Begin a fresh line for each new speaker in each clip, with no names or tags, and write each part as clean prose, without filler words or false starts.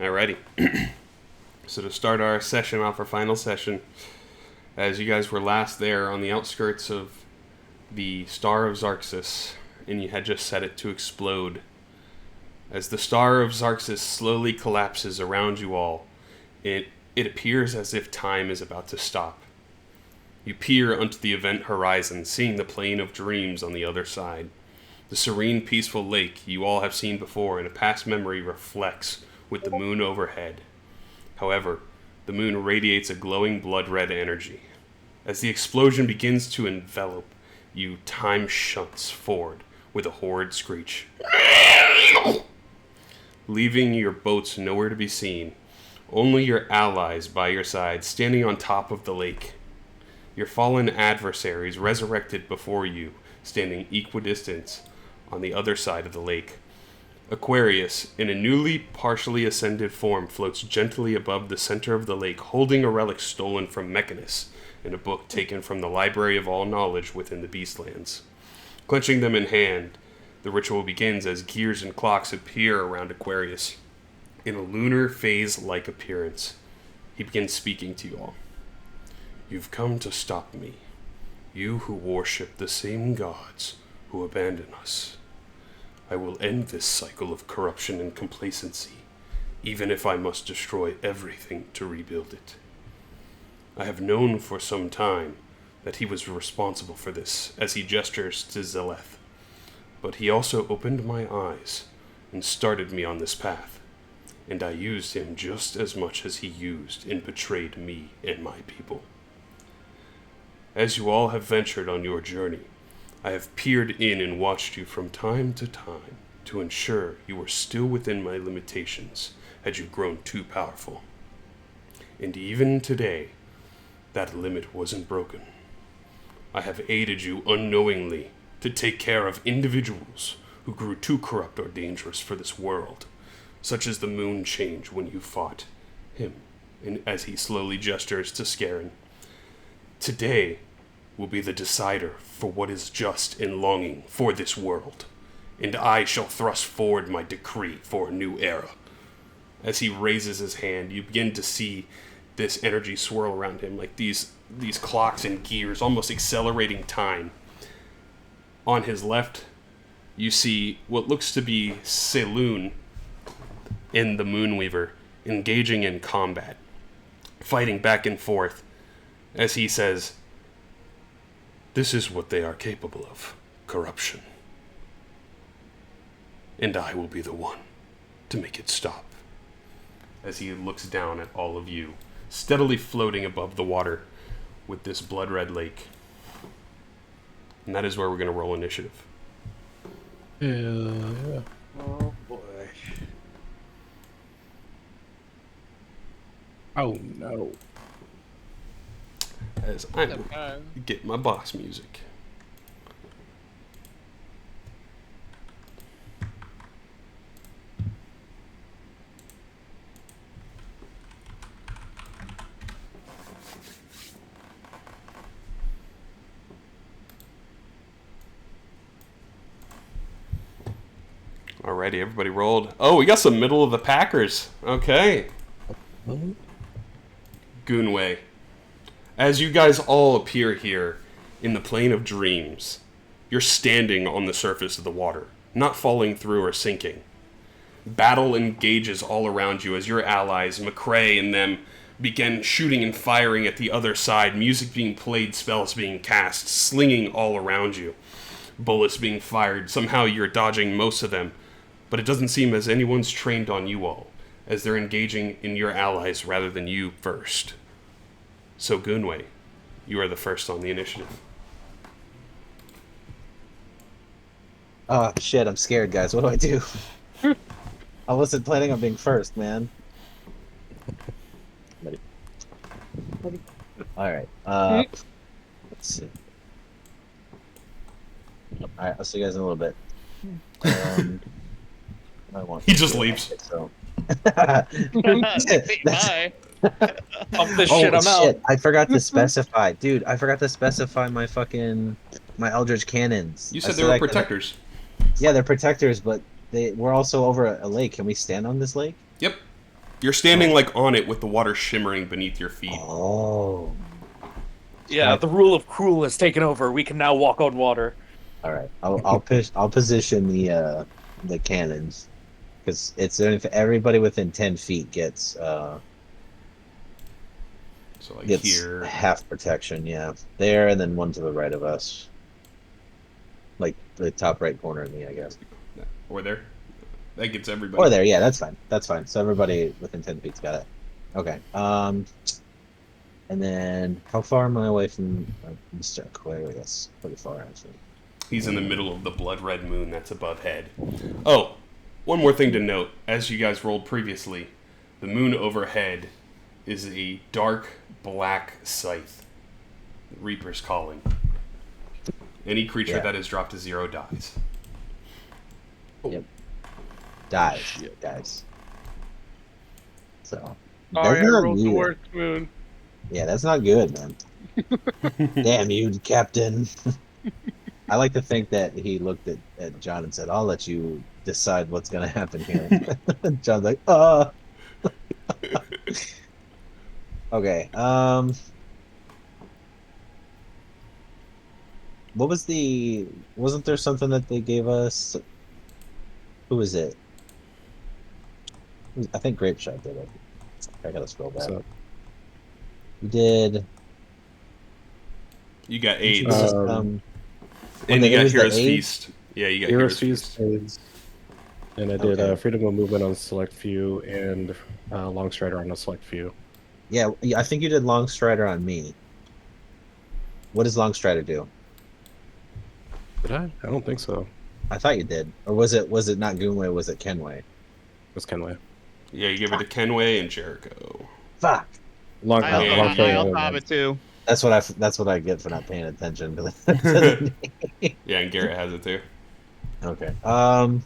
Alrighty. So to start our session off, our final session, as you guys were last there on the outskirts of the Star of Xarxis, and you had just set it to explode, as the Star of Xarxis slowly collapses around you all, it appears as if time is about to stop. You peer onto the event horizon, seeing the plane of dreams on the other side. The serene, peaceful lake you all have seen before in a past memory reflects with the moon overhead. However, the moon radiates a glowing blood-red energy. As the explosion begins to envelop you, time shunts forward with a horrid screech, leaving your boats nowhere to be seen. Only your allies by your side, standing on top of the lake. Your fallen adversaries resurrected before you, standing equidistant on the other side of the lake. Aquarius, in a newly partially ascended form, floats gently above the center of the lake, holding a relic stolen from Mechanus in a book taken from the Library of All Knowledge within the Beastlands. Clenching them in hand, the ritual begins as gears and clocks appear around Aquarius. In a lunar phase-like appearance, he begins speaking to you all. You've come to stop me, you who worship the same gods who abandon us. I will end this cycle of corruption and complacency, even if I must destroy everything to rebuild it. I have known for some time that he was responsible for this, as he gestures to Zeleth, but he also opened my eyes and started me on this path, and I used him just as much as he used and betrayed me and my people. As you all have ventured on your journey, I have peered in and watched you from time to time to ensure you were still within my limitations had you grown too powerful. And even today, that limit wasn't broken. I have aided you unknowingly to take care of individuals who grew too corrupt or dangerous for this world, such as the moon change when you fought him, and as he slowly gestures to Scarin. Today will be the decider for what is just and longing for this world, and I shall thrust forward my decree for a new era. As he raises his hand, you begin to see this energy swirl around him, like these clocks and gears, almost accelerating time. On his left, you see what looks to be Selûne in the Moonweaver, engaging in combat, fighting back and forth, as he says, "This is what they are capable of, corruption. And I will be the one to make it stop." As he looks down at all of you, steadily floating above the water with this blood-red lake. And that is where we're going to roll initiative.
Yeah.
Oh boy.
Oh no.
As I will get my boss music. Alrighty, everybody rolled. Oh, we got some middle of the Packers. Okay. Goonway. As you guys all appear here in the plane of dreams, you're standing on the surface of the water, not falling through or sinking. Battle engages all around you as your allies, McCrae and them, begin shooting and firing at the other side, music being played, spells being cast, slinging all around you. Bullets being fired, somehow you're dodging most of them, but it doesn't seem as anyone's trained on you all, as they're engaging in your allies rather than you first. So Goonway, you are the first on the initiative.
Oh shit, I'm scared, guys. What do I do? I wasn't planning on being first, man. Alright, let's see. Alright, I'll see you guys in a little bit. I want
He just leaves.
So.
Bye. Pump this shit, I'm out.
I forgot to specify. Dude, I forgot to specify my Eldritch Cannons.
You said they were protectors.
Yeah, they're protectors, but we're also over a lake. Can we stand on this lake?
Yep. You're standing like on it with the water shimmering beneath your feet.
Oh.
Yeah, the rule of cruel has taken over. We can now walk on water.
All right. I'll position the cannons because it's if everybody within 10 feet gets
So like
gets
here.
half protection. Yeah, there, and then one to the right of us, like the top right corner of me, I guess.
Or there. That gets everybody.
Or there. Yeah, that's fine. That's fine. So everybody within 10 feet's got it. Okay. And then how far am I away from Mr. Aquarius? Pretty far, actually.
He's in the middle of the blood red moon that's above head. Oh, one more thing to note. As you guys rolled previously, the moon overhead is a dark black scythe. Reaper's calling. Any creature that is dropped to 0 dies.
Yep. Dies. So.
Sorry, I
That's not
rolled the
good.
worst moon.
Yeah, that's not good, man. Damn you, Captain. I like to think that he looked at John and said, I'll let you decide what's going to happen here. John's like, Okay, what was wasn't there something that they gave us? Who was it? I think Grapeshot did it. I gotta scroll back. You did.
You got AIDS.
And
you got
was the
Hero's
AIDS?
Feast. Yeah, you got
Hero's
Hero's
Feast.
Feast.
And I did
Okay.
Freedom of Movement on a select few and Longstrider on a select few.
Yeah, I think you did Longstrider on me. What does Longstrider do?
Did I? I don't think so.
I thought you did. Or was it not Goonway, was it Kenway?
It was Kenway.
Yeah, you give it to Kenway and Jericho.
Fuck.
I also have it too.
That's what I get for not paying attention to
Yeah, and Garret has it too.
Okay. I'm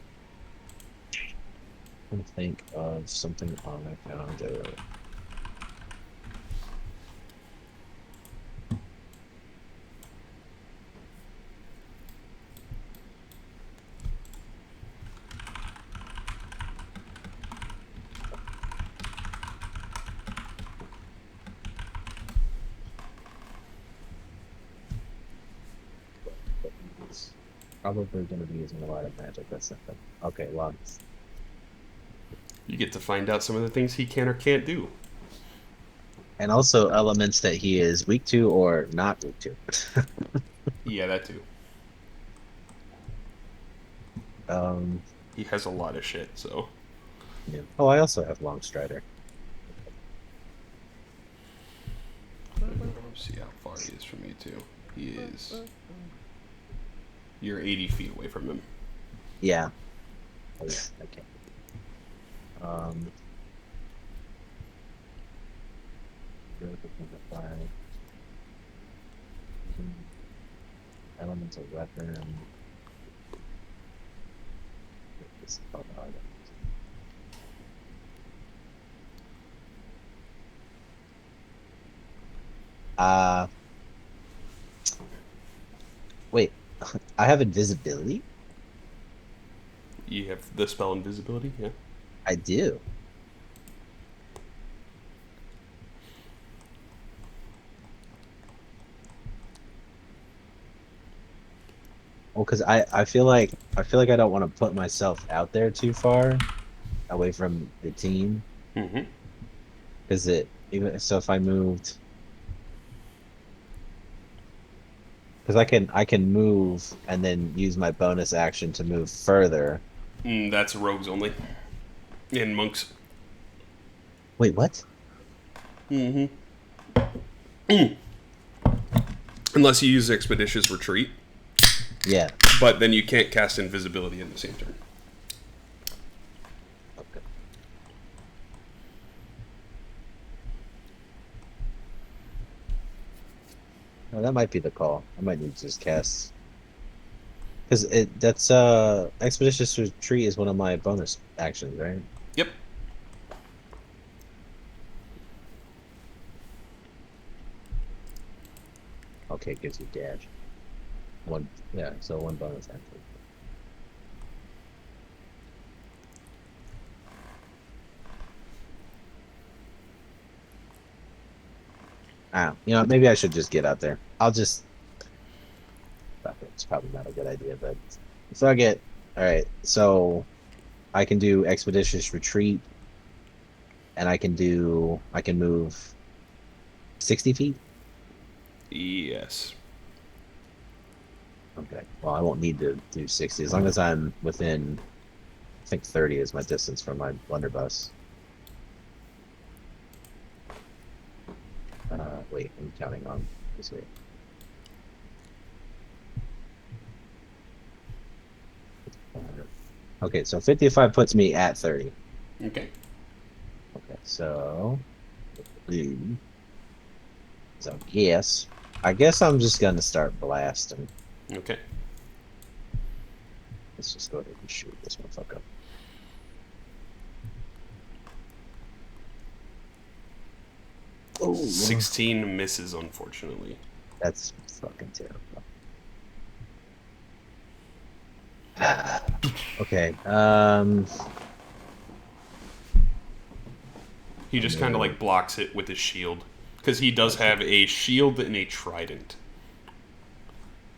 trying to think of something on my calendar. Probably going to be using a lot of magic. That's something. Okay, logs.
You get to find out some of the things he can or can't do.
And also elements that he is weak to or not weak to.
Yeah, that too. He has a lot of shit, so.
Yeah. Oh, I also have Longstrider.
Let's see how far he is from me too. He is. You're 80 feet away from him.
Yeah. Oh, yeah. Okay. Elements of weapon. This is called items. Wait. I have invisibility?
You have the spell invisibility, yeah.
I do. Well, because I feel like I don't want to put myself out there too far away from the team.
Mm-hmm.
Because if I moved, because I can move and then use my bonus action to move further.
That's rogues only. And monks.
Wait, what?
Mm-hmm. Unless you use Expeditious Retreat.
Yeah.
But then you can't cast invisibility in the same turn.
Okay. Oh, that might be the call. I might need to just cast. Because that's Expeditious Retreat is one of my bonus actions, right?
Yep.
Okay, it gives you dash. So one bonus action. You know, maybe I should just get out there. I'll just. It's probably not a good idea, but so I get. All right, so I can do expeditious retreat, and I can move 60 feet.
Yes.
Okay. Well, I won't need to do 60 as long as I'm within. I think 30 is my distance from my blunderbuss. Wait, I'm counting on this way. Okay, so 55 puts me at 30.
Okay.
Okay, so yes, I guess I'm just gonna start blasting.
Okay.
Let's just go ahead and shoot this motherfucker. Oh,
16 misses, unfortunately.
that's fucking terrible. Okay.
He just kind of like blocks it with his shield. Because he does have a shield and a trident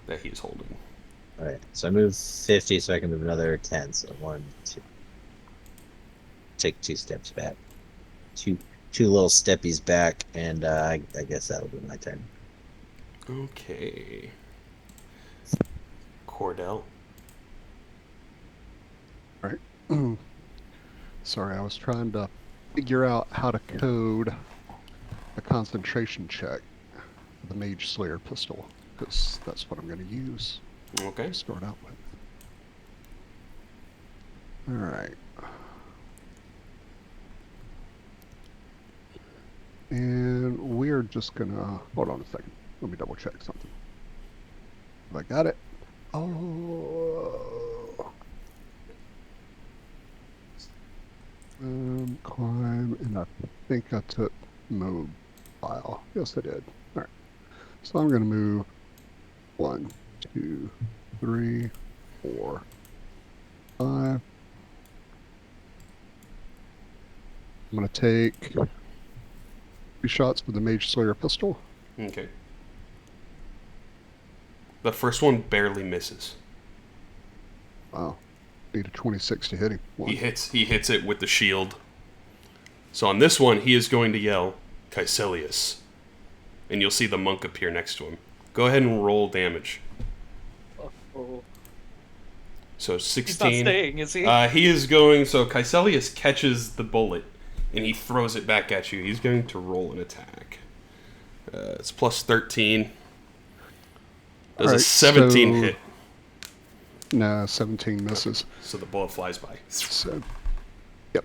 that he's holding.
Alright, so I move 50 so I can move another 10. So 1, 2. Take 2 steps back. Two little steppies back, and I guess that'll be my turn.
Okay. Kordell.
Sorry, I was trying to figure out how to code a concentration check for the Mage Slayer pistol, because that's what I'm going to use
Okay.
to start out with. Alright. And we're just going to... Hold on a second. Let me double check something. Have I got it? Oh... climb, and I think I took mobile. Yes, I did. Alright. So I'm going to move 1, 2, 3, 4, 5. I'm going to take 2 shots with the Mage Slayer pistol.
Okay. The first one barely misses.
Wow. Need a 26 to hit him.
He hits it with the shield. So on this one, he is going to yell, Caecilius. And you'll see the monk appear next to him. Go ahead and roll damage.
Uh-oh.
So 16.
He's not staying, is he?
He is going, so Caecilius catches the bullet, and he throws it back at you. He's going to roll an attack. It's plus 13. Does a 17 hit.
No, 17 misses.
So the bullet flies by.
So, yep.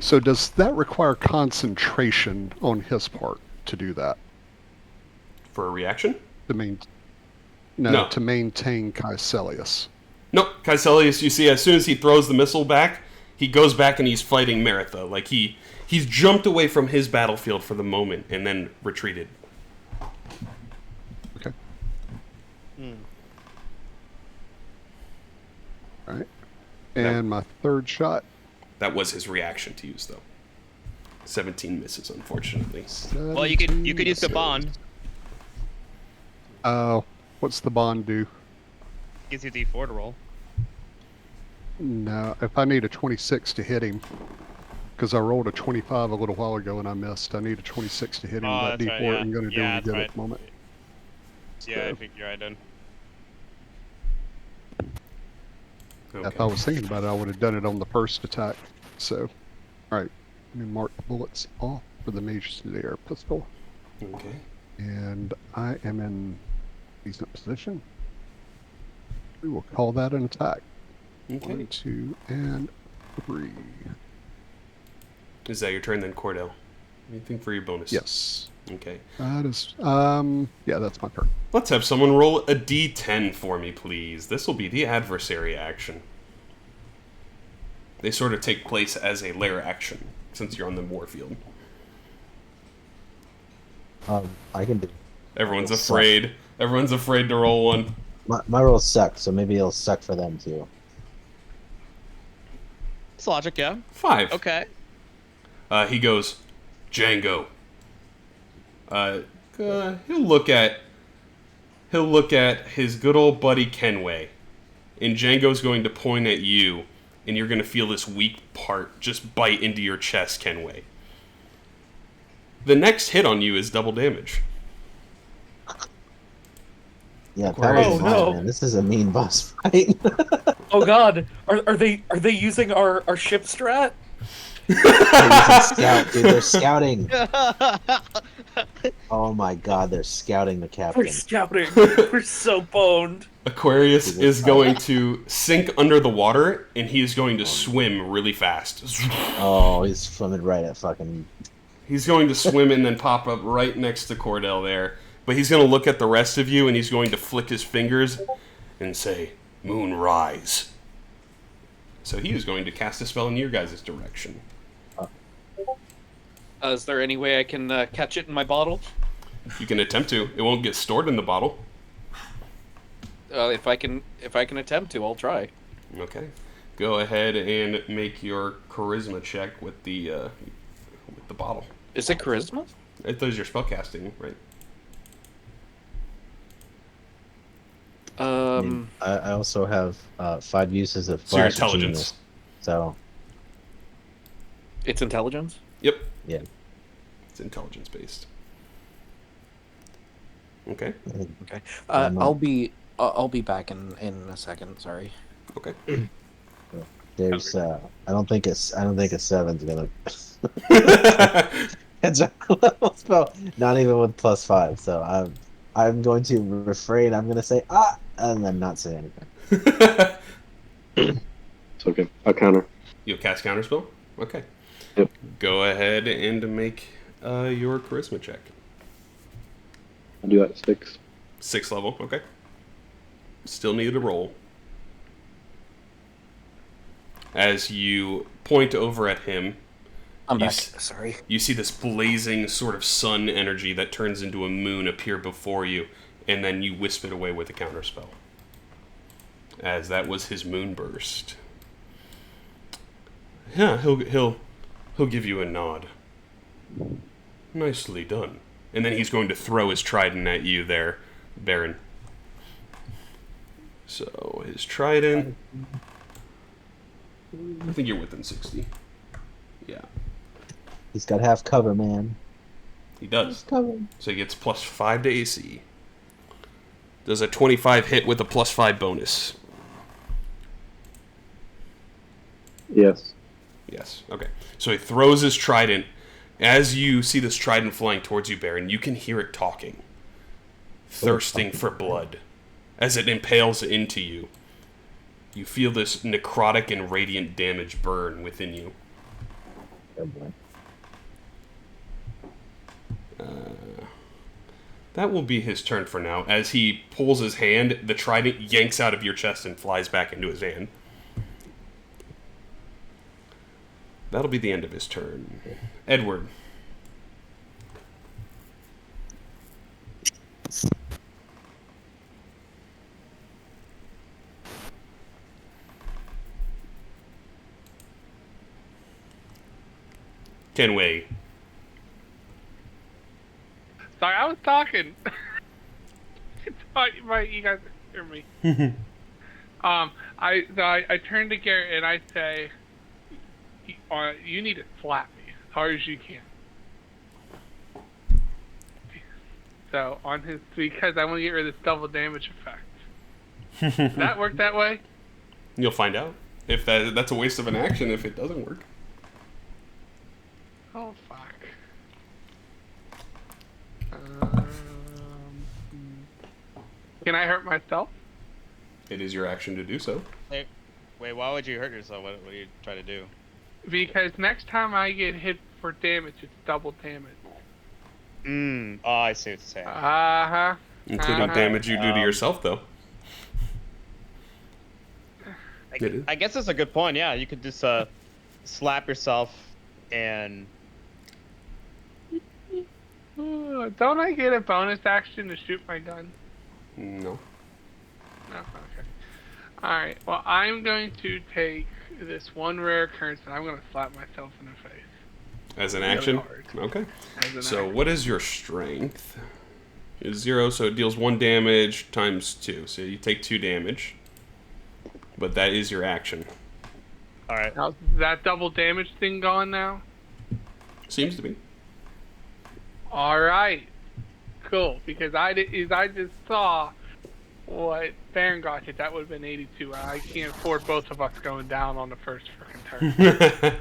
So does that require concentration on his part to do that?
For a reaction?
No, to maintain Caecilius.
No, Caecilius, you see, as soon as he throws the missile back, he goes back and he's fighting Maritha. Like, he's jumped away from his battlefield for the moment and then retreated.
Okay. All right. And my third shot.
That was his reaction to use, though. 17 misses, unfortunately.
Well, you could use the bond.
What's the bond do?
Gives you D4 to roll.
No, if I need a 26 to hit him, because I rolled a 25 a little while ago and I missed. I need a 26 to hit him. That D4 isn't going to do any good at the moment.
Yeah, I figure I did.
Okay.
If I was thinking about it, I would have done it on the first attack. So, alright. Let me mark the bullets off for the Mage Slayer pistol.
Okay.
And I am in decent position. We will call that an attack.
Okay.
1, 2, and 3.
Is that your turn then, Kordell? Anything for your bonus?
Yes.
Okay.
That is, yeah, that's my turn.
Let's have someone roll a d10 for me, please. This will be the adversary action. They sort of take place as a lair action, since you're on the warfield.
I can do.
Everyone's afraid. Everyone's afraid to roll one.
My rolls suck, so maybe it'll suck for them too.
It's logic, yeah.
5.
Okay.
He goes, Django. He'll look at his good old buddy Kenway, and Django's going to point at you, and you're going to feel this weak part just bite into your chest, Kenway. The next hit on you is double damage.
Yeah,
Aquarius.
Paladin's
Oh, no.
man. This is a mean boss fight.
Oh god, are they using our ship strat?
They're using scout, dude. They're scouting. Oh my god, they're scouting the captain.
We're scouting. We're so boned.
Aquarius is going to sink under the water, and he is going to swim really fast.
Oh, he's swimming right at fucking.
He's going to swim and then pop up right next to Kordell there. But he's going to look at the rest of you, and he's going to flick his fingers and say, "Moon rise." So he is going to cast a spell in your guys' direction.
Is there any way I can catch it in my bottle?
You can attempt to. It won't get stored in the bottle.
If I can attempt to, I'll try.
Okay. Go ahead and make your charisma check with the bottle.
Is it charisma?
It does your spellcasting, right?
I also have 5 uses of
So your
flash
intelligence.
genius. So
It's intelligence.
Yep.
yeah.
It's intelligence based. Okay.
Okay.
Um,
I'll be back in a second. Sorry.
Okay.
There's I don't think a 7's gonna. It's a level spell, not even with +5. So I'm going to refrain. I'm going to say and then not say anything.
It's okay. I'll counter.
You'll cast counterspell? Okay.
Yep.
Go ahead and make your charisma check.
I'll do that at 6.
6th level, okay. Still need a roll. As you point over at him,
I'm
You
back.
s-
Sorry.
you see this blazing sort of sun energy that turns into a moon appear before you, and then you wisp it away with a counterspell. As that was his moon burst. Yeah, he'll give you a nod. Nicely done. And then he's going to throw his trident at you there, Baron. So his trident. I think you're within 60. Yeah,
He's got half cover, man.
he does.
Cover.
So he gets +5 to AC. Does a 25 hit with a +5 bonus?
Yes.
Yes. Okay. So he throws his trident. As you see this trident flying towards you, Baron, you can hear it talking, thirsting for blood. As it impales into you, you feel this necrotic and radiant damage burn within you.
Oh, boy.
That will be his turn for now. As he pulls his hand, the trident yanks out of your chest and flies back into his hand. That'll be the end of his turn. Edward. Kenway.
Sorry, I was talking. You guys hear me. I turn to Garret and I say, you need to slap me as hard as you can. So on his, because I want to get rid of this double damage effect. Does that work that way?
You'll find out. If that's a waste of an action if it doesn't work.
Oh fuck. Can I hurt myself?
It is your action to do so.
Wait, why would you hurt yourself? What are you trying to do?
Because next time I get hit for damage, it's double damage.
Oh, I see what you're saying.
Uh-huh.
Including damage you do to yourself, though.
I guess that's a good point. Yeah, you could just slap yourself and.
Don't I get a bonus action to shoot my gun?
No.
No, okay. Alright, well, I'm going to take this one rare occurrence and I'm going to slap myself in the face.
As an
really
action?
hard.
Okay.
As an
So
action.
what is your strength? Is 0, so it deals 1 damage times 2. So you take 2 damage. But that is your action.
All right.
Now, is that double damage thing going now?
Seems to be.
All right. Cool. Because I just saw what Baron got hit. That would have been 82. I can't afford both of us going down on the first freaking turn.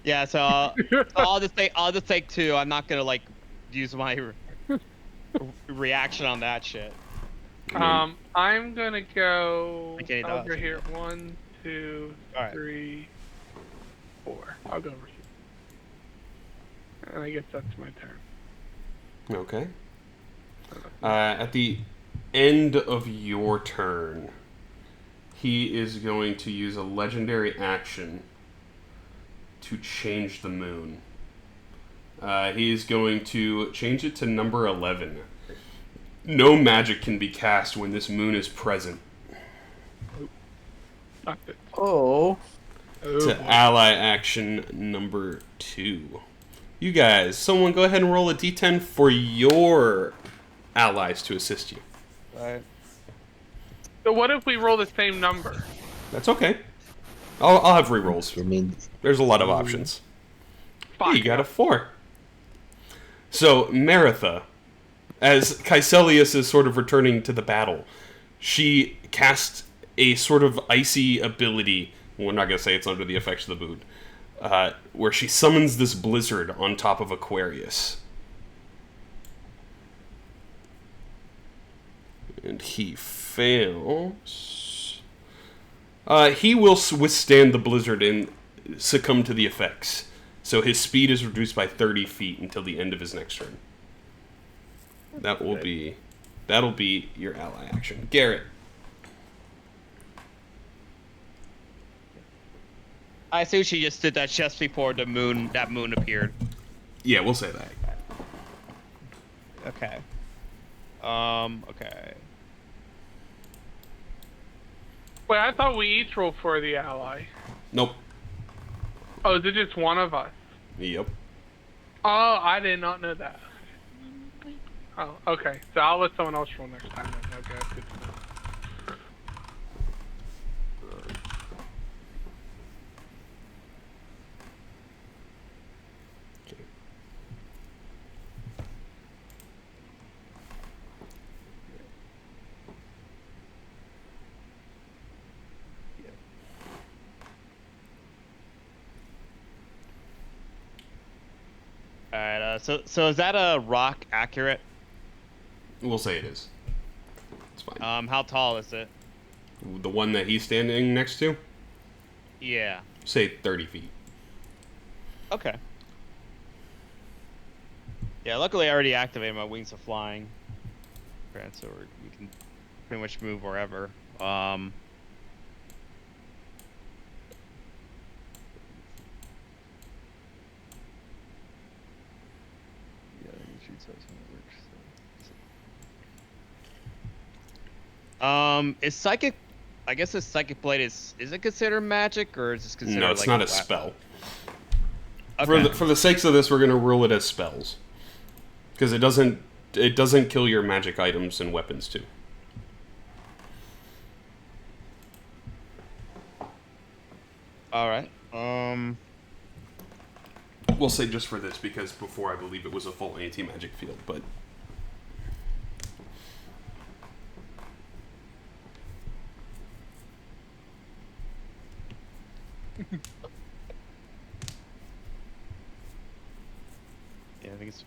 Yeah, so I'll just take 2. I'm not gonna like use my reaction on that shit.
I'm gonna go.
Okay,
I'll
no,
go here. 1, 2,
All right.
3, 4. I'll go over here. And I guess that's my turn.
Okay. At the end of your turn, he is going to use a legendary action to change the moon. He is going to change it to number 11. No magic can be cast when this moon is present.
Not good.
Oh.
To ally action number 2. You guys, someone go ahead and roll a d10 for your allies to assist you.
Right.
So what if we roll the same number?
That's okay. I'll have rerolls.
I mean,
There's a lot of options.
Fuck.
You got a 4. So, Maritha, as Caecilius is sort of returning to the battle, she casts a sort of icy ability. We're not going to say it's under the effects of the moon. Where she summons this blizzard on top of Aquarius. And he fails. He will withstand the blizzard and succumb to the effects. So his speed is reduced by 30 feet until the end of his next turn. That'll be your ally action. Garret.
I assume she just did that just before that moon appeared.
Yeah, we'll say that.
Okay. Okay.
Wait, I thought we each rolled for the ally.
Nope.
Oh, is it just one of us?
Yep.
Oh, I did not know that. Oh, okay. So I'll let someone else roll next time then. Okay, that's good to know.
Alright, so is that a rock accurate?
We'll say it is. It's fine.
How tall is it?
The one that he's standing next to?
Yeah.
Say 30 feet.
Okay. Yeah, luckily I already activated my wings of flying. Okay, so we can pretty much move wherever. Is psychic? I guess this psychic blade is it considered magic or is this considered?
No, it's
like
not a
weapon?
spell.
Okay.
For the sakes of this, we're gonna rule it as spells, because it doesn't kill your magic items and weapons too.
All right.
We'll say just for this, because before I believe it was a full anti-magic field, but.
Yeah, I think it's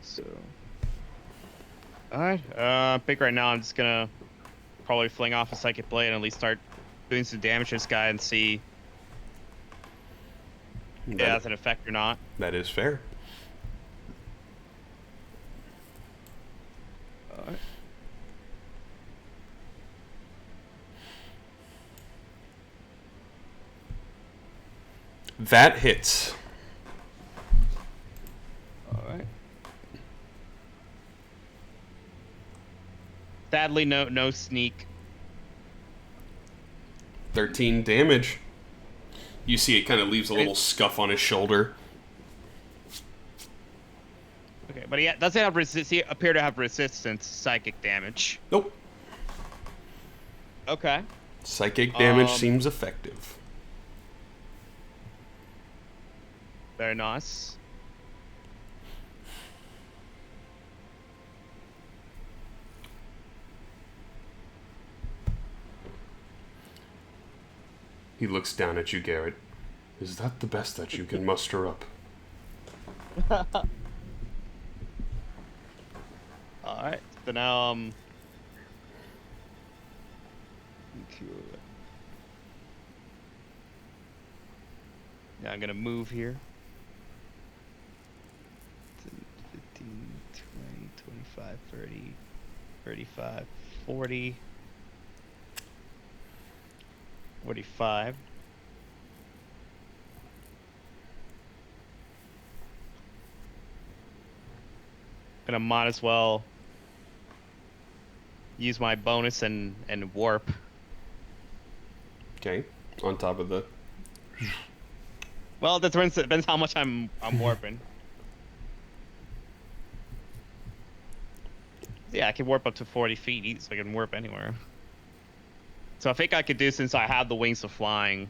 so. Alright, I think right now I'm just gonna probably fling off a psychic blade and at least start doing some damage to this guy and see if it has an effect or not.
That is fair.
Alright.
That hits.
All right. Sadly, no sneak.
13 damage. You see it kind of leaves a little scuff on his shoulder.
Okay, but he doesn't have he appear to have resistance to psychic damage.
Nope.
Okay.
Psychic damage seems effective.
Very nice.
He looks down at you, Garret. Is that the best that you can muster up?
Alright, so now, yeah, I'm gonna move here. 15, 20, 25, 30, 35, 40, 45. Gonna might as well use my bonus and warp.
Okay. On top of the...
Well, it depends how much I'm warping. Yeah, I can warp up to 40 feet, so I can warp anywhere. So I think I could do, since I have the wings of flying,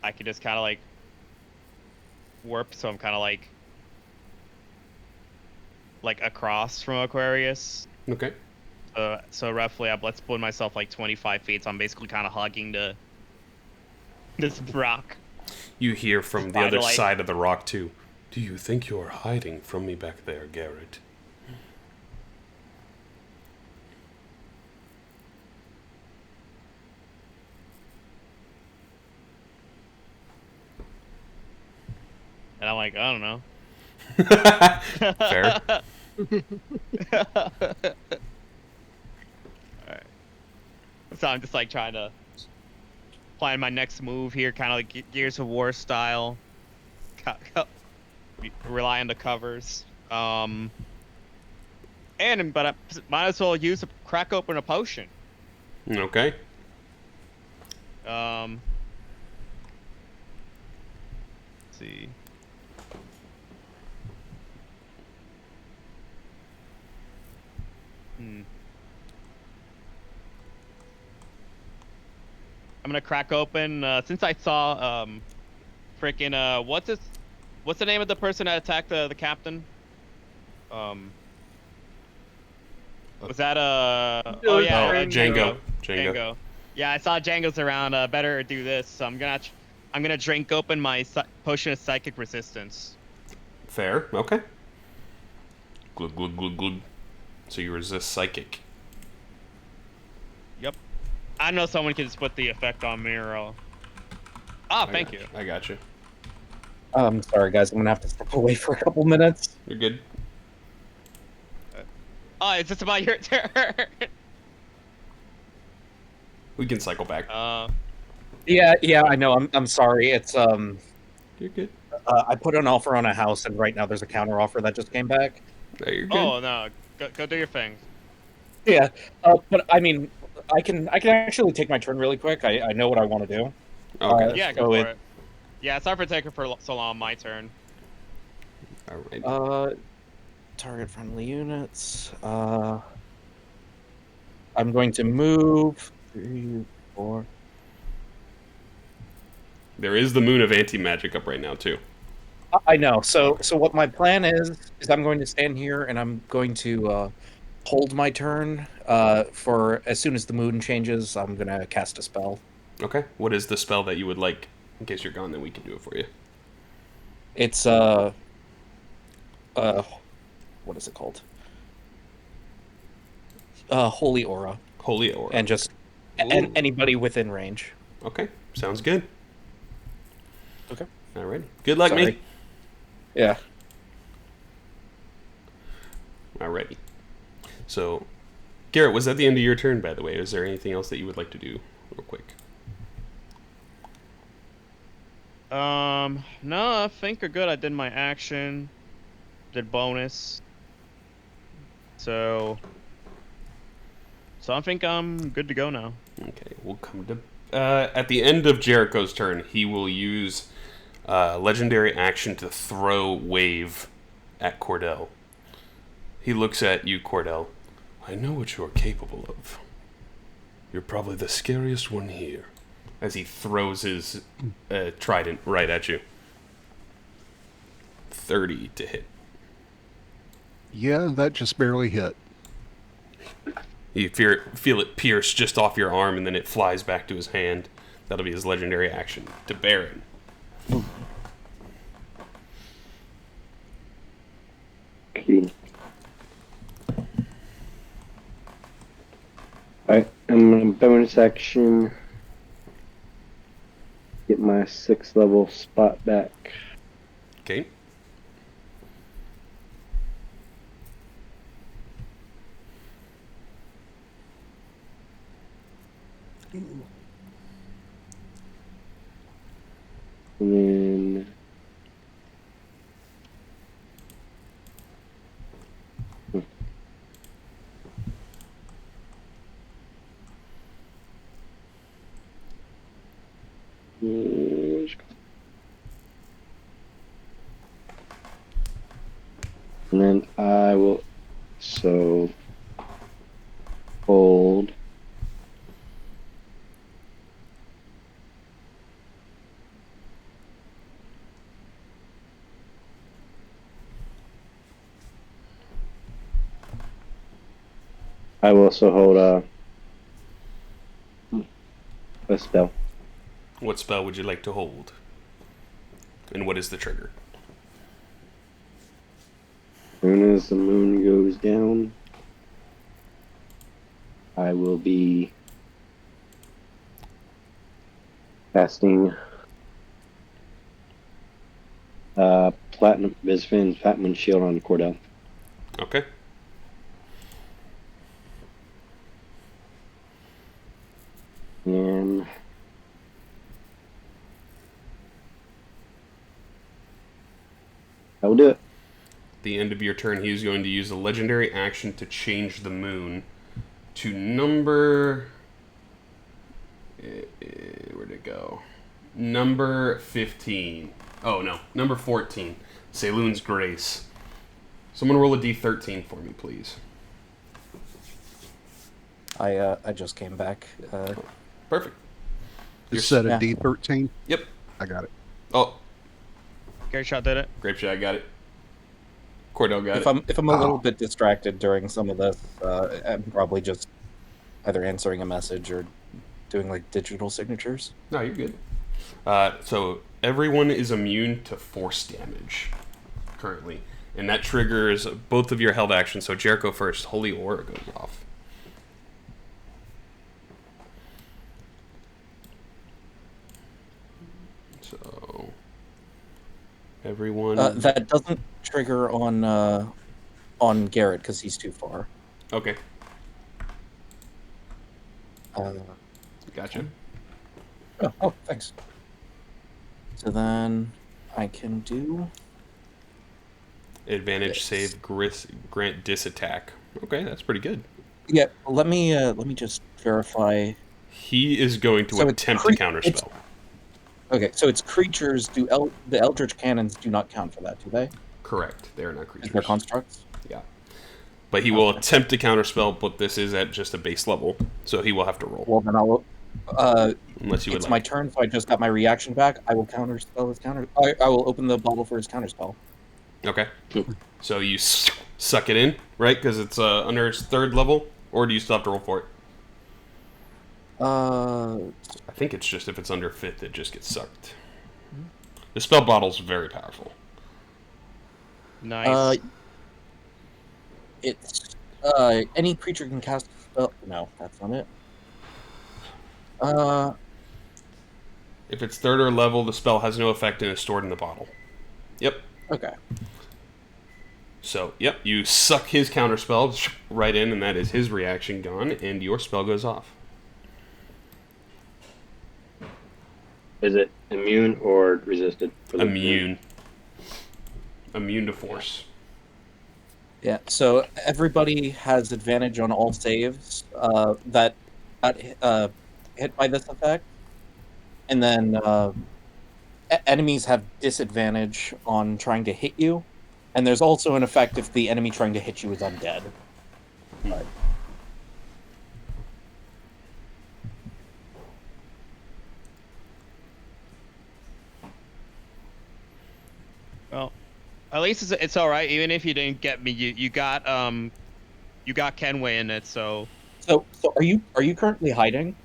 I could just kind of like warp, so I'm kind of like across from Aquarius.
Okay.
So roughly, let's put myself like 25 feet. So I'm basically kind of hugging this rock.
You hear from the
By the
other
light.
side of the rock, too. Do you think you're hiding from me back there, Garret?
And I'm like, I don't know.
Fair.
Alright. So I'm just like trying to plan my next move here, kind of like Gears of War style. Rely on the covers. But I might as well crack open a potion.
Okay.
Let's see. I'm gonna crack open, since I saw, freaking, what's the name of the person that attacked the captain? Was that, oh yeah,
Django.
Django. Yeah, I saw Django's around, better do this, so I'm gonna drink open my potion of psychic resistance.
Fair. Okay. Glug, glug, glug, glug. So you resist psychic.
Yep. I know someone can just put the effect on me or... thank you.
I got you.
Sorry guys, I'm gonna have to step away for a couple minutes.
You're good.
Oh, it's just about your turn.
We can cycle back.
Yeah, I know. I'm sorry. It's
You're good.
I put an offer on a house, and right now there's a counter offer that just came back.
No, you're good.
Oh no, go do your thing.
Yeah, but I mean, I can actually take my turn really quick. I know what I want to do.
Okay.
Yeah, go for it. Yeah, sorry for taking for so long. My turn.
All right.
Target friendly units. I'm going to move 3, 4.
There is the moon of anti-magic up right now, too.
I know. So what my plan is I'm going to stand here and I'm going to hold my turn. For as soon as the moon changes, I'm gonna cast a spell.
Okay. What is the spell that you would like? In case you're gone, then we can do it for you.
It's what is it called? Holy Aura.
Holy Aura.
And just anybody within range.
Okay. Sounds good.
Okay.
Alright. Good luck, me.
Yeah.
Alrighty. So, Garret, was that the end of your turn, by the way? Is there anything else that you would like to do real quick?
No, I think we're good. I did my action, did bonus, so I think I'm good to go now.
Okay, we'll come to... at the end of Jericho's turn, he will use legendary action to throw wave at Kordell. He looks at you, Kordell. I know what you're capable of. You're probably the scariest one here. As he throws his trident right at you. 30 to hit.
Yeah, that just barely hit.
You feel it pierce just off your arm, and then it flies back to his hand. That'll be his legendary action. To Baron.
Okay. Alright, I'm gonna bonus action. Get my 6th level spot back.
Okay.
And then and then I will hold. I will also hold a spell.
What spell would you like to hold? And what is the trigger?
As soon as the moon goes down, I will be casting Platinum Visvin Fatman Shield on Kordell.
Okay.
And I will do it.
At the end of your turn, he is going to use a legendary action to change the moon to number... where'd it go? Number 15. Oh, no. Number 14. Saloon's Grace. Someone roll a d13 for me, please.
I just came back.
Perfect.
You said a
yeah.
D13?
Yep.
I got it.
Oh,
Garrett did it.
Grapeshot got it. Kordell got
If I'm a little bit distracted during some of this, I'm probably just either answering a message or doing like digital signatures.
No, you're good. So everyone is immune to force damage currently, and that triggers both of your held actions. So Jericho first. Holy Aura goes off. So everyone.
That doesn't trigger on Garret because he's too far.
Okay.
Gotcha.
Gotcha.
Oh, thanks. So then I can do
Advantage save, grant disattack. Okay, that's pretty good.
Yeah, let me just verify.
He is going to
So
attempt to counterspell.
Okay, so it's creatures. The Eldritch Cannons do not count for that, do they?
Correct. They are not creatures.
They're constructs?
Yeah. But he will attempt to counterspell, but this is at just a base level, so he will have to roll.
Well, then I'll...
Unless you would
it's
like.
my turn, so I just got my reaction back. I will counterspell his counter... I will open the bottle for his counterspell.
Okay. So you suck it in, right? Because it's under his 3rd level? Or do you still have to roll for it? I think it's just if it's under 5th, it just gets sucked. The spell bottle's very powerful.
Nice.
It's any creature can cast a spell. No, that's not it.
If it's 3rd or level, the spell has no effect and is stored in the bottle. Yep.
Okay.
So, yep, you suck his counterspell right in, and that is his reaction gone, and your spell goes off.
Is it immune or resisted? For the
Immune. Immune to force.
Yeah, so everybody has advantage on all saves that got hit by this effect. And then enemies have disadvantage on trying to hit you. And there's also an effect if the enemy trying to hit you is undead. But...
Well, at least it's all right. Even if you didn't get me, you got Kenway in it. So
are you currently hiding?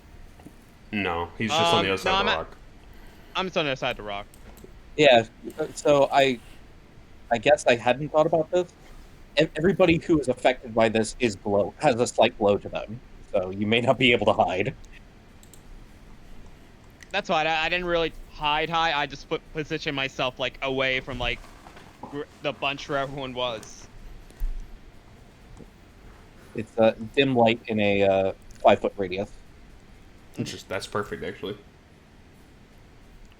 No, he's just on the other side of the rock.
I'm just on the other side of the rock.
Yeah. So I guess I hadn't thought about this. Everybody who is affected by this has a slight blow to them. So you may not be able to hide.
That's fine. I didn't really hide. I just position myself like away from like the bunch where everyone was.
It's a dim light in a 5-foot radius.
That's perfect, actually.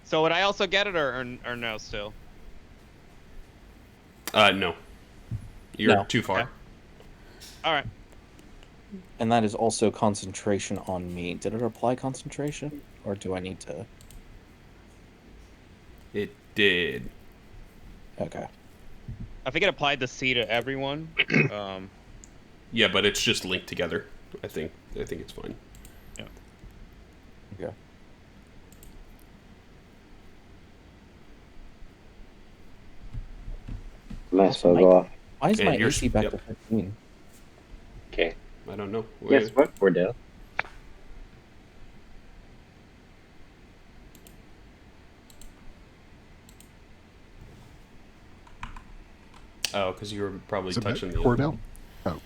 So would I also get it or no still?
No. You're too far.
Okay. All right.
And that is also concentration on me. Did it apply concentration? Or do I need to...
It did.
Okay.
I think it applied the C to everyone.
Yeah, but it's just linked together. I think it's fine.
Yeah.
Okay.
Last spell go off.
Why is
Okay,
my
yours-
AC back
yep.
to 15?
Okay.
I don't know.
Guess what, Kordell?
Oh, because you were probably
Is it back
touching
to
the
Kordell? Oh.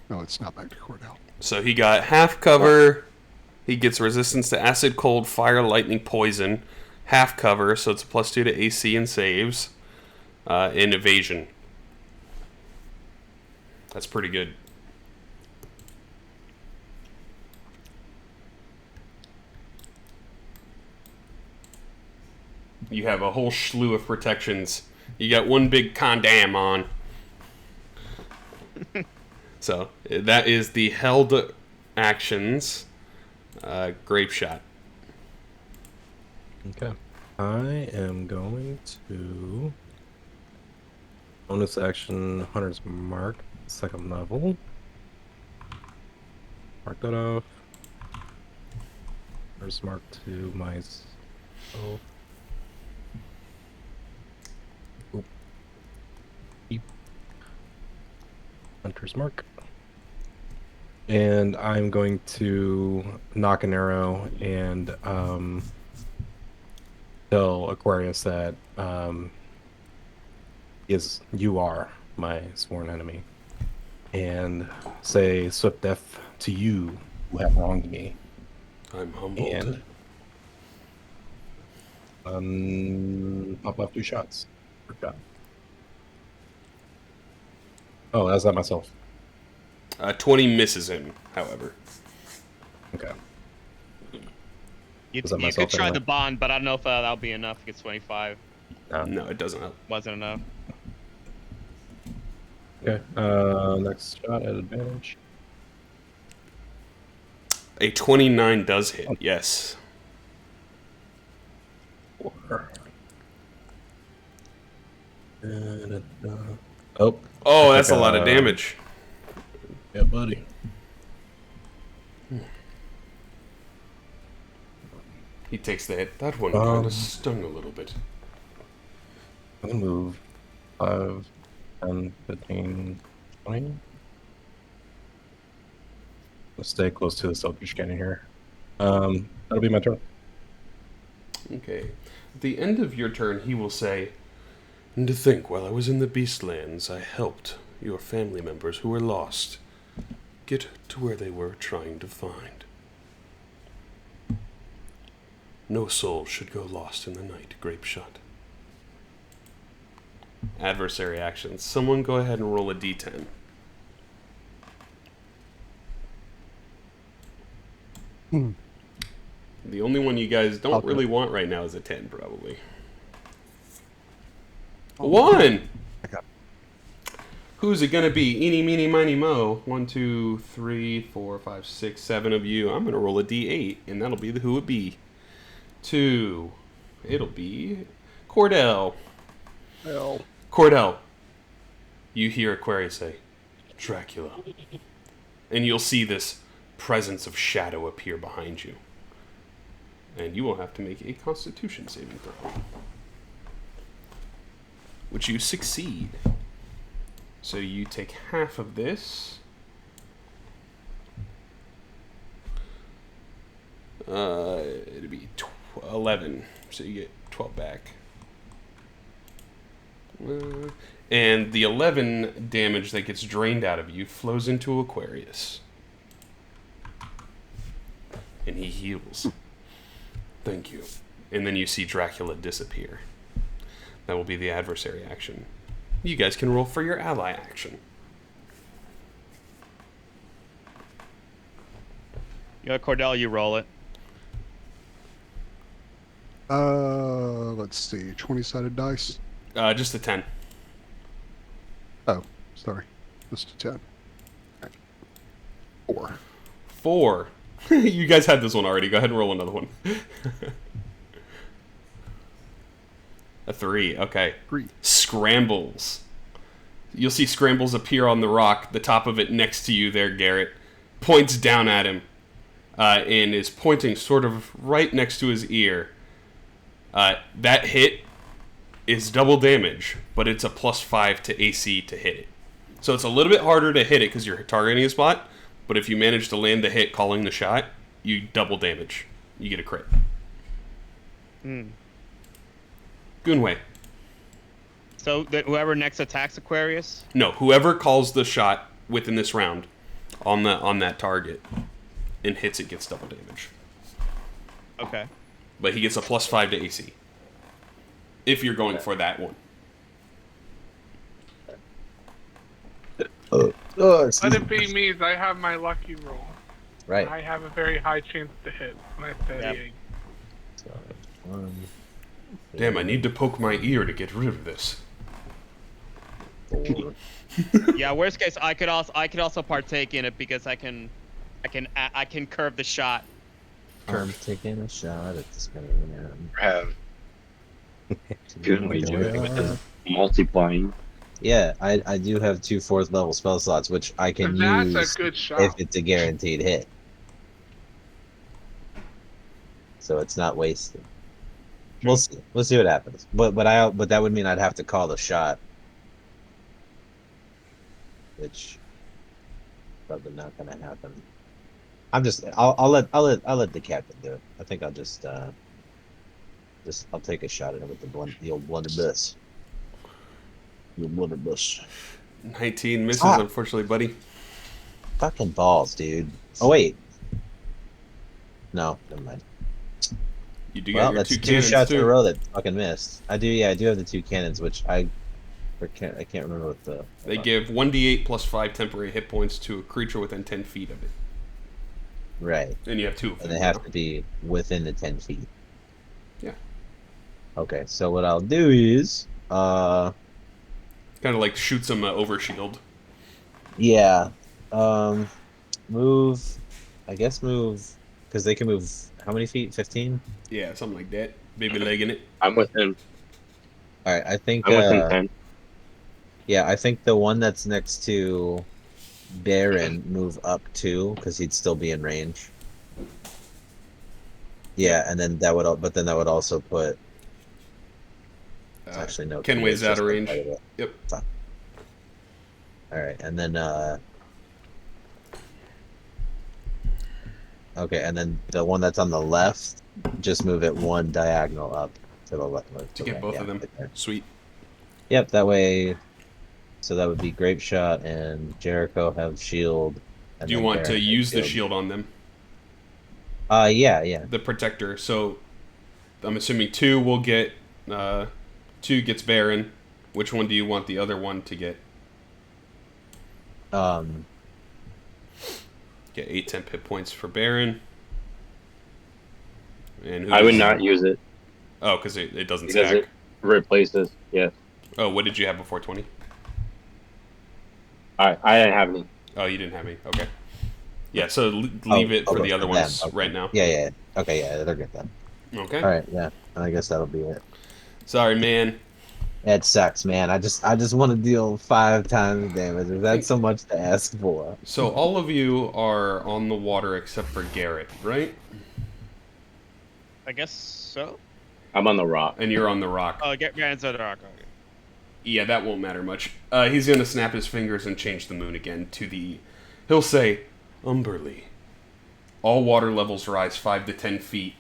No, it's not back to Kordell.
So he got half cover. He gets resistance to acid, cold, fire, lightning, poison. Half cover, so it's a +2 to AC and saves. And evasion. That's pretty good. You have a whole slew of protections. You got one big condam on. So, that is the held actions. Grapeshot.
Okay. I am going to bonus action Hunter's Mark, 2nd level. Mark that off. Hunter's Mark to myself. Oop. Keep. Hunter's Mark. And I'm going to knock an arrow and tell Aquarius that you are my sworn enemy, and say swift death to you who have wronged me.
I'm humbled.
And pop off 2 shots. Per shot. Oh, that's not myself.
20 misses him, however.
Okay.
You
Was that
could
myself
try
anyway?
the bond, but I don't know if that'll be enough to get 25.
No, it doesn't help.
Wasn't enough.
Okay. Next shot at advantage.
A 29 does hit, yes.
4.
Oh, that's a lot of damage.
Yeah, buddy.
He takes the hit. That one kind of stung a little bit.
I'm gonna move 5, 10, 15, 20. Let's stay close to the selfish cannon here. That'll be my turn.
Okay. At the end of your turn, he will say, "And to think, while I was in the Beastlands, I helped your family members who were lost get to where they were trying to find. No soul should go lost in the night, Grapeshot." Adversary actions. Someone go ahead and roll a d10. The only one you guys don't
Okay.
really want right now is a 10, probably. 1! Who's it gonna be? Eeny, meeny, miny, mo. 1, 2, 3, 4, 5, 6, 7 of you. I'm gonna roll a d8, and that'll be who it be. 2. It'll be Kordell.
Hell.
Kordell. You hear Aquarius say, Dracula. And you'll see this presence of shadow appear behind you. And you will have to make a Constitution saving throw. Which you succeed. So you take half of this. It'd be 11. So you get 12 back. And the 11 damage that gets drained out of you flows into Aquarius. And he heals. Thank you. And then you see Dracula disappear. That will be the adversary action. You guys can roll for your ally action.
Kordell, you roll it.
Let's see. 20-sided dice.
Just a 10.
Oh, sorry. Just a 10. Okay. 4.
4. You guys had this one already. Go ahead and roll another one. A 3. Okay.
3.
Scrambles. You'll see Scrambles appear on the rock, the top of it next to you there, Garret. Points down at him. And is pointing sort of right next to his ear. That hit is double damage, but it's a +5 to AC to hit it. So it's a little bit harder to hit it because you're targeting a spot, but if you manage to land the hit calling the shot, you double damage. You get a crit. Goonway.
So whoever next attacks Aquarius?
No, whoever calls the shot within this round on that target and hits it gets double damage.
Okay.
But he gets a +5 to AC. If you're going for that one.
Let it be me, as I have my lucky roll.
Right.
I have a very high chance to hit when I say
Yep.
egg.
So, 1,
Damn, I need to poke my ear to get rid of this.
4.
Yeah. Worst case, I could also partake in it because I can curve the shot.
I'm taking a shot at this man.
Have Goonway do it with his multiplying.
Yeah, I do have 2 4th level spell slots, which I can
That's
use
a good shot.
if it's a guaranteed hit. So it's not wasted. We'll see. We'll see what happens. But that would mean I'd have to call the shot, which probably not gonna happen. I'll let the captain do it. I think I'll just I'll take a shot at it with the old blunderbuss. The blunderbuss.
19 misses,
Ah.
unfortunately, buddy.
Fucking balls, dude. Oh wait. No, never mind.
You do
Well,
got your
that's
2
two
cannons,
shots in a
too.
row that fucking missed. I do have the 2 cannons, which I can't remember what the.
They give 1d8 +5 temporary hit points to a creature within 10 feet of it.
Right.
And you have 2 of them.
And they have to be within the 10 feet.
Yeah.
Okay, so what I'll do is,
Kind of like shoots them over shield.
yeah, move, because they can move, how many feet? 15?
Yeah, something like that. Baby legging it.
I'm within.
Alright, I think,
I'm within 10.
yeah, I think the one that's next to Baron move up 2, because he'd still be in range. Yeah, and then that would also put, actually no.
Kenway's out of range.
Right away.
Yep.
Fuck. Alright, and then, okay, and then the one that's on the left, just move it 1 diagonal up to the left.
To get both
yeah,
of them.
right there.
Sweet.
Yep, that way, so that would be Grapeshot and Jericho have shield. And
Do you
then
want to
Baron has
use the shield on them?
Yeah.
The protector. So I'm assuming 2 will get 2 gets Baron. Which one do you want the other one to get? Get 8 temp hit points for Baron. And who
I would
does-
not use it
Oh, because it doesn't
because
stack.
it replaces. Yeah.
Oh, what did you have before 20?
I didn't have any.
Oh, you didn't have any. Okay. Yeah, so leave it for the other ones
them. Okay.
right now.
Yeah. Okay, yeah, they're good then.
Okay.
All right, yeah. I guess that'll be it.
Sorry, man.
It sucks, man. I just want to deal 5 times damage. That's so much to ask for.
So all of you are on the water except for Garret, right?
I guess so.
I'm on the rock.
And you're on the rock.
Oh, get inside the rock. Okay.
Yeah, that won't matter much. He's going to snap his fingers and change the moon again to the... He'll say, Umberly. All water levels rise 5 to 10 feet.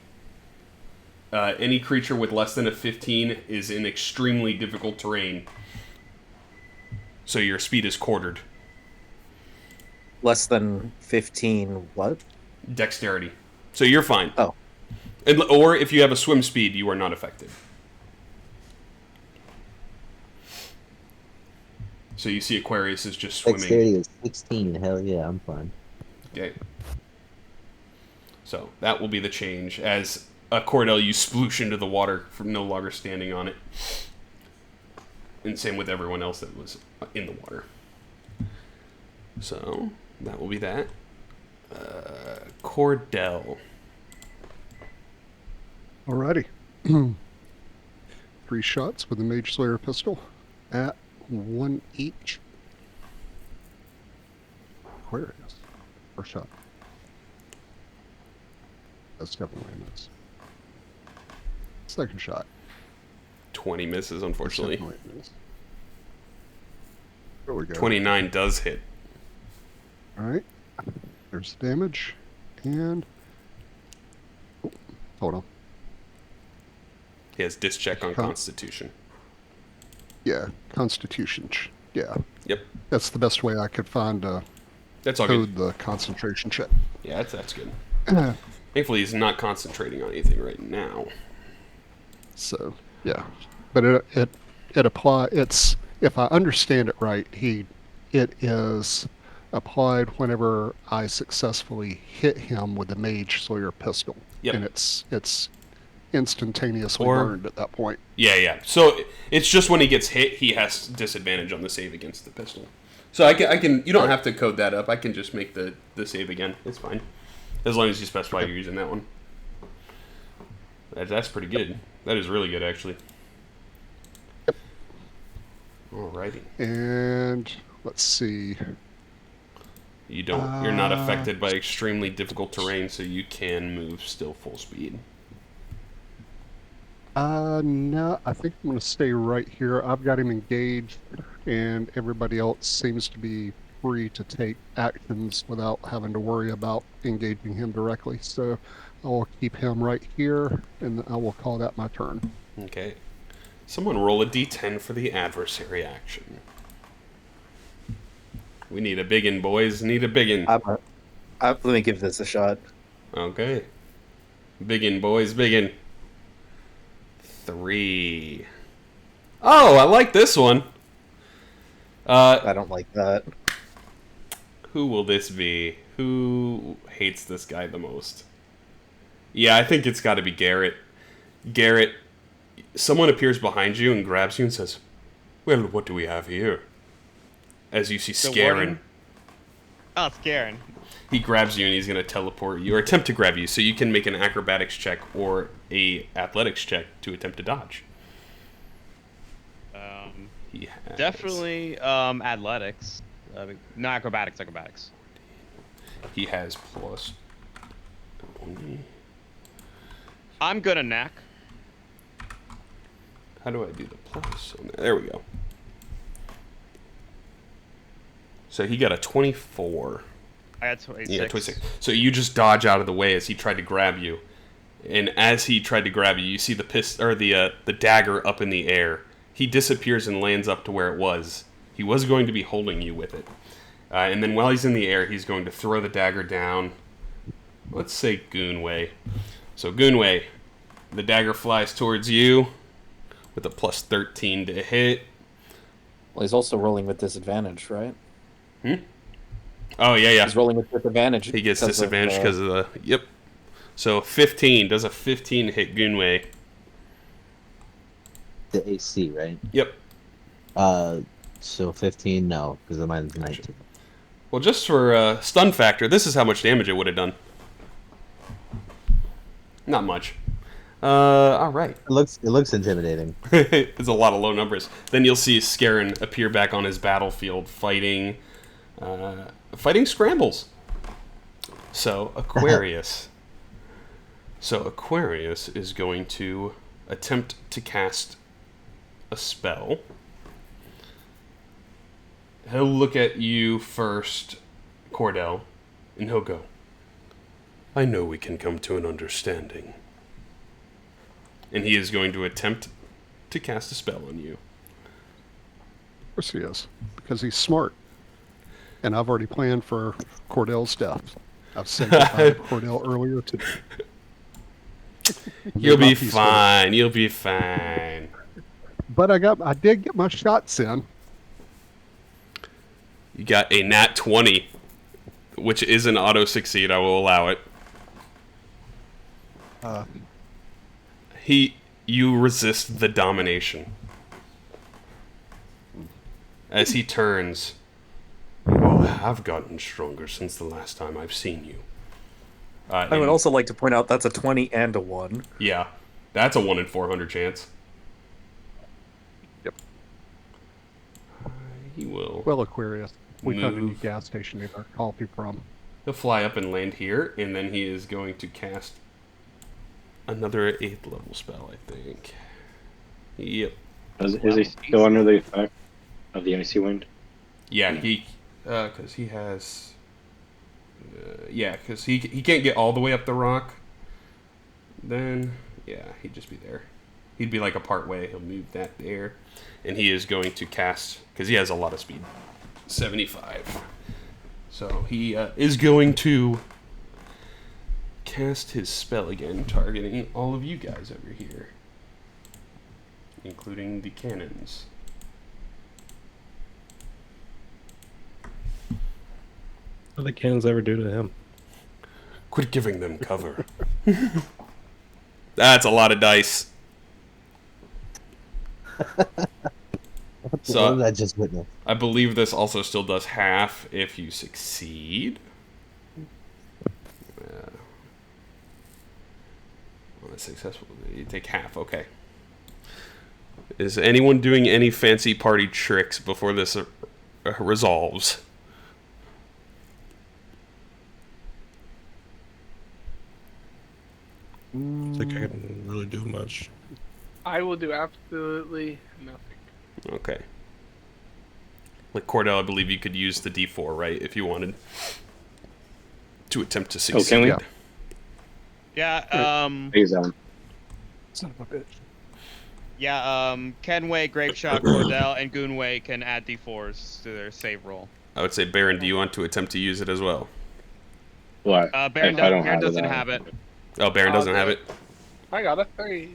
Any creature with less than a 15 is in extremely difficult terrain. So your speed is quartered.
Less than 15 what?
Dexterity. So you're fine.
Oh.
Or if you have a swim speed, you are not affected. So you see Aquarius is just swimming.
Dexterity is 16. Hell yeah, I'm fine.
Okay. So that will be the change. As a Kordell, you sploosh into the water from no longer standing on it. And same with everyone else that was in the water. So that will be that. Kordell.
Alrighty. 3 shots with the Mage Slayer pistol at 1 each. Aquarius. First shot. That's definitely a miss. Second shot.
20 misses, unfortunately.
Definitely a miss. There we go.
29 does hit.
Alright. There's the damage. And... Oh, hold on.
He has disc check on Constitution.
Yeah, Constitution. Yeah.
Yep.
That's the best way I could find to
That's all
code
good.
the concentration check.
Yeah, that's good. Thankfully, he's not concentrating on anything right now.
So, yeah. But it apply. It's, if I understand it right, it is applied whenever I successfully hit him with the Mage Slayer pistol.
Yep.
And it's instantaneously
Or-
burned at that point.
Yeah. So it's just when he gets hit, he has disadvantage on the save against the pistol. So I can. You don't have to code that up. I can just make the save again. It's fine, as long as you specify you're using that one. That's pretty good. That is really good, actually. Alrighty.
And let's see.
You don't. You're not affected by extremely difficult terrain, so you can move still full speed.
No, I think I'm going to stay right here. I've got him engaged, and everybody else seems to be free to take actions without having to worry about engaging him directly. So I will keep him right here, and I will call that my turn.
Okay. Someone roll a d10 for the adversary action. We need a biggin, boys. Need a biggin.
Let me give this a shot.
Okay. Biggin, boys. Biggin. 3. Oh, I like this one.
I don't like that.
Who will this be? Who hates this guy the most? Yeah, I think it's got to be Garret. Garret, someone appears behind you and grabs you and says, "Well, what do we have here?" As you see Scarin.
Oh, Scarin.
He grabs you and he's going to teleport you, or attempt to grab you, so you can make an acrobatics check or a athletics check to attempt to dodge. He has...
Definitely athletics. No, acrobatics.
He has plus...
I'm good at knack.
How do I do the plus? There we go. So he got a 24.
I got 26.
Yeah, 26. So you just dodge out of the way as he tried to grab you. And as he tried to grab you, you see the dagger up in the air. He disappears and lands up to where it was. He was going to be holding you with it. And then while he's in the air, he's going to throw the dagger down. Let's say Goonway. So Goonway, the dagger flies towards you with a plus 13 to hit.
Well, he's also rolling with disadvantage, right?
Oh, yeah.
He's rolling with disadvantage.
He gets disadvantage because of the... Yep. So 15. Does a 15 hit Goonway?
The AC, right?
Yep.
So 15, no, because mine's 19.
Well, just for stun factor, this is how much damage it would have done. Not much. All right.
It looks intimidating.
It's a lot of low numbers. Then you'll see Scarin appear back on his battlefield fighting scrambles. So Aquarius. Is going to attempt to cast a spell. He'll look at you first, Kordell, and he'll go, I know we can come to an understanding. And he is going to attempt to cast a spell on you.
Of course he is, because he's smart. And I've already planned for Kordell's death. I've said goodbye to Kordell earlier today.
You'll be fine. You'll be fine.
But I did get my shots in.
You got a nat 20, which is an auto succeed. I will allow it. You resist the domination. As he turns, you all have gotten stronger since the last time I've seen you.
I would also like to point out that's a 20 and a 1.
Yeah, that's a 1 in 400 chance.
Yep.
He will.
Well, Aquarius, we found a new
move.
gas station near our coffee from.
He'll fly up and land here, and then he is going to cast another 8th level spell, I think. Yep.
Is he still under the effect of the icy wind?
Yeah, because he has... because he can't get all the way up the rock. Then, yeah, he'd just be there. He'd be like a part way. He'll move that there. And he is going to cast, because he has a lot of speed, 75. So he is going to cast his spell again, targeting all of you guys over here, including the cannons.
What do the cannons ever do to him?
Quit giving them cover. That's a lot of dice.
What did I just witness?
I believe this also still does half if you succeed. On a successful, you take half. Okay. Is anyone doing any fancy party tricks before this resolves?
I think I can really do much.
I will do absolutely nothing.
Okay. Like Kordell, I believe you could use the D4, right, if you wanted to attempt to succeed.
Oh, can we?
Yeah,
Son of a bitch.
yeah, Kenway, Grapeshot, Kordell, and Goonway can add D4s to their save roll.
I would say, Baron, do you want to attempt to use it as well?
What?
Baron,
If I don't
doesn't
that.
have it.
Oh, Baron doesn't have it?
I got it. Hey.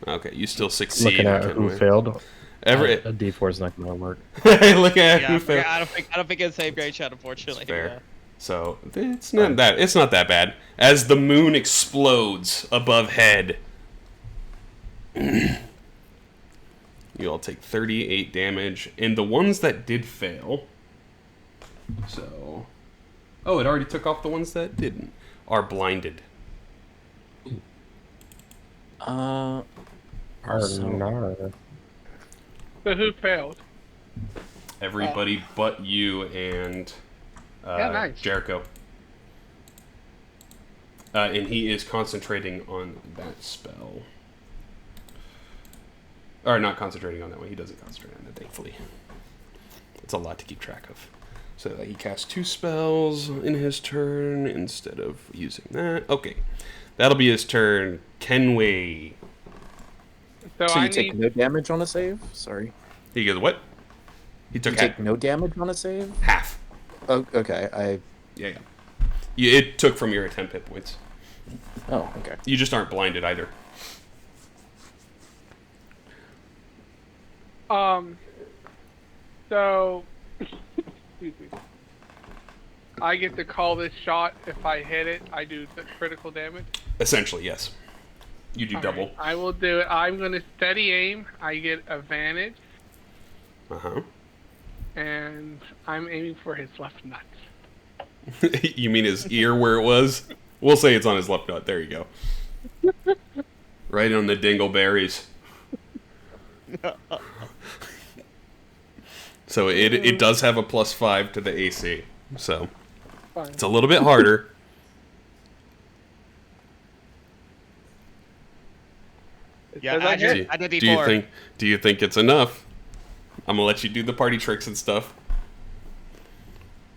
Okay, you still succeed.
Looking at who
Kenway.
failed, a
a
D4 is not going to work.
Look at
Yeah,
who failed.
I don't think it's save Grapeshot, unfortunately.
Fair.
Yeah.
So it's not that bad. As the moon explodes above head, you all take 38 damage, and the ones that did fail. So, it already took off the ones that didn't. Are blinded.
Arnar.
So who failed?
Everybody but you and
nice.
Jericho. And he is concentrating on that spell. Or not concentrating on that one. He doesn't concentrate on it, thankfully. It's a lot to keep track of. So he casts 2 spells in his turn instead of using that. Okay. That'll be his turn. Kenway.
So
So
I
you take
need.
no damage on a save? Sorry.
He goes, what? He
You
took
take no damage on a save?
half.
Oh, okay.
Yeah. It took from your 10 hit points.
Oh, okay.
You just aren't blinded either.
So. Excuse me. I get to call this shot. If I hit it, I do the critical damage.
Essentially, yes. You do
All
double.
right, I will do it. I'm going to steady aim. I get advantage.
Uh-huh.
And I'm aiming for his left nut.
You mean his ear where it was? We'll say it's on his left nut. There you go. Right on the dingleberries. So it does have a +5 to the AC. So
Fine.
it's a little bit harder.
Yeah,
Does I hit?
I did
Do you
D4.
think it's enough? I'm gonna let you do the party tricks and stuff.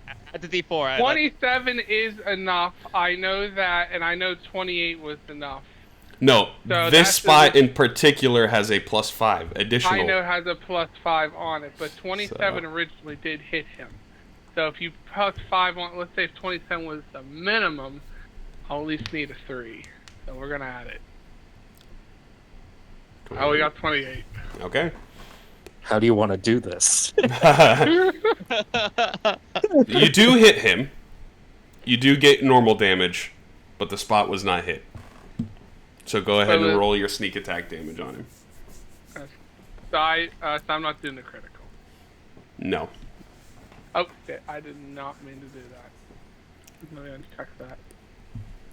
I did D4.
27 is enough. I know that, and I know 28 was enough.
No,
So
this
that's
spot in particular has a +5 additional.
I know it has a +5 on it, but 27 originally did hit him. So if you +5 on, let's say if 27 was the minimum, I'll at least need a 3. So we're gonna add it. Oh, we got 28.
Okay.
How do you want to do this?
You do hit him. You do get normal damage, but the spot was not hit. So go ahead and roll your sneak attack damage on him.
So I'm not doing the critical.
No.
Oh shit! I did not mean to do that. Let me uncheck that.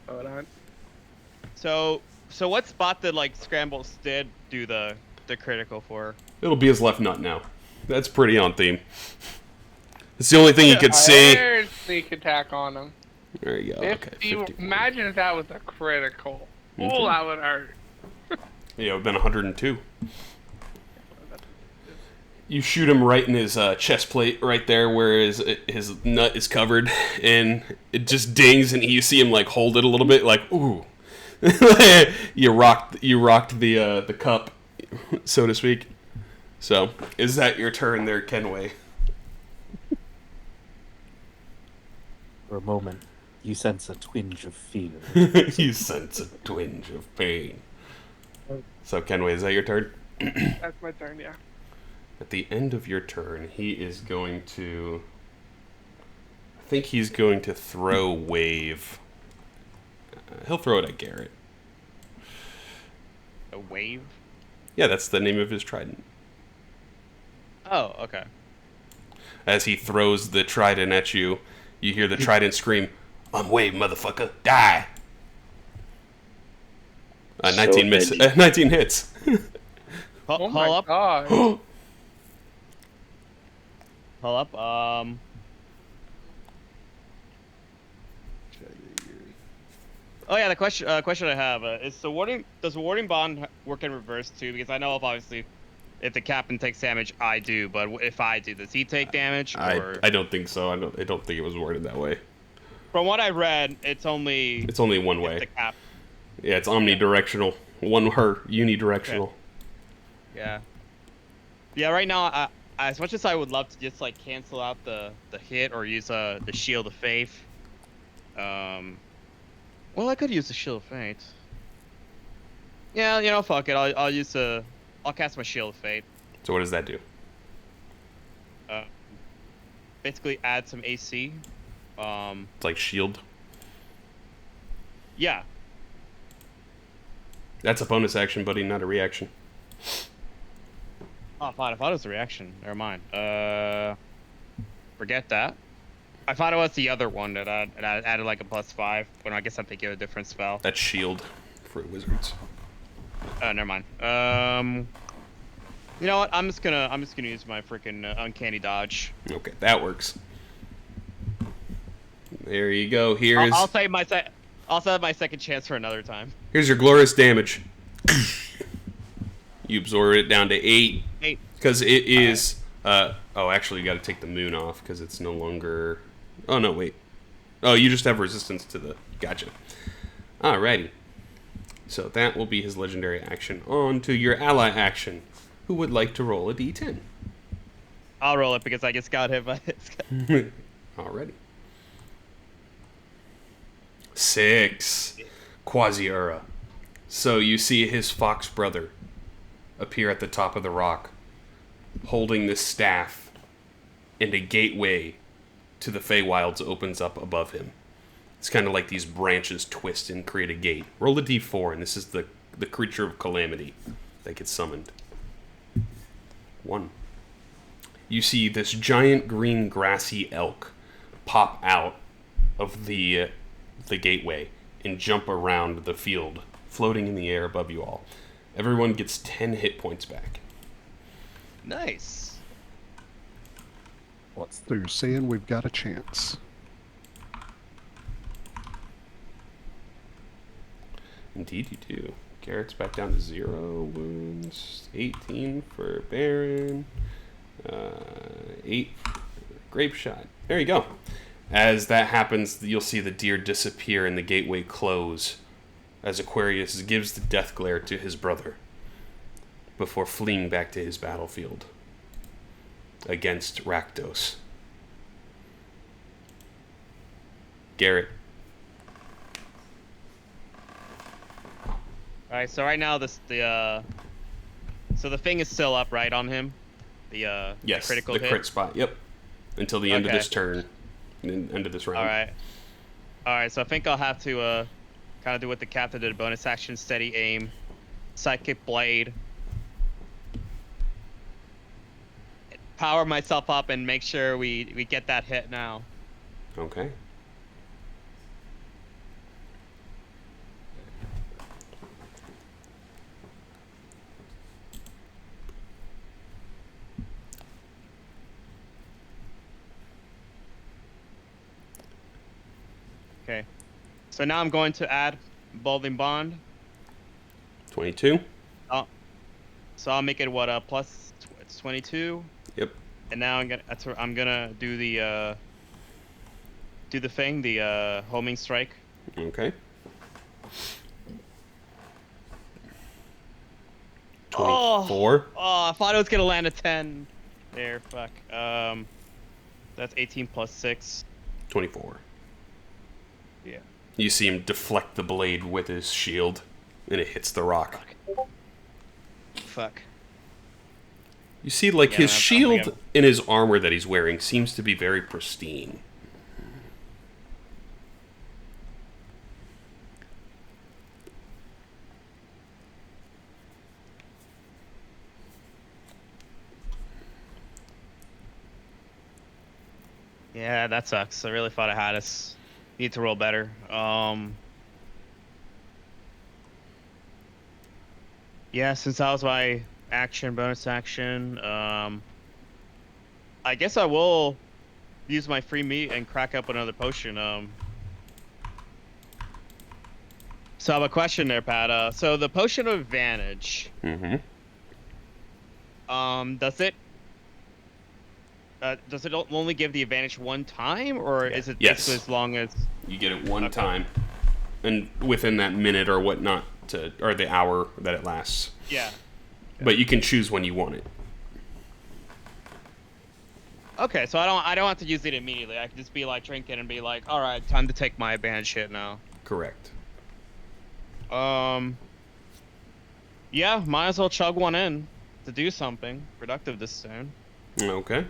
Hold on.
So what spot did like Scrambles did do the critical for?
It'll be his left nut now. That's pretty on theme. It's the only thing you could see.
There's sneak attack on him.
There you go. Okay. 50.
Imagine if that was a critical. Oh, that would hurt.
Yeah, it would have been 102. You shoot him right in his chest plate, right there where his nut is covered, and it just dings, and you see him like hold it a little bit, like ooh. you rocked the cup, so to speak. So, is that your turn there, Kenway?
For a moment, you sense a twinge of fear.
You sense a twinge of pain. So, Kenway, is that your turn?
That's my turn, yeah.
At the end of your turn, he is going to... I think he's going to throw Wave. He'll throw it at Garret.
A wave?
Yeah, that's the name of his trident.
Oh, okay.
As he throws the trident at you, you hear the trident scream, "I'm Wave, motherfucker! Die!" 19 miss. 19 hits.
Oh
Hold
my
up.
god.
Hold up. Oh yeah, the question I have is: so does warding bond work in reverse too? Because I know obviously, if the captain takes damage, I do. But if I do, does he take damage? Or...
I don't think so. I don't think it was worded that way.
From what I read, it's only
one way.
the cap.
Yeah, it's omnidirectional. Unidirectional.
Yeah. Yeah. Right now, as much as I would love to just like cancel out the hit or use the Shield of Faith, well, I could use the Shield of Fate. Yeah, fuck it. I'll cast my Shield of Fate.
So what does that do?
Basically add some AC.
It's like shield.
Yeah.
That's a bonus action, buddy, not a reaction.
Oh, fine. I thought it was a reaction. Never mind. Forget that. I thought it was the other one that added like a +5, but I guess I'm thinking of a different spell.
That's shield for wizards.
Never mind. You know what? I'm just gonna use my freaking uncanny dodge.
Okay, that works. There you go. Here's
I'll save my second chance for another time.
here's your glorious damage. You absorb it down to 8.
8.
Because it is. Actually, you got to take the moon off because it's no longer. Oh no, wait. Oh, you just have resistance to the. Gotcha. Alrighty. So that will be his legendary action. On to your ally action. Who would like to roll a d10?
I'll roll it because I just got hit by it.
Alrighty. 6. Quasi-Ura. So you see his fox brother appear at the top of the rock, holding this staff and a gateway to the Feywilds opens up above him. It's kind of like these branches twist and create a gate. Roll a d4, and this is the creature of calamity that gets summoned. 1. You see this giant green grassy elk pop out of the gateway and jump around the field, floating in the air above you all. Everyone gets 10 hit points back.
Nice.
So you're saying we've got a chance.
Indeed you do. Garrett's back down to 0 wounds. 18 for Baron. 8 for Grapeshot. There you go. As that happens, you'll see the deer disappear and the gateway close as Aquarius gives the death glare to his brother before fleeing back to his battlefield against Rakdos. Garret.
Alright, so right now so the thing is still up, right, on him? The
Yes,
critical
the
hit?
crit spot, yep. Until the end of
Okay.
this turn. End of this round.
Alright, so I think I'll have to kind of do what the captain did. Bonus action, steady aim, psychic blade. Power myself up and make sure we get that hit now.
Okay.
Okay. So now I'm going to add Balding Bond.
22.
So I'll make it what plus it's 22.
Yep.
And now I'm gonna do the thing, the homing strike.
Okay.
24.
24.
Oh, I thought it was gonna land a 10. There, fuck. That's 18 plus 6.
24.
Yeah.
You see him deflect the blade with his shield, and it hits the rock.
Fuck.
You see, like,
Yeah,
his
I'm
shield
thinking-
and his armor that he's wearing seems to be very pristine.
Yeah, that sucks. I really thought I had us. Need to roll better. Yeah, since that was my bonus action, I guess I will use my free meat and crack up another potion. So I have a question there, Pat. So the potion of advantage,
Mm-hmm.
does it only give the advantage one time, or is it
Yes.
just as long as?
You get it one
Okay.
time, and within that minute or whatnot, or the hour that it lasts.
Yeah.
But you can choose when you want it.
Okay, so I don't have to use it immediately. I can just be like drinking and be like, all right, time to take my advantage hit now.
Correct.
Yeah, might as well chug one in to do something productive this turn.
Okay.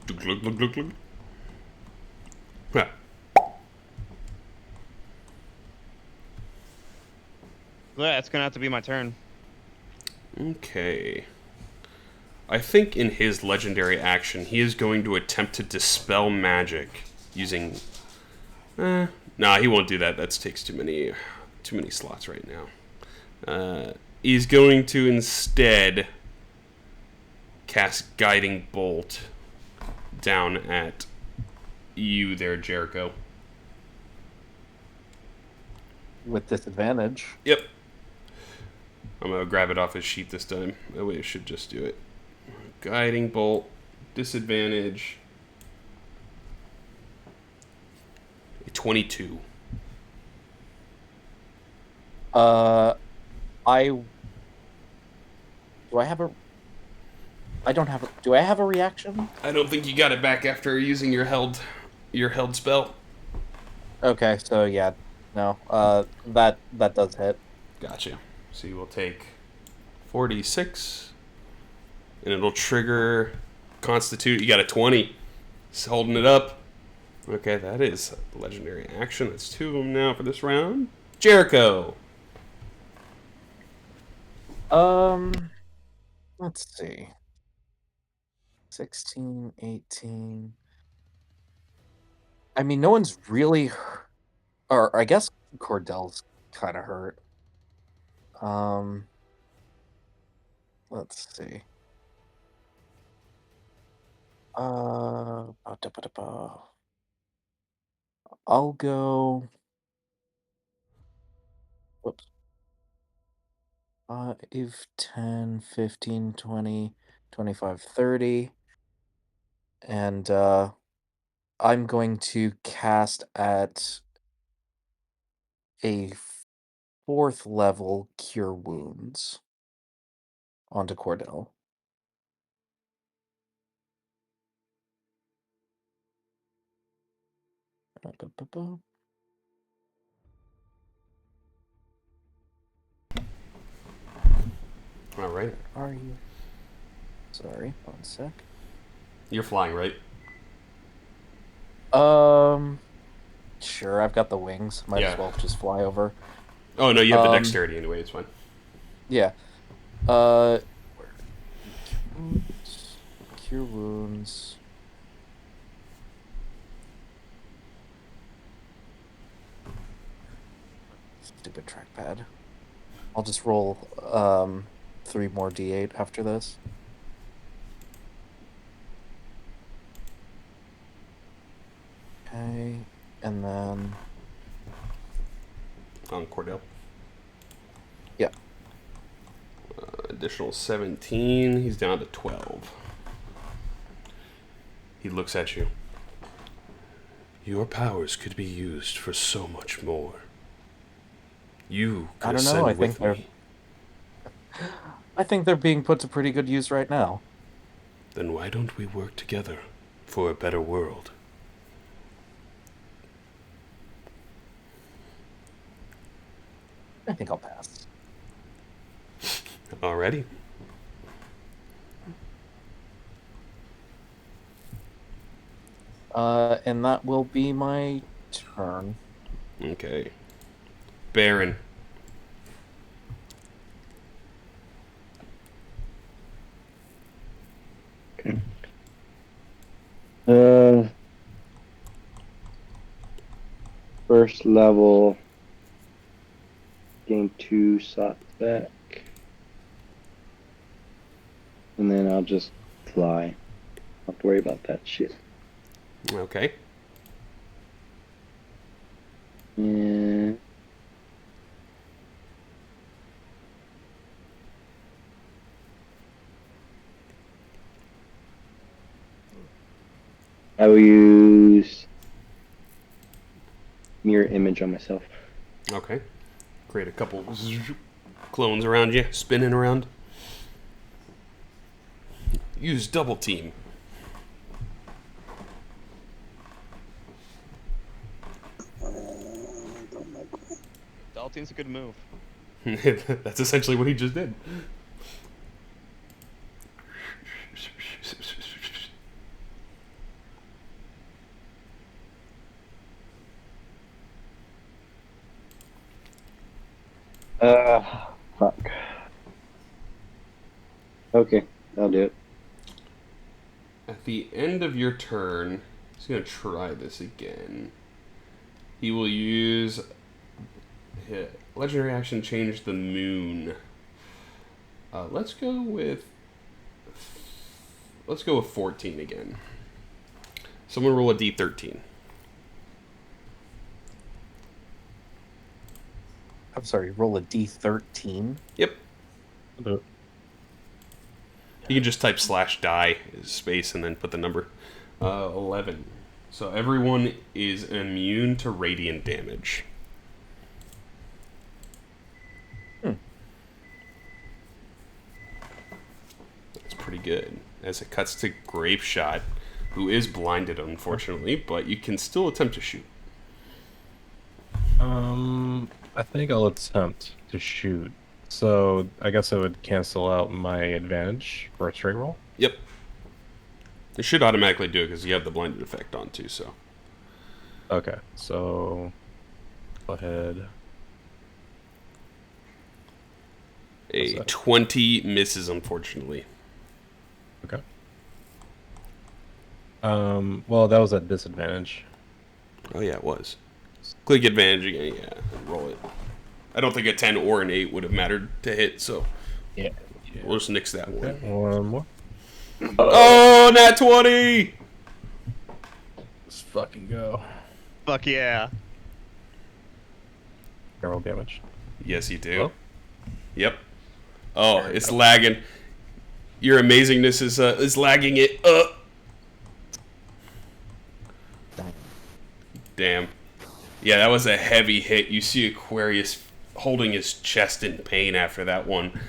Glug, glug, glug, glug. Yeah.
Yeah, it's gonna have to be my turn.
Okay. I think in his legendary action, he is going to attempt to dispel magic using. Nah, he won't do that. That takes too many slots right now. He's going to instead cast Guiding Bolt down at you there, Jericho.
With disadvantage.
Yep. I'm going to grab it off his sheet this time. That way it should just do it. Guiding Bolt, disadvantage. A 22.
Do I have a reaction?
I don't think you got it back after using your held spell.
Okay, so yeah, no, that does hit.
Gotcha. So you will take 46, and it'll trigger Constitute. You got a 20. He's holding it up. Okay, that is a legendary action. That's 2 of them now for this round. Jericho.
Let's see. 16, 18. I mean, no one's really, or I guess Kordell's kind of hurt. Let's see. I'll go. Whoops. 5, 10, 15, 20, 25, 30. And I'm going to cast at a 4th level Cure Wounds onto Kordell.
All right.
Where are you? Sorry, 1 sec.
You're flying, right?
Sure, I've got the wings. Might
Yeah.
as well just fly over.
Oh, no, you have the dexterity anyway. It's fine.
Yeah. Cure Wounds. Stupid trackpad. I'll just roll 3 more d8 after this. Okay, and then
On Kordell.
yeah.
Additional 17. He's down to 12. He looks at you. Your powers could be used for so much more. You could
I don't know.
ascend with me.
I think they're being put to pretty good use right now.
Then why don't we work together for a better world?
I think I'll pass.
Alrighty.
And that will be my turn.
Okay. Baron.
First level, gain 2 slots back. And then I'll just fly. Don't have to worry about that shit.
Okay.
And I will use mirror image on myself.
Okay. Create a couple clones around you, spinning around. Use double team.
Double team's a good move.
That's essentially what he just did.
Fuck. Okay, I'll do it.
At the end of your turn, he's going to try this again. He will use legendary action, change the moon. Let's go with 14 again. Someone roll a d13.
I'm sorry, roll a d13.
Yep. You can just type /die space and then put the number. 11. So everyone is immune to radiant damage. That's pretty good. As it cuts to Grapeshot, who is blinded, unfortunately, but you can still attempt to shoot.
I think I'll attempt to shoot. So I guess I would cancel out my advantage for a straight roll.
Yep. It should automatically do it because you have the blinded effect on too. So
Okay, so go ahead.
a 20 misses, unfortunately.
Okay. Well, that was at disadvantage.
Oh yeah, it was. Click advantage again. Yeah, and roll it. I don't think a 10 or an 8 would have mattered to hit, so
Yeah.
we'll just nix that one.
Okay, one more.
Oh, nat 20!
Let's fucking go.
Fuck yeah.
Barrel damage.
Yes, you do.
Hello?
Yep. Oh, it's lagging. Your amazingness is lagging it up. Damn. Yeah, that was a heavy hit. You see Aquarius holding his chest in pain after that one.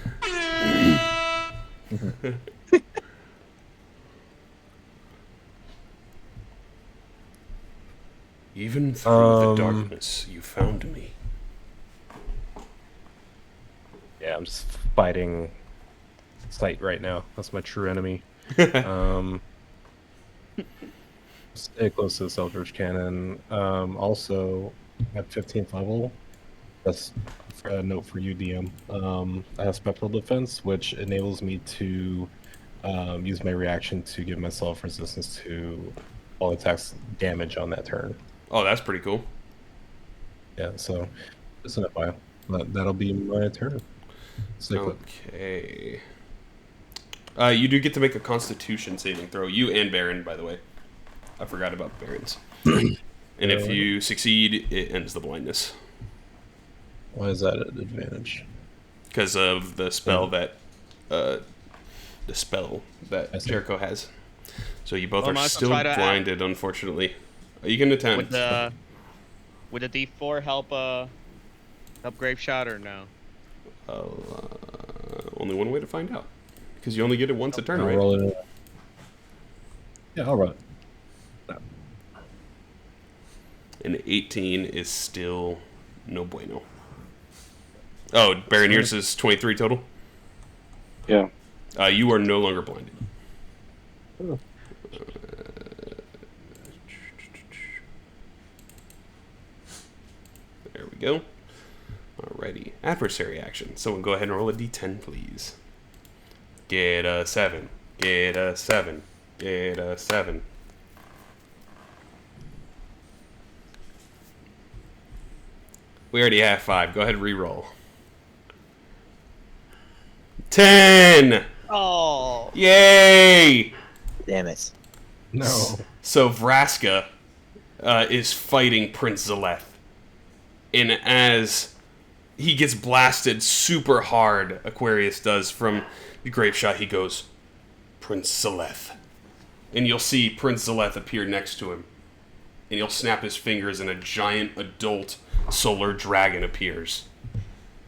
Even through the darkness, you found me.
Yeah, I'm just fighting Sight right now. That's my true enemy. Stay close to the Eldritch Cannon. Also, at 15th level, that's a note for you, DM. I have Spectral Defense, which enables me to use my reaction to give myself resistance to all attacks damage on that turn.
Oh, that's pretty cool.
Yeah, so just an FYI. That'll be my turn. Stay put.
Okay. You do get to make a Constitution saving throw. You and Baron, by the way. I forgot about Barons. And if you succeed, it ends the blindness.
Why is that an advantage?
Because of the spell that Jericho has. So you both
Well,
are
might as well
still
try to
blinded, unfortunately. You can attempt.
Would the D4 help Grapeshot or no?
Only one way to find out. Because you only get it once a turn,
I'll
right?
roll it in. Yeah, I'll roll it.
An 18 is still no bueno. Oh, Baron, yours is 23 total?
Yeah.
You are no longer blinded.
Oh.
There we go. Alrighty. Adversary action. Someone go ahead and roll a d10, please. Get a 7. Get a 7. Get a 7. We already have 5. Go ahead and re-roll. 10!
Oh.
Yay!
Damn it.
No.
So Vraska is fighting Prince Zaleth. And as he gets blasted super hard, Aquarius does, from the Grapeshot, he goes, Prince Zaleth. And you'll see Prince Zaleth appear next to him. And he'll snap his fingers and a giant adult solar dragon appears.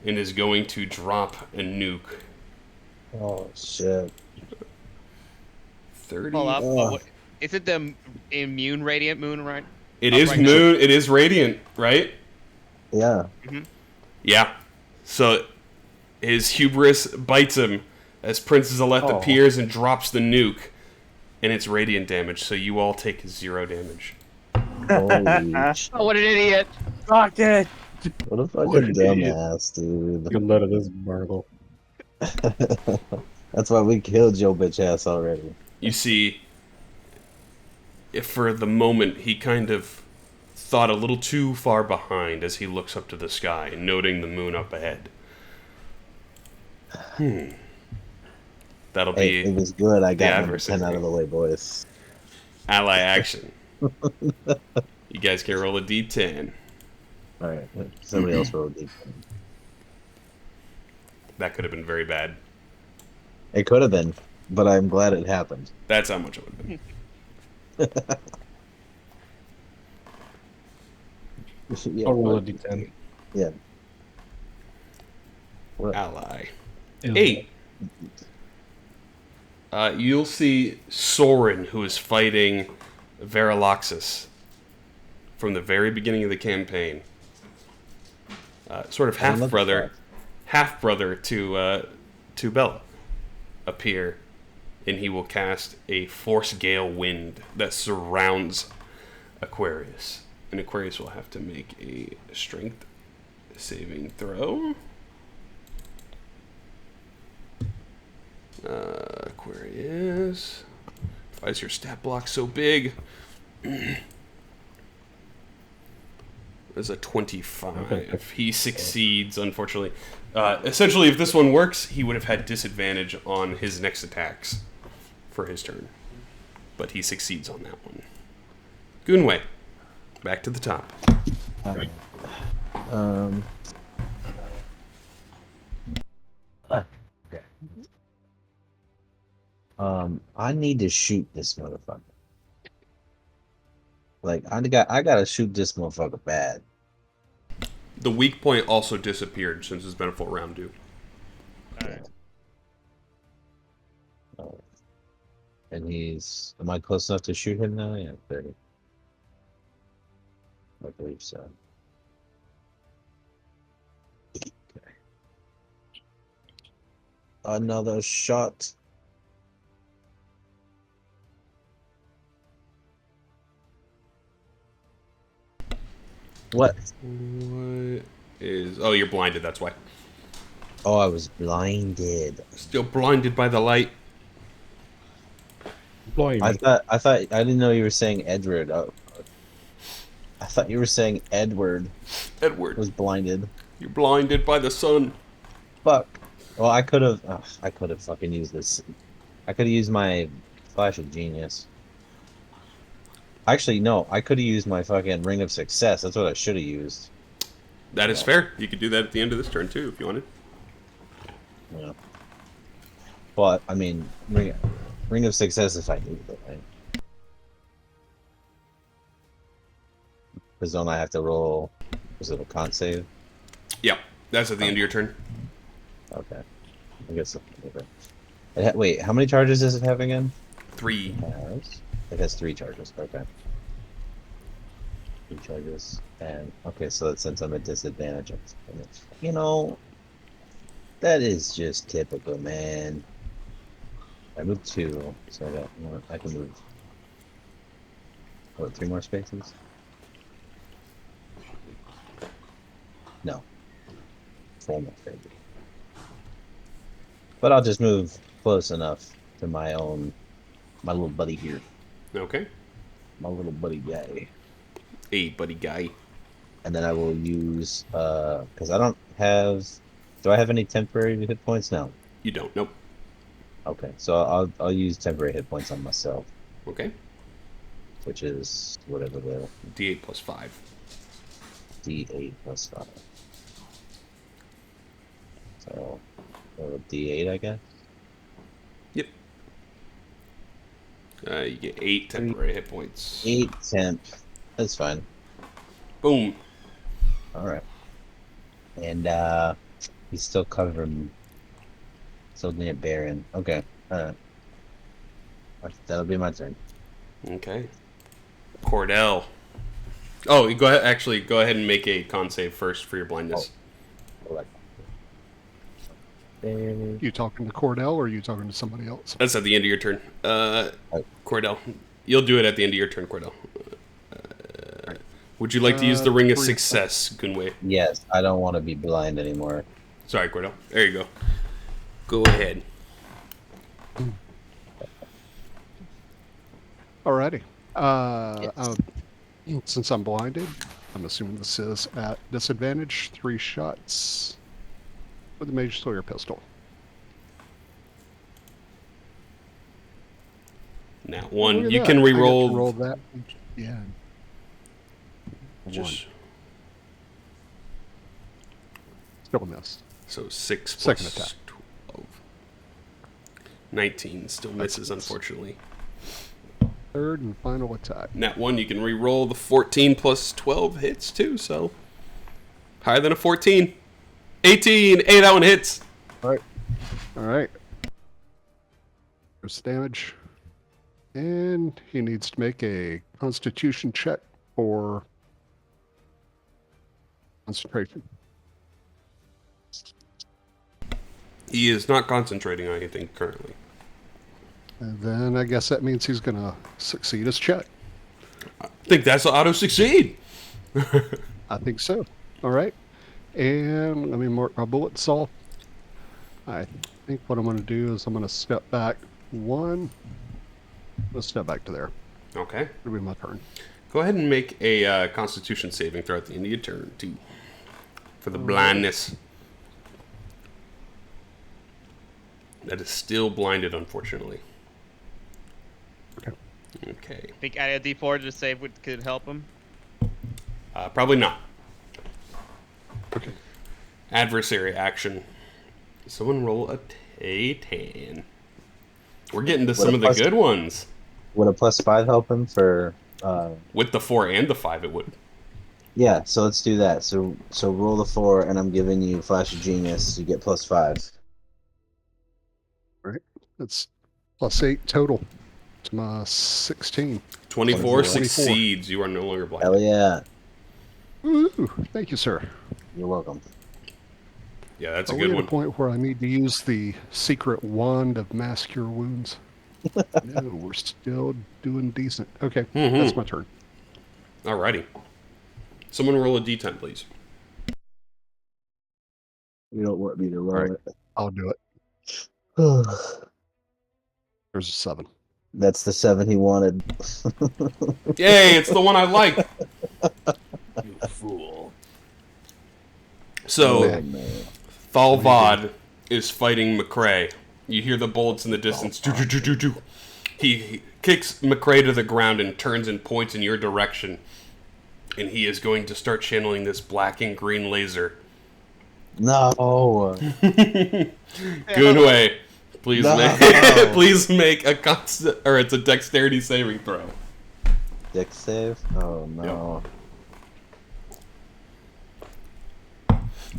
And is going to drop a nuke.
Oh, shit.
30.
Hold up.
Oh.
What, is it the immune radiant moon, right?
It
Up
is
right now.
moon. It is radiant, right?
Yeah.
Yeah. So his hubris bites him as Prince Zaleth appears and drops the nuke, and it's radiant damage. So you all take 0 damage.
Holy shit.
Oh, what an idiot!
Fuck it!
What a
What
fucking
an idiot.
dumbass, dude.
Good luck to this Bargle.
That's why we killed Joe bitch ass already.
You see, if for the moment he kind of thought a little too far behind as he looks up to the sky, noting the moon up ahead. That'll
Hey,
be
it was good. I got number
adversary.
10 out of the way, boys.
ally action. You guys can roll a d10.
Alright, somebody else rolled deep.
That could have been very bad.
It could have been, but I'm glad it happened.
That's how much it would have been.
Yeah,
I'll roll a
but-
d10.
Yeah. What?
Ally. 8. You'll see Soren, who is fighting Varaloxus from the very beginning of the campaign. Sort of
I don't know
half brother to Bella, appear and he will cast a Force Gale Wind that surrounds Aquarius. And Aquarius will have to make a strength saving throw. Aquarius. Why is your stat block so big? There's a 25.
Okay.
He succeeds, unfortunately. Essentially, if this one works, he would have had disadvantage on his next attacks for his turn. But he succeeds on that one. Goonway, back to the top.
Okay. I need to shoot this motherfucker. Like, I gotta shoot this motherfucker bad.
The weak point also disappeared since it's been a full round due.
Alright.
And he's... Am I close enough to shoot him now? Yeah, 30. I believe so. Okay. Another shot. What?
What is... Oh, you're blinded, that's why.
Oh, I was blinded.
Still blinded by the light.
I thought I didn't know you were saying Edward. I thought you were saying Edward
Edward,
was blinded.
you're blinded by the sun.
Fuck. Well, I could have fucking used this. I could have used my Flash of Genius. Actually, no. I could have used my fucking Ring of Success. That's what I should have used.
That is fair. You could do that at the end of this turn, too, if you wanted.
Yeah. But, I mean, Ring of Success if I needed it, right? Because don't I have to roll... Was it a con save?
Yeah, that's at the end of your turn.
Okay. I guess... Wait, how many charges does it have again?
3.
It has 3 charges. Okay. 3 charges. And okay, so since I'm at disadvantage, you know, that is just typical, man. I moved 2, so I can move. What, 3 more spaces? No. 4 more spaces. But I'll just move close enough to my little buddy here.
Okay.
My little buddy guy.
Hey, buddy guy.
And then I will use, because I don't have... Do I have any temporary hit points? No.
You don't. Nope.
Okay, so I'll use temporary hit points on myself,
Okay.
which is whatever the
D8 plus 5.
D8 plus 5. So, D8, I guess?
Yep. You get 8 temporary hit points.
8 temp. That's fine.
Boom.
Alright. And, he's still covering... Still near Baron. Okay. Alright. That'll be my turn.
Okay. Kordell. Oh, you go ahead. Actually, go ahead and make a con save first for your blindness.
Alright.
You talking to Kordell or are you talking to somebody else?
That's at the end of your turn. Kordell. You'll do it at the end of your turn, Kordell. Would you like to use the Ring of Success, Goonway?
Yes, I don't want to be blind anymore.
Sorry, Kordell. There you go. Go ahead.
Alrighty. Since I'm blinded, I'm assuming this is at disadvantage. 3 shots with the Mage Slayer pistol.
Now, 1.
Look at
You
that.
can
I get to
re-roll.
roll that. Yeah.
Just,
Still missed.
so 6 plus
Second attack.
12. 19 still misses, unfortunately.
Third and final attack.
Nat 1, you can re-roll the 14 plus 12 hits too, so higher than a 14. 18! Hey, that one hits!
Alright. There's damage. And he needs to make a constitution check for concentration.
He is not concentrating on anything currently.
And then I guess that means he's going to succeed his check.
I think that's auto succeed.
I think so. All right. And let me mark my bullets off. I think what I'm going to do is I'm going to step back one. Let's step back to there.
Okay.
It'll be my turn.
Go ahead and make a Constitution saving throw at the end of your turn, too. For the blindness. That is still blinded, unfortunately. Okay.
Think adding a D4 to save could help him.
Probably not.
Okay.
Adversary action. Someone roll a T10. We're getting to some of the good ones.
Would a +5 help him for?
With the 4 and the 5, it would.
Yeah, so let's do that. So roll the 4, and I'm giving you Flash of Genius. You get +5.
All right. That's +8 total. It's my 16.
24 succeeds. You are no longer blind.
Hell yeah.
Ooh, thank you, sir.
You're welcome.
Yeah, that's
Are
a
we
good
at
one.
a point where I need to use the secret wand of mass cure wounds? No, we're still doing decent. Okay, that's my turn.
Alrighty. Someone roll a D10, please.
You don't want me to roll
All right.
it.
I'll do it. There's a 7.
That's the 7 he wanted.
Yay, it's the one I like.
You fool.
So,
Oh, man.
Thalvad is fighting McCrae. You hear the bullets in the distance. He kicks McCrae to the ground and turns and points in your direction. And he is going to start channeling this black and green laser.
No.
Goonway, please
No.
please make a it's a dexterity saving throw.
Dex save? Oh, no.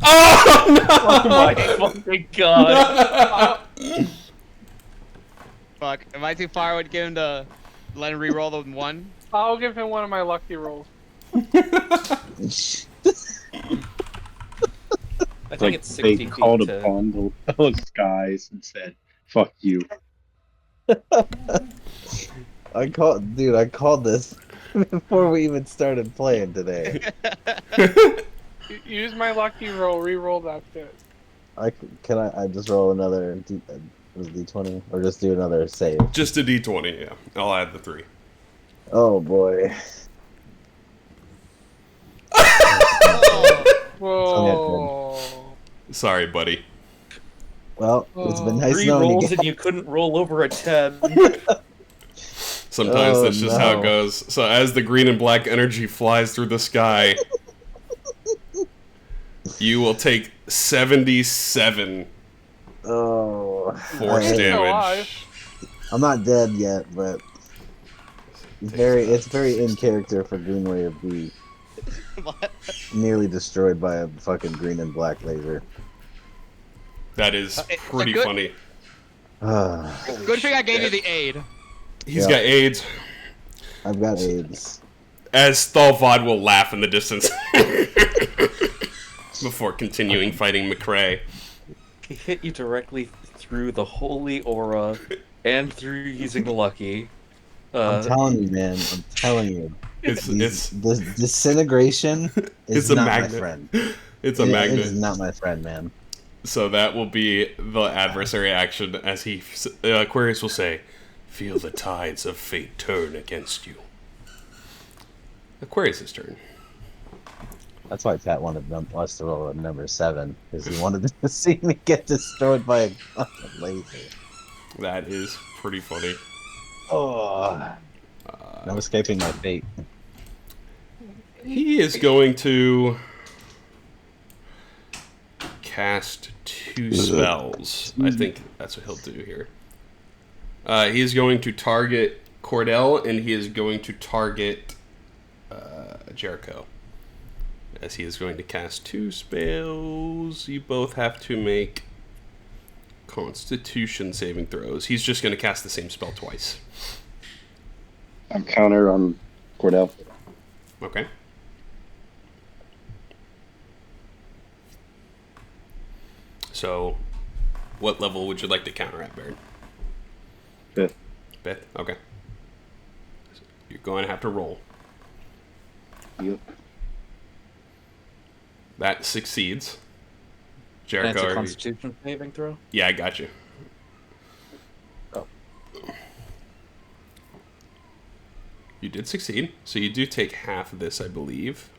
Oh no!
Oh my fucking god.
Fuck. Am I too far? I would give him to let him re-roll the 1.
I'll give him one of my lucky rolls.
I think it's 60
they
feet
called
to...
upon those guys and said, "Fuck you."
I called this before we even started playing today.
Use my lucky roll, re-roll that shit.
Can I just roll another D20 or just do another save?
Just a D20, yeah. I'll add the 3.
Oh boy.
Whoa.
Sorry, buddy.
Well, it's been nice
3
knowing
rolls
you.
and you couldn't roll over a 10.
Sometimes
Oh,
that's just how it
no.
goes. So as the green and black energy flies through the sky, you will take 77
Oh.
force
I-
damage.
alive.
I'm not dead yet, but it's very in character for Goonway to be
What?
nearly destroyed by a fucking green and black laser.
That is
It's a
pretty
good-
funny.
Good thing I gave you the aid.
He's
Yeah.
got AIDS.
I've got AIDS.
As Thalvad will laugh in the distance before continuing fighting McCrae.
He hit you directly through the holy aura and through using the lucky.
I'm telling you, man. I'm telling you.
It's
This disintegration is
it's a
not
magnet.
my friend.
It's a
It
magnet.
is not my friend, man.
So that will be the adversary action as Aquarius will say, "Feel the tides of fate turn against you." Aquarius' turn.
That's why Pat wanted us to roll at number 7, because he wanted to see me get destroyed by a fucking laser.
That is pretty funny.
Oh, I'm escaping my fate.
He is going to cast 2 spells. I think that's what he'll do here. He is going to target Kordell, and he is going to target Jericho. As he is going to cast 2 spells, you both have to make Constitution saving throws. He's just going to cast the same spell twice.
I'm counter on Kordell.
Okay. So, what level would you like to counter at, Baron?
5th.
Beth? Okay. You're going to have to roll.
Yep.
That succeeds.
And
Jericho,
it's a
are you-
Constitution saving throw.
Yeah, I got you.
Oh.
You did succeed, so you do take half of this, I believe.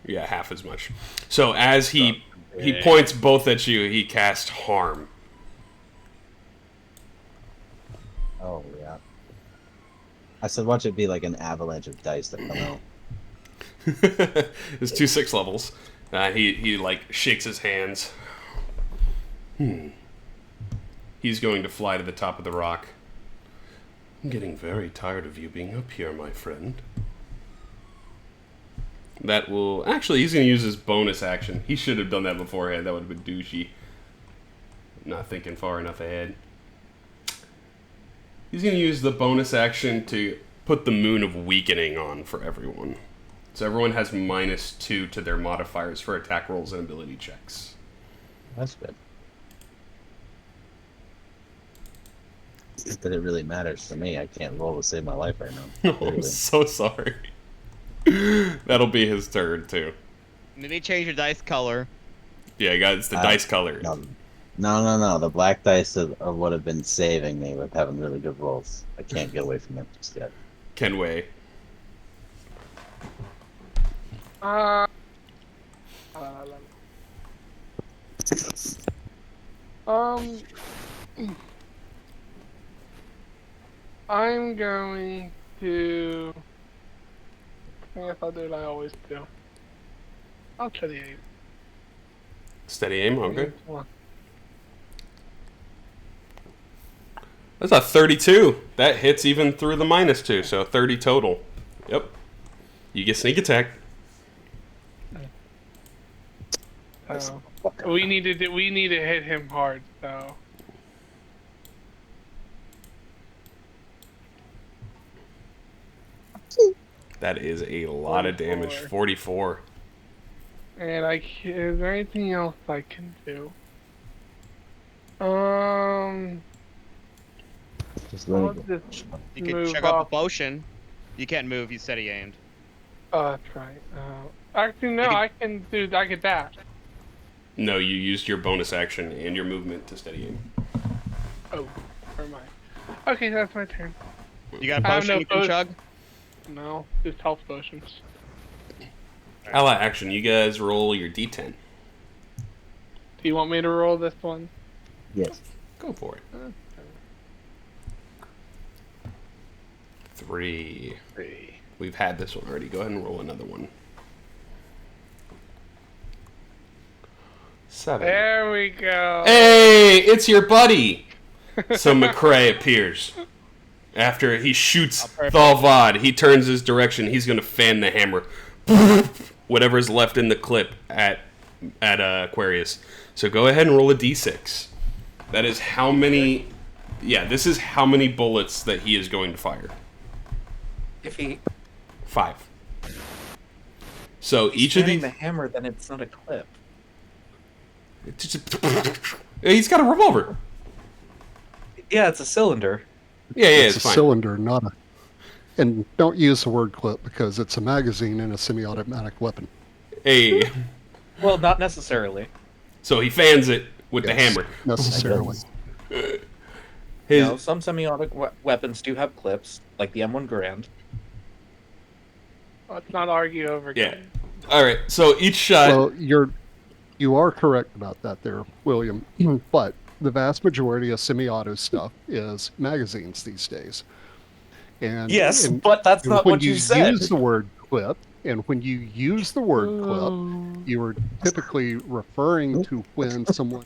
Yeah, half as much. So as he points both at you, he casts harm.
Oh yeah. I said, watch it be like an avalanche of dice that come out.
There's 2 6 levels. He like shakes his hands. He's going to fly to the top of the rock. I'm getting very tired of you being up here, my friend. That will... Actually, he's going to use his bonus action. He should have done that beforehand. That would have been douchey. Not thinking far enough ahead. He's going to use the bonus action to put the Moon of Weakening on for everyone. So everyone has -2 to their modifiers for attack rolls and ability checks.
That's good. Not that it really matters for me. I can't roll to save my life right now.
Oh, I'm so sorry. That'll be his turn, too.
Maybe change your dice color.
Yeah, guys, it's the dice color.
No. The black dice are what have been saving me with having really good rolls. I can't get away from them just yet.
Kenway.
I'm going to. I guess I'll do what I always do. I'll try the 8.
Steady aim, okay.
Come on.
That's a 32. That hits even through the -2, so 30 total. Yep. You get sneak attack.
We need to hit him hard, so.
That is a lot of damage. 44.
And is there anything else I can do?
Just let
I'll
it go.
just
You can
move
check out
off.
the potion. You can't move. He's steady aimed.
Oh, that's right. Actually, no, I can dash.
No, you used your bonus action and your movement to steady aim.
Oh, never mind. Okay, that's my turn.
You got a
I have
potion
no
you can
potion.
chug?
No, just health potions.
Ally action, you guys roll your d10.
Do you want me to roll this one?
Yes.
Go for it. 3.
3.
We've had this one already. Go ahead and roll another one. 7.
There we go.
Hey, it's your buddy! So McCrae appears. After he shoots Thalvad, he turns his direction. He's going to fan the hammer. Whatever's left in the clip at Aquarius. So go ahead and roll a d6. That is how many... Yeah, this is how many bullets that he is going to fire.
If he
5. So each of these...
the hammer, then it's not a clip.
He's got a revolver.
Yeah, it's a cylinder.
Yeah,
It's
it's
a
fine.
cylinder, not a. And don't use the word clip because it's a magazine and a semi-automatic weapon.
Hey.
Well, not necessarily.
So he fans it with the
Yes,
hammer.
necessarily.
His,
Some semi-automatic weapons do have clips, like the M1 Garand.
Let's not argue over
Yeah.
again.
All right. So each shot.
Well, you are correct about that there, William. But the vast majority of semi-auto stuff is magazines these days. And
but that's not
when
what you said.
use the word clip, and when you use the word clip, you are typically referring to when someone.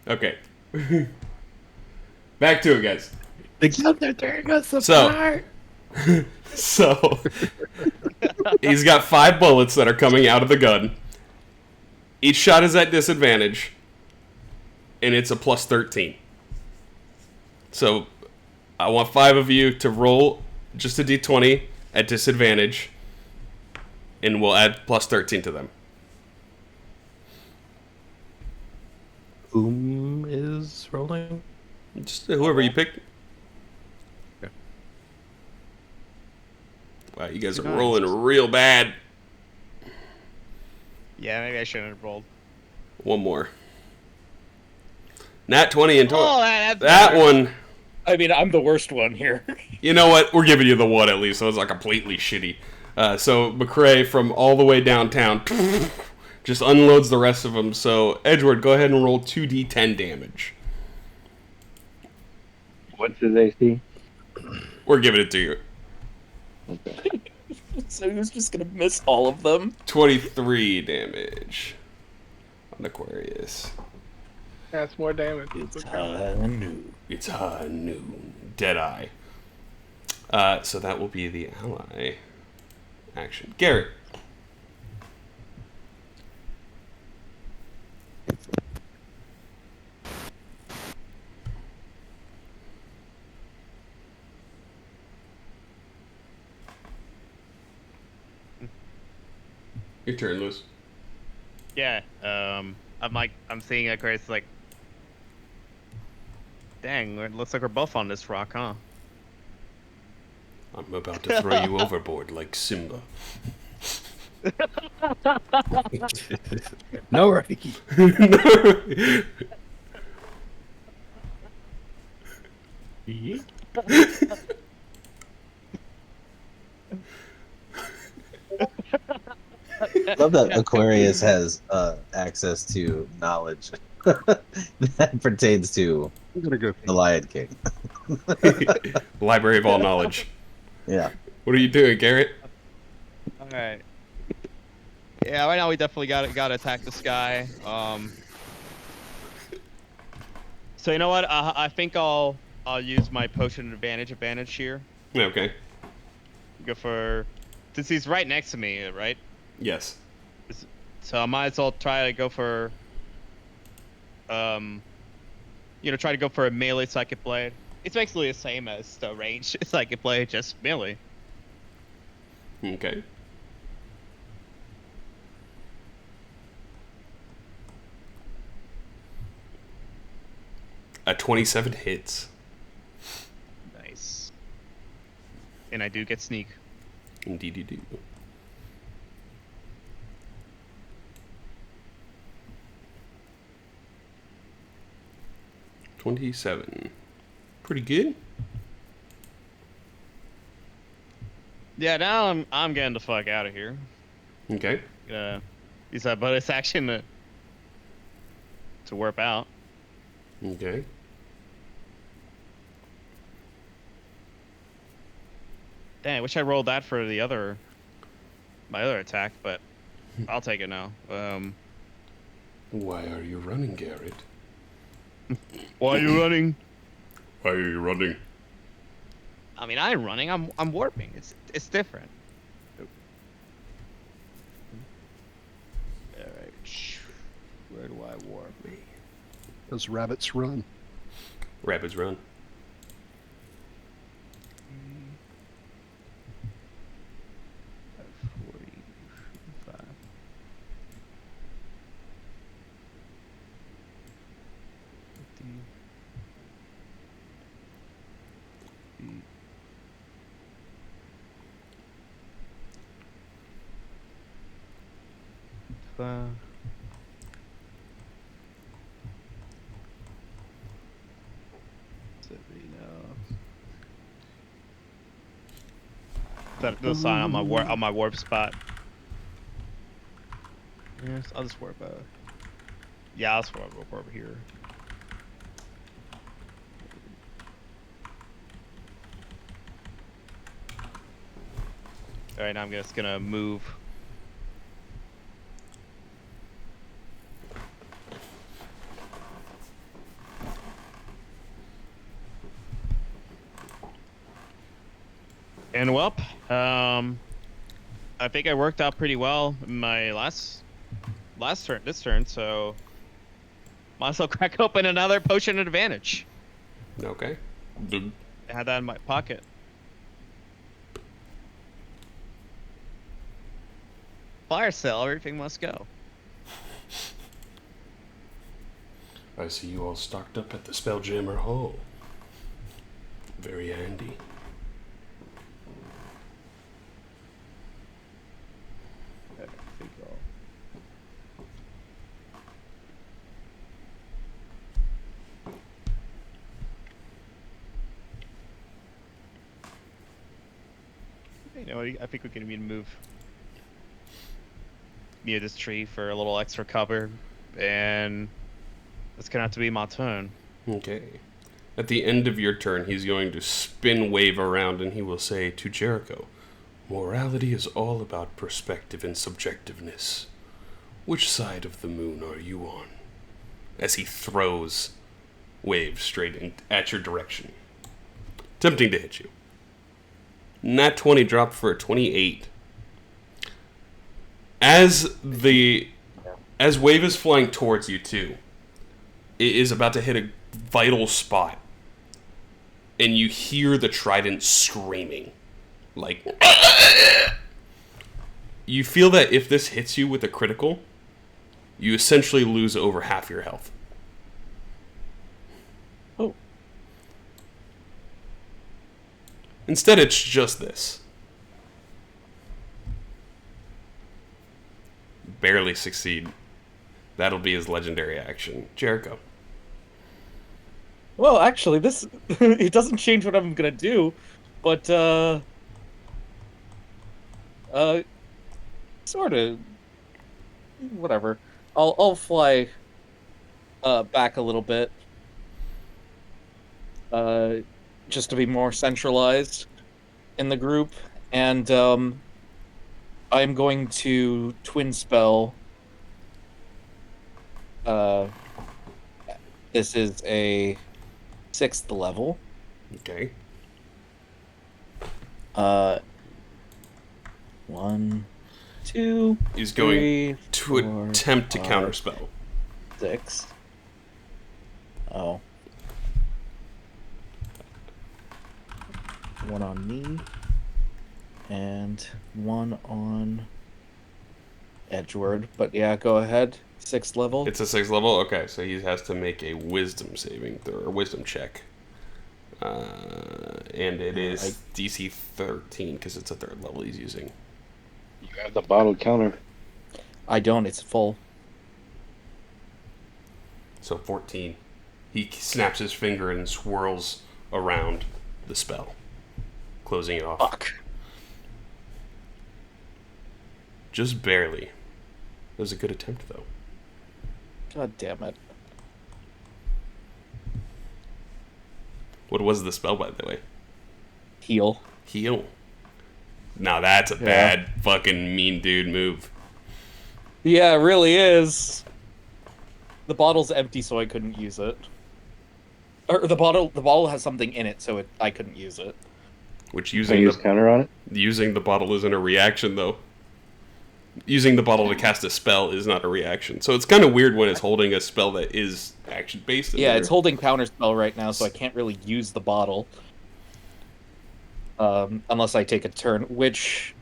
Okay. Back to it, guys.
They're tearing us apart.
So he's got 5 bullets that are coming out of the gun. Each shot is at disadvantage. and it's a plus 13. So I want 5 of you to roll just a d20 at disadvantage, and we'll add plus 13 to them.
Whom is rolling?
Just whoever you pick.
Okay.
Wow, you guys are
Nice.
rolling real bad.
Yeah, maybe I shouldn't have rolled.
One more. Nat 20 and 20.
Oh, that's
That
better.
one.
I mean, I'm the worst one here.
You know what? We're giving you the 1 at least, so it's not completely shitty. So McCrae from all the way downtown just unloads the rest of them. So Edward, go ahead and roll 2d10 damage.
What's his AC?
We're giving it to you.
Okay.
So he was just gonna miss all of them.
23 damage on Aquarius.
That's more damage.
It's new.
It's high noon. Deadeye. So that will be the ally action. Garret. Your turn, Lewis.
Yeah. I'm seeing Aquarius like. Dang, it looks like we're both on this rock, huh?
I'm about to throw you overboard like Simba.
No, right.
I love that Aquarius has access to knowledge that pertains to
I'm gonna go.
the Lion King.
Library of all knowledge.
Yeah.
What are you doing, Garret?
All right. Yeah, right now we definitely gotta attack this guy. So you know what? I think I'll use my potion advantage here.
Okay.
Go for, since he's right next to me, right?
Yes.
So I might as well try to go for, try to go for a melee psychic blade. It's basically the same as the range psychic blade, just melee.
Okay. A 27 hits.
Nice. And I do get sneak.
Indeed you do. $27. Pretty good.
Yeah, now I'm getting the fuck out of here.
Okay.
Use that bonus action to warp out.
Okay.
Dang, I wish I rolled that for my other attack, but I'll take it now.
Why are you running, Garret?
Why are you running?
Why are you running?
I mean, I'm running. I'm warping. It's different. All right. Where do I warp?
Does rabbits run?
Rapids run.
The sign on my warp spot. Yes, I'll just warp. Yeah, I'll just warp over here. All right, now I'm just gonna move. And well, I think I worked out pretty well in my last turn, this turn, so Might as well crack open another potion advantage.
Okay.
I had that in my pocket. Fire sale, everything must go.
I see you all stocked up at the Spelljammer Hall. Very handy.
You know, I think we can even move near this tree for a little extra cover, and it's gonna have to be my turn.
Okay. At the end of your turn, he's going to spin wave around and he will say to Jericho, "Morality is all about perspective and subjectiveness. Which side of the moon are you on?" As he throws wave straight at your direction. Attempting to hit you. Nat 20 dropped for a 28. As wave is flying towards you too, it is about to hit a vital spot, and you hear the trident screaming, like. You feel that if this hits you with a critical, you essentially lose over half your health.
Oh.
Instead, it's just this. Barely succeed. That'll be his legendary action. Jericho.
Well, actually, this it doesn't change what I'm gonna do, but sort of. Whatever. I'll fly back a little bit, just to be more centralized in the group, and I'm going to twin spell. This is a 6th level.
Okay.
1, 2.
He's going
3,
to
4,
attempt to
5,
counterspell.
6. Oh. 1 on me. And 1 on Edward. But yeah, go ahead. 6th level.
It's a 6th level? Okay, so he has to make a wisdom saving throw, or wisdom check. And it is DC 13, because it's a 3rd level he's using.
You have the bottle counter.
I don't, it's full.
So 14. He snaps his finger and swirls around the spell, closing it off.
Fuck.
Just barely. It was a good attempt, though.
God damn it.
What was the spell, by the way?
Heal.
Heal. Now that's a bad fucking mean dude move.
Yeah, it really is. The bottle's empty, so I couldn't use it. Or the bottle has something in it, so I couldn't use it.
Which
Can
using
I use counter on it?
using the bottle isn't a reaction, though. Using the bottle to cast a spell is not a reaction. So it's kind of weird when it's holding a spell that is action-based.
Yeah, it's holding counterspell right now, so I can't really use the bottle. Unless I take a turn, which...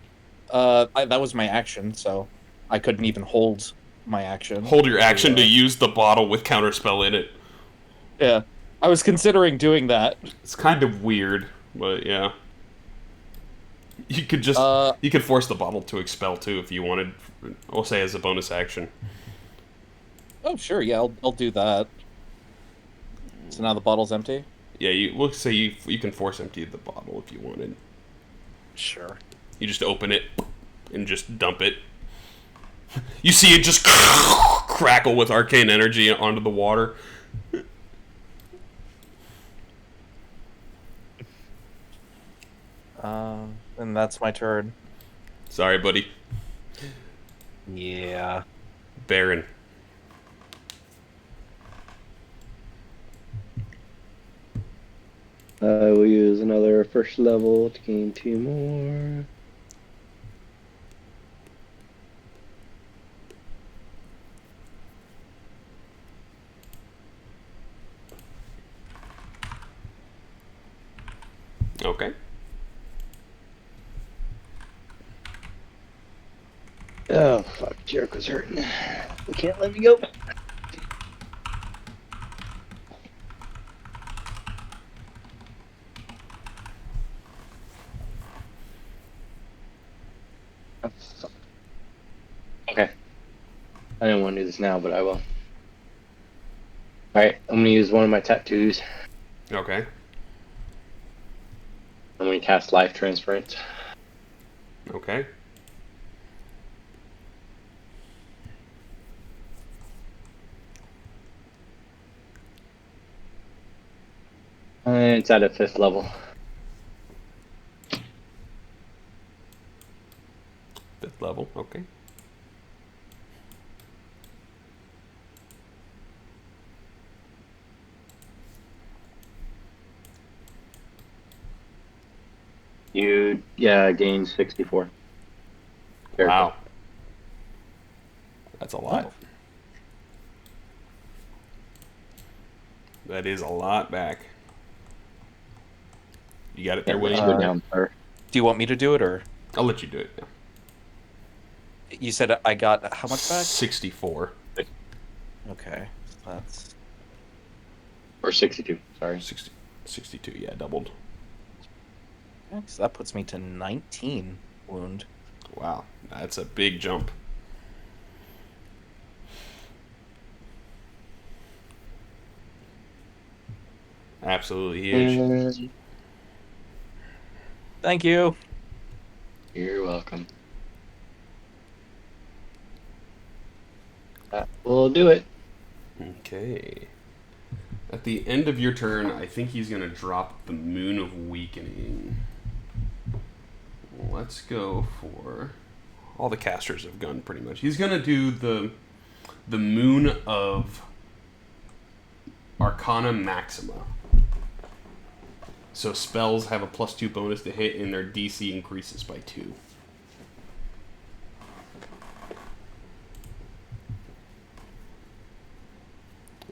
that was my action, so I couldn't even hold my action.
Hold your action to use the bottle with counterspell in it.
Yeah. I was considering doing that.
It's kind of weird, but yeah. You could just you could force the bottle to expel too if you wanted. I'll say as a bonus action.
Oh sure, yeah, I'll do that. So now the bottle's empty?
Yeah, we'll say you can force empty the bottle if you wanted.
Sure.
You just open it and just dump it. You see it just crackle with arcane energy onto the water.
And that's my turn.
Sorry, buddy.
Yeah.
Baron.
We'll use another 1st level to gain 2 more.
Okay.
Oh, fuck. Jericho's hurting. He can't let me go. Oh, fuck. Okay. I didn't want to do this now, but I will. Alright, I'm going to use one of my tattoos.
Okay.
I'm going to cast Life Transference.
Okay.
It's at a 5th level.
5th level. Okay.
You, gain 64. Jericho.
Wow. That's a lot. That is a lot back. You got it there,
Let
William?
you go down, sir.
Do you want me to do it, or
I'll let you do it. Yeah.
you said I got how much back?
64.
Okay, that's
Or 62, sorry.
62, yeah, doubled.
so that puts me to 19 wound.
Wow, that's a big jump. Absolutely huge.
Thank you.
You're welcome. That will do it.
Okay. At the end of your turn, I think he's going to drop the Moon of Weakening. Let's go for... All the casters have gone, pretty much. He's going to do the Moon of Arcana Maxima. So spells have a +2 bonus to hit, and their DC increases by 2.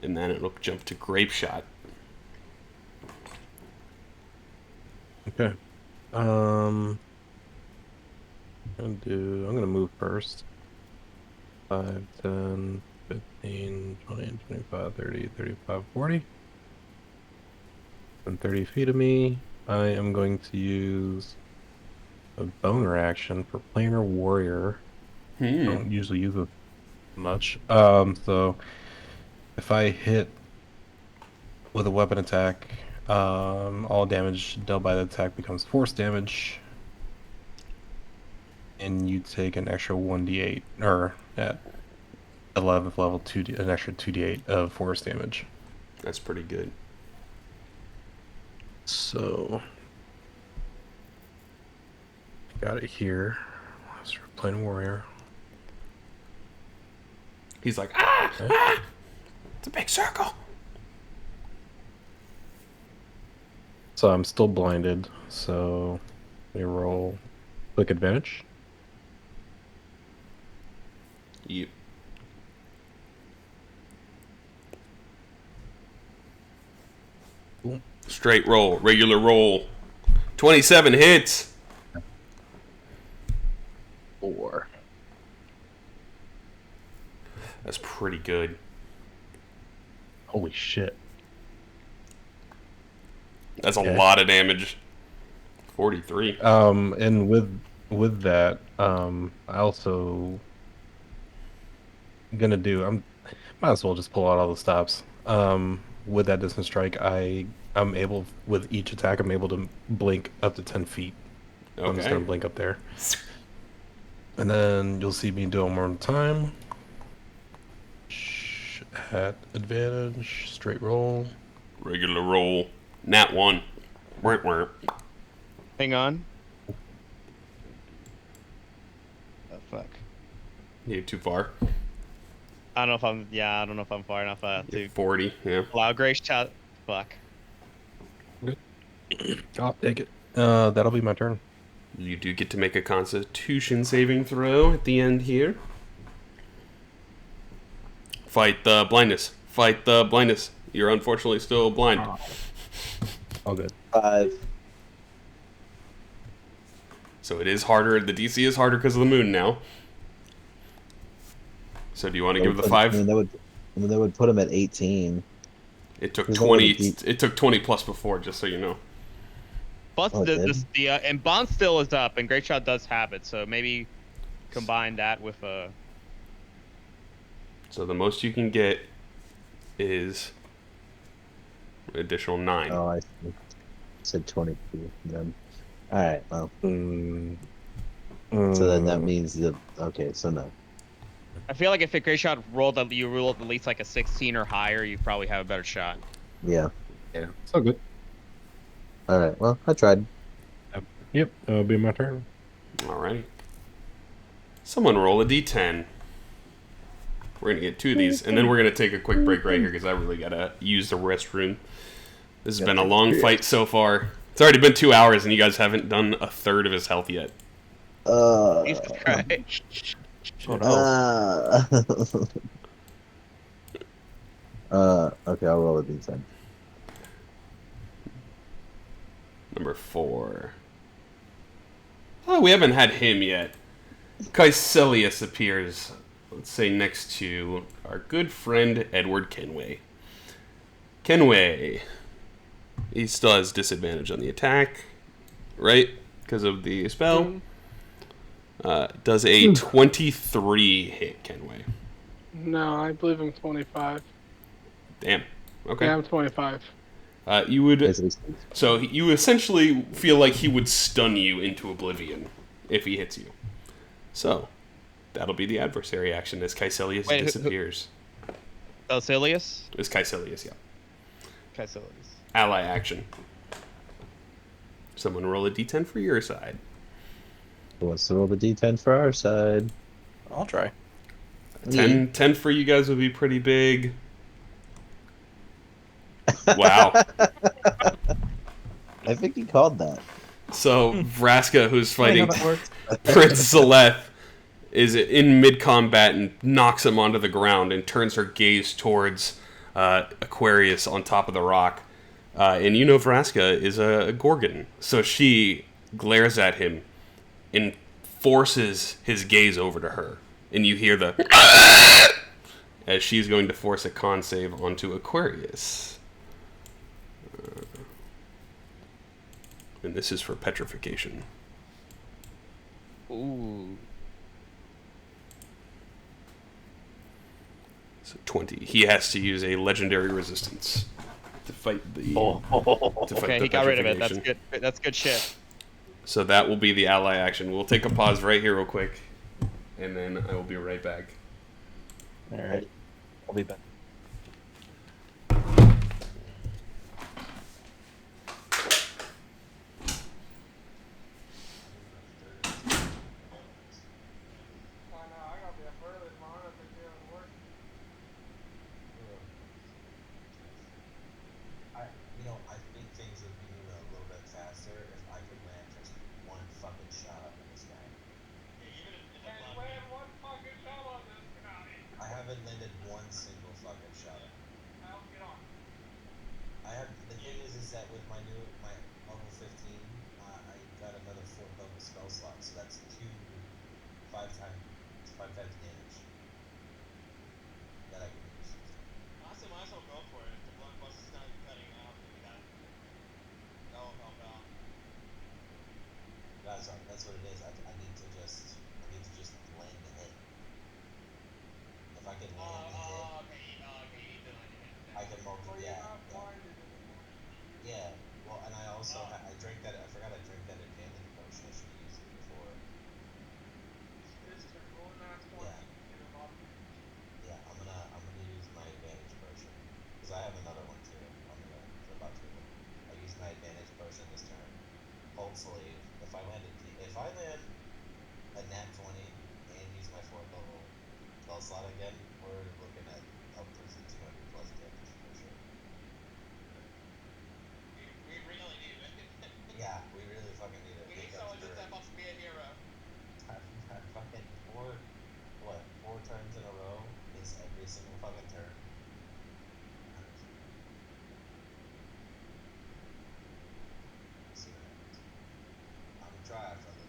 And then it'll jump to Grapeshot.
Okay. I'm gonna move first. 5, 10, 15, 20, 25, 30, 35, 40. And 30 feet of me. I am going to use a boner action for Planar Warrior. I don't usually use it much. So if I hit with a weapon attack, all damage dealt by the attack becomes force damage. And you take an extra 1d8, or at 11th level, an extra 2d8 of force damage.
That's pretty good.
So, got it here. Let's play Warrior.
He's like, ah! It's a big circle.
So I'm still blinded. So, let me roll quick advantage.
Yep.
Cool.
Straight roll, regular roll. 27 hits.
4.
That's pretty good.
Holy shit.
That's a lot of damage. 43.
And with that, I also gonna do. Might as well just pull out all the stops. With that distance strike, I'm able, with each attack, I'm able to blink up to 10 feet.
Okay.
I'm just gonna blink up there, and then you'll see me do it one more time. At advantage, straight roll.
Regular roll. Nat 1.
Hang on. Oh, fuck.
You're too far.
I don't know if I'm far enough
You're
to
40, yeah.
allow Grapeshot. Fuck.
I'll take it. That'll be my turn.
You do get to make a Constitution saving throw at the end here. Fight the blindness. Fight the blindness. You're unfortunately still blind.
All good.
5.
So it is harder. The DC is harder because of the moon now. So do you want to give the 5?
I mean, that would put him at 18.
It took
There's
20.
no way
It took 20 plus before, just so you know.
Plus,
Oh, it did?
and Bond still is up, and Grapeshot does have it, so maybe combine that with a.
So the most you can get is an additional 9.
Oh, I see. Said 22 then. All right. Well, so then that means that. Okay, so no.
I feel like if a Grapeshot you rolled at least like a 16 or higher, you probably have a better shot.
Yeah.
Yeah, so good.
All right. Well, I tried.
Yep, that'll be my turn.
Alright. Someone roll a d10. We're going to get 2 of these, and then we're going to take a quick break right here because I really got to use the restroom. This has been a long fight so far. It's already been 2 hours, and you guys haven't done a third of his health yet.
Jesus Christ.
Oh no.
Okay, I'll roll a d10.
Number 4. Oh, we haven't had him yet. Caecilius appears, let's say, next to our good friend Edward Kenway. Kenway. He still has disadvantage on the attack, right? Because of the spell. Does a 23 hit, Kenway?
No, I believe I'm 25.
Damn. Okay.
Yeah, I'm 25.
You would. So you essentially feel like he would stun you into oblivion if he hits you. So that'll be the adversary action as Caecilius disappears.
Caecilius?
It's Caecilius, yeah.
Caecilius.
Ally action. Someone roll a d10 for your side.
Who wants to roll the d10 for our side?
I'll try.
10 for you guys would be pretty big. Wow.
I think he called that.
So Vraska, who's fighting Prince Zeleth, is in mid-combat and knocks him onto the ground and turns her gaze towards Aquarius on top of the rock. And you know Vraska is a Gorgon, so she glares at him and forces his gaze over to her. And you hear the as she's going to force a con save onto Aquarius. And this is for petrification.
Ooh.
So 20. He has to use a legendary resistance to fight the.
Okay, he got rid of it. That's good. That's good shit.
So that will be the ally action. We'll take a pause right here, real quick, and then I will be right back.
All right, I'll be back.
I think things would be moving a little bit faster if I could land just one fucking shot on this guy.
Land one fucking shot on this guy.
I haven't landed one single fucking shot.
I'll get on.
The thing is that with my level 15, I got another 4 level spell slot, so that's 5 times damage that I can use.
Awesome, might as well go for it. If the blood bus is not cutting out, then we got no help out.
That's what it is. I need to just land the hit. If I can land the hit, I can multiply. Yeah. Well, and I also I drank that. I forgot I drank that advantage potion. I should have used it before. Yeah. I'm gonna use my advantage potion because I have another one too. For about 2 of them. I use my advantage potion this turn. Hopefully, if I land a nat 20 and use my 4th level spell slot again, we're looking at upwards of 200 plus damage for sure.
We really need it.
Yeah, we really fucking need it.
We need someone to step up to be a hero.
I fucking 4 turns in a row is every single fucking turn. See what happens. I'm gonna try for the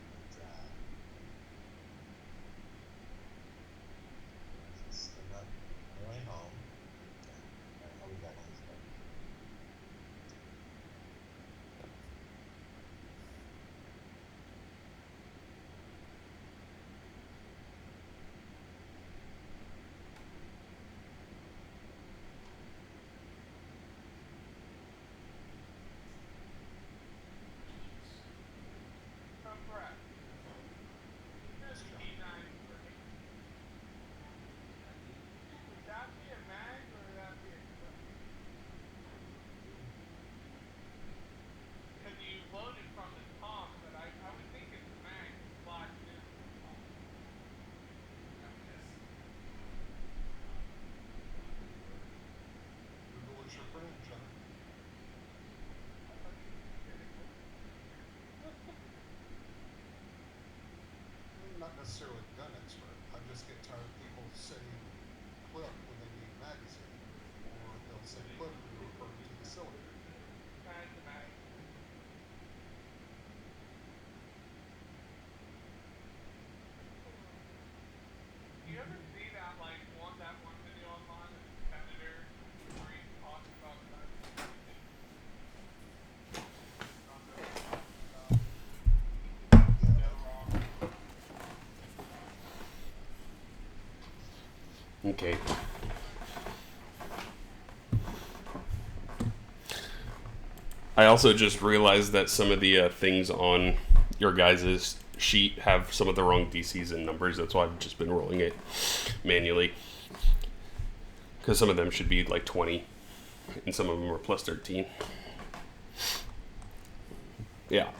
necessarily a gun expert. I just get tired of people saying clip when they mean magazine, or they'll say clip when they're referring to the cylinder.
You ever see that that one video online of the senator where he talks about
Okay. I also just realized that some of the things on your guys' sheet have some of the wrong DCs and numbers. That's why I've just been rolling it manually. Because some of them should be like 20, and some of them are plus 13. Yeah.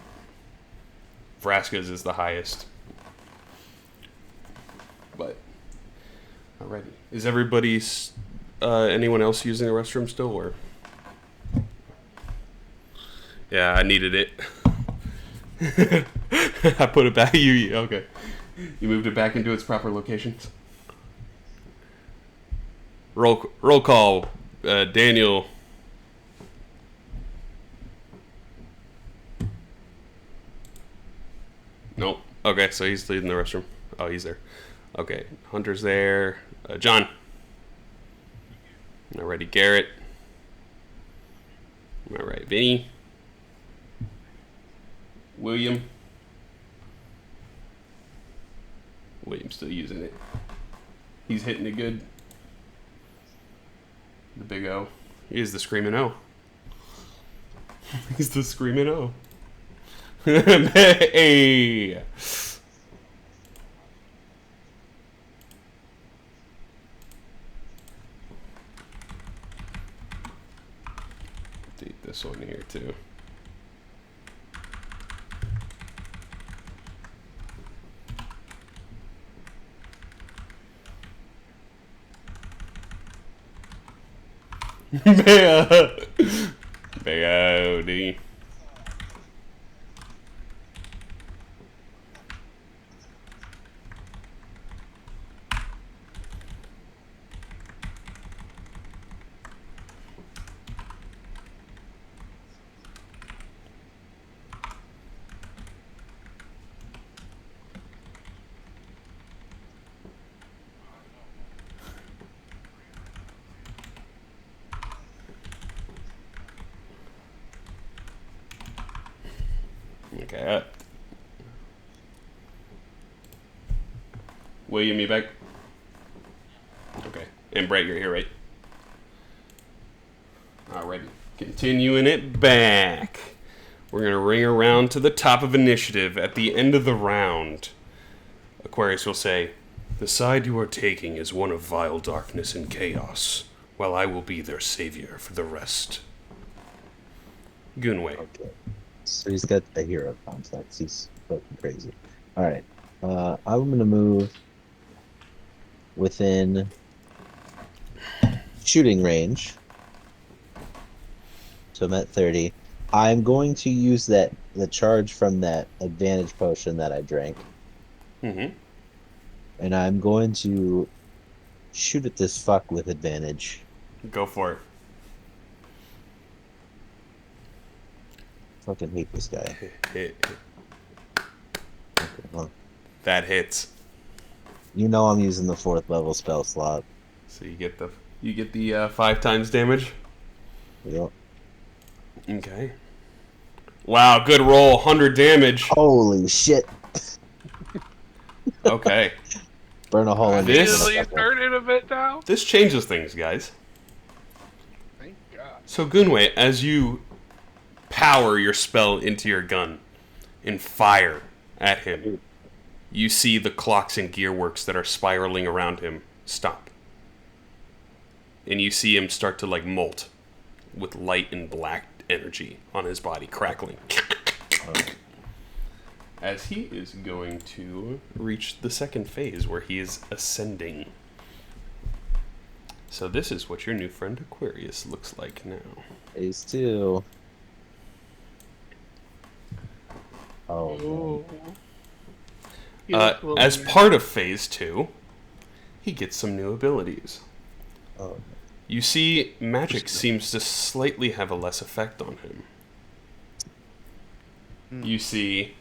Vraska's is the highest. But, alrighty. Is everybody's, anyone else using the restroom still, or? Yeah, I needed it. I put it back. Okay. You moved it back into its proper locations. Roll call. Daniel. Nope. Okay, so he's leaving the restroom. Oh, he's there. Okay, Hunter's there. John. Alrighty, Garret. Alright, Vinny. William's still using it. He's hitting it good. The big O. He's the screaming O. He's the screaming O. Hey! Update this one here too. Big O-D. Okay. William, you back? Okay. And Bret, you're here, right? Alrighty. Continuing it back. We're going to ring around to the top of initiative at the end of the round. Aquarius will say, "The side you are taking is one of vile darkness and chaos, while I will be their savior for the rest." Goonway.
Okay. So he's got a hero complex. He's fucking crazy. Alright. I'm going to move within shooting range. So I'm at 30. I'm going to use the charge from that advantage potion that I drank.
Mm-hmm.
And I'm going to shoot at this fuck with advantage.
Go for it.
Fucking hate this guy.
Hit.
Okay, well,
That hits.
you know I'm using the 4th level spell slot.
So you get the 5 times damage.
Yep.
Okay. Wow, good roll. 100 damage.
Holy shit.
Okay.
Burn a hole in
This-
Immediately turn it a bit now.
This changes things, guys.
Thank God.
So Goonway, as you power your spell into your gun and fire at him, you see the clocks and gearworks that are spiraling around him stop. And you see him start to molt with light and black energy on his body, crackling. As he is going to reach the second phase where he is ascending. So this is what your new friend Aquarius looks like now.
Phase 2. Oh,
Ooh. He looks a little
As
weird.
part of Phase 2, he gets some new abilities.
Oh,
You see, magic seems to slightly have a less effect on him. You see,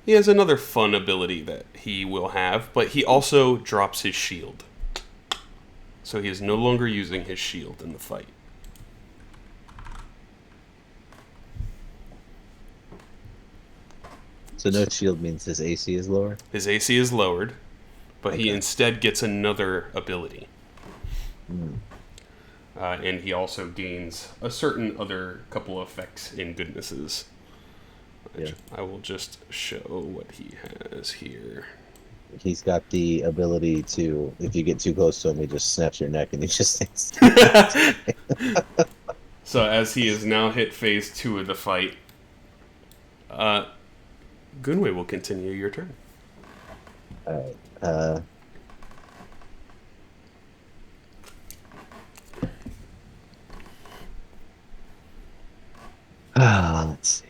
he has another fun ability that he will have, but he also drops his shield. So he is no longer using his shield in the fight.
so no shield means his AC is lower?
His AC is lowered, but he
Okay.
instead gets another ability.
Hmm.
And he also gains a certain other couple of effects and goodnesses. Which
Yeah.
I will just show what he has here.
He's got the ability to, if you get too close to him, he just snaps your neck and he just thinks.
So as he has now hit Phase 2 of the fight, Goonway will continue your turn.
Alright. Let's see.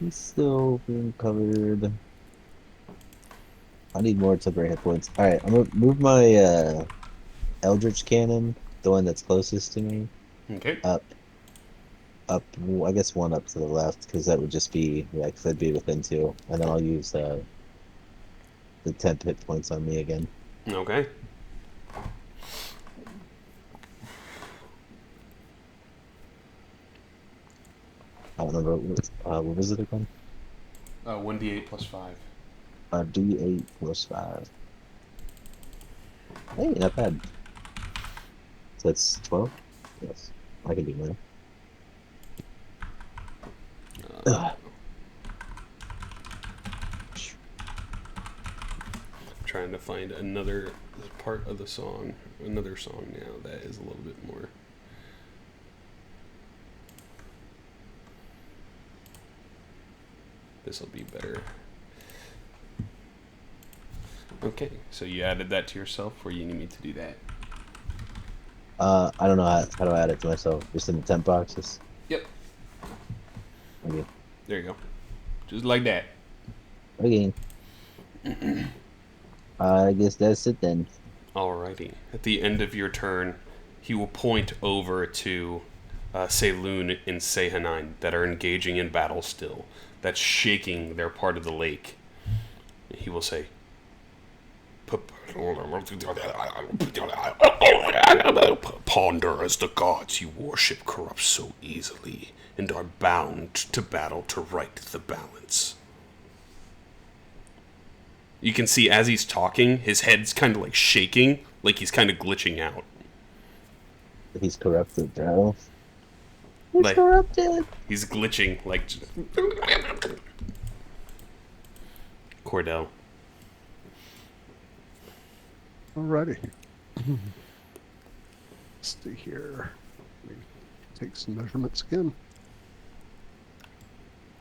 He's still being covered. I need more temporary hit points. Alright, I'm gonna move my Eldritch Cannon, the one that's closest to me,
Okay.
up, I guess one up to the left, because that would just be, yeah, because I'd be within 2. And then I'll use the 10 hit points on me again.
Okay.
I don't remember, what was it again?
1d8 plus 5.
D8 plus 5. Hey, not bad. So that's 12? Yes. I can do more. Ugh.
Trying to find another part of the song, another song now that is a little bit more. This will be better. Okay, so you added that to yourself, or you need me to do that?
I don't know how to add it to myself. Just in the temp boxes.
Yep.
Okay.
There you go. Just like that.
Okay. I guess that's it then.
Alrighty. At the end of your turn, he will point over to Seiloon and Sehanine that are engaging in battle still. That's shaking their part of the lake. He will say, "Ponder as the gods you worship corrupt so easily, and are bound to battle to right the balance." You can see as he's talking, his head's kind of like shaking, like he's kind of glitching out.
He's corrupted, bro. He's
Like-
corrupted.
He's glitching, like... Kordell.
Alrighty. Let's see here. Let me take some measurements again.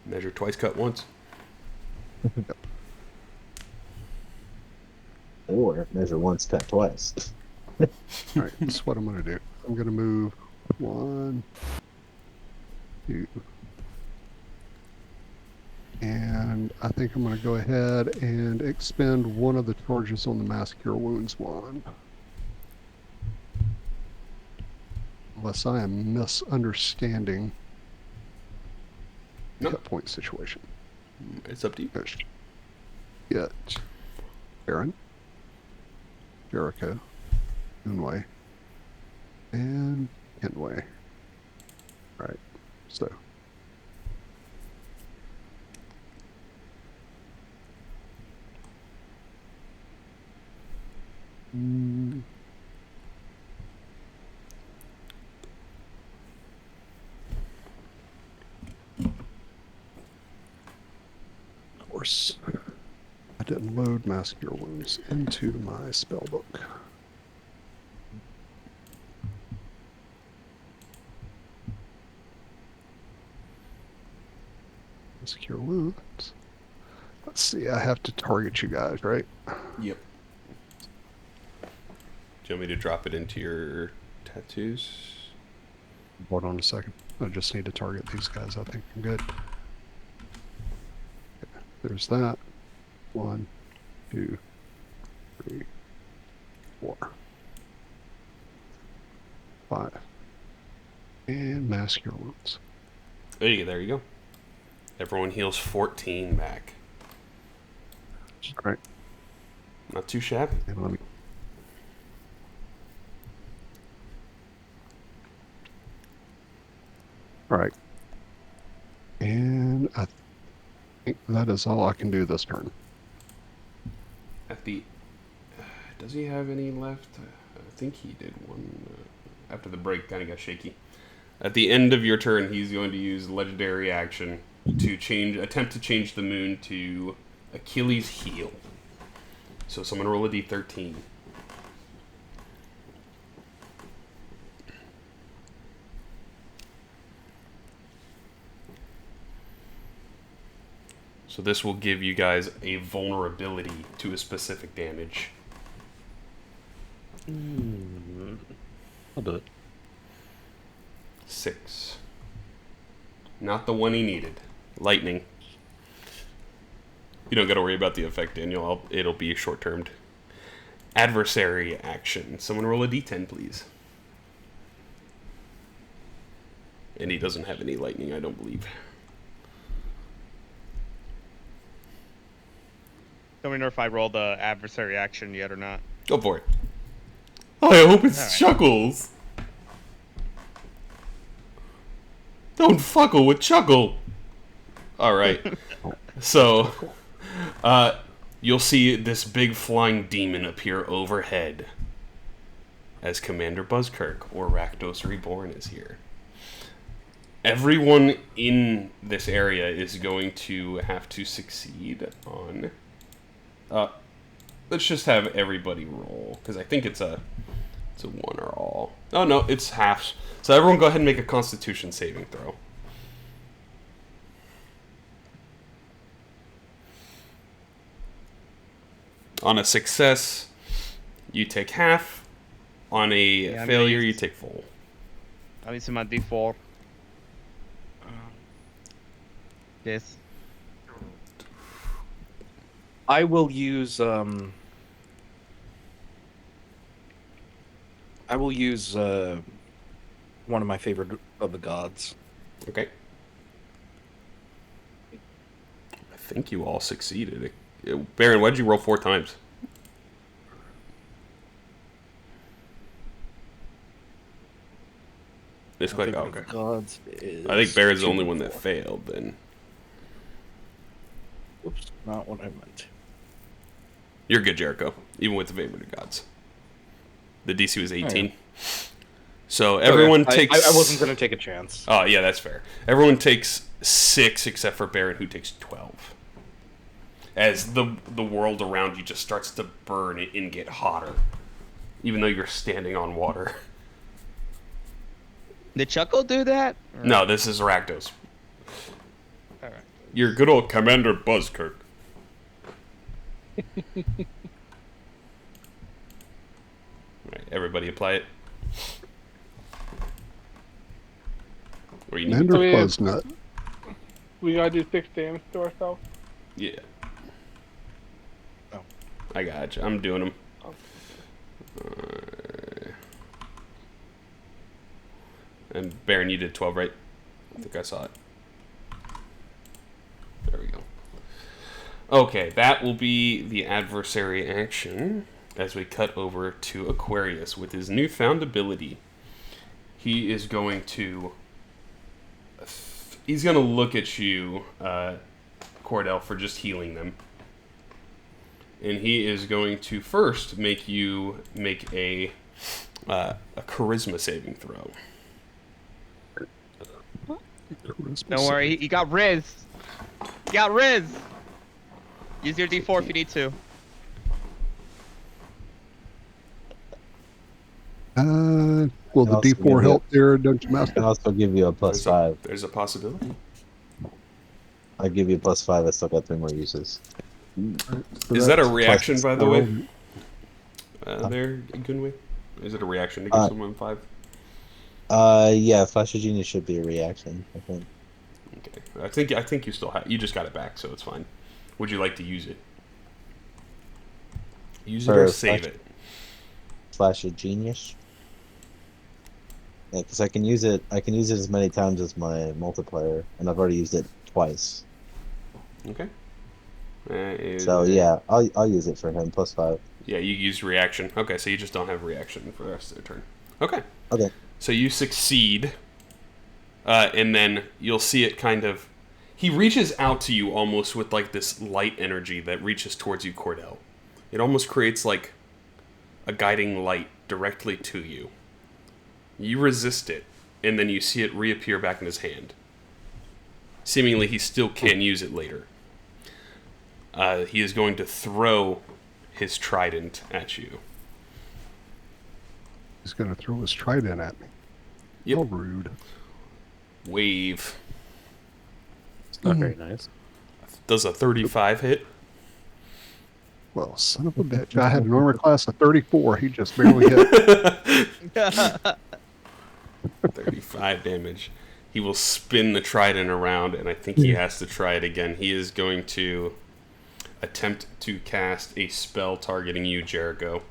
Measure twice, cut once.
Or measure once, cut twice.
Alright, that's what I'm going to do. I'm going to move 1, 2. And I think I'm going to go ahead and expend one of the charges on the Mass Cure Wounds wand. Unless I am misunderstanding the
Nope.
hit point situation.
It's up to you.
There's Get Aaron, Jericho, Goonway, and Kenway. Right, so. Of course, I didn't load Mass Cure Wounds into my spell book. Mass Cure Wounds. Let's see, I have to target you guys, right?
Yep. Do you want me to drop it into your tattoos?
Hold on a second. I just need to target these guys. I think I'm good. Okay, there's that. 1, 2, 3, 4, 5. And mask your wounds.
Hey, there you go. Everyone heals 14 back.
All right.
Not too shabby.
And let me. All right. And I think that is all I can do this turn.
At the... does he have any left? I think he did one. After the break, kind of got shaky. At the end of your turn, he's going to use legendary action to attempt to change the moon to Achilles' heel. So someone roll a d13. So this will give you guys a vulnerability to a specific damage.
I'll do it.
6. Not the one he needed. Lightning. You don't got to worry about the effect, Daniel. It'll be short-termed. Adversary action. Someone roll a d10, please. And he doesn't have any lightning, I don't believe.
Don't know if I rolled the adversary action yet or not.
Go for it. I hope it's
Alright.
Chuckles. Don't fuckle with Chuckle. Alright. So, you'll see this big flying demon appear overhead as Commander Buzzkirk, or Rakdos Reborn, is here. Everyone in this area is going to have to succeed on... let's just have everybody roll, because I think it's a one or all. Oh no, it's halves. So everyone go ahead and make a Constitution saving throw. On a success, you take half. On a
I'm
failure,
gonna
you
use-
take full.
I'm using my D4. Yes.
I will use one of my favorite of the gods.
Okay. I think you all succeeded. Baron, why did you roll 4 times? It's like, oh, okay.
Gods is
I think Baron's the
2
only
and
one that
4.
failed then.
Oops, not what I meant.
You're good, Jericho. Even with the favorite of gods. The DC was 18.
Oh, yeah.
So everyone
Okay.
takes...
I wasn't going to take a chance.
Oh, yeah, that's fair. Everyone takes 6 except for Baron, who takes 12. As the world around you just starts to burn and get hotter. Even though you're standing on water.
Did Chuckle do that? Or-
No, this is Rakdos.
Alright.
Your good old Commander Buzzkirk. Alright, everybody apply it. Or you need
Commander
Oh, yeah.
Fuzznut.
We gotta do 6 damage to ourselves.
Yeah.
Oh.
I got you. I'm doing them. And Baron, you did 12, right? I think I saw it. There we go. Okay, that will be the adversary action as we cut over to Aquarius with his newfound ability. He is going to... He's going to look at you, Kordell, for just healing them. And he is going to first make you make a charisma saving throw.
Don't worry, you got Riz. You got Riz. Use your D4 if you need to.
Will the
also give
D4
you-
help there, Dungeon
I
Master?
can also give you a plus 5.
There's a possibility.
I'll give you a plus 5. I still got 3 more uses.
So
Is that a
that's
reaction,
plus
by the way?
4.
There, Goonway? Is it a reaction to give someone 5?
Yeah, Flash of Genius should be a reaction, I think.
Okay. I think you still have. You just got it back, so it's fine. Would you like to use it? Use it or save it?
Flash of Genius. Yeah, because I can use it. I can use it as many times as my multiplier, and I've already used it twice.
Okay.
So yeah, I'll use it for him. +5.
Yeah, you used reaction. Okay, so you just don't have reaction for the rest of their turn. Okay.
Okay.
So you succeed, and then you'll see it kind of. He reaches out to you almost with like this light energy that reaches towards you, Kordell. It almost creates like a guiding light directly to you. You resist it, and then you see it reappear back in his hand. Seemingly, he still can use it later. He is going to throw his trident at you.
He's going to throw his trident at me.
Yep.
How rude.
Wave.
It's not very nice.
Does a 35 hit?
Well, son of a bitch. I had an armor class of 34. He just barely hit.
35 damage. He will spin the trident around, and I think he has to try it again. He is going to attempt to cast a spell targeting you, Jericho.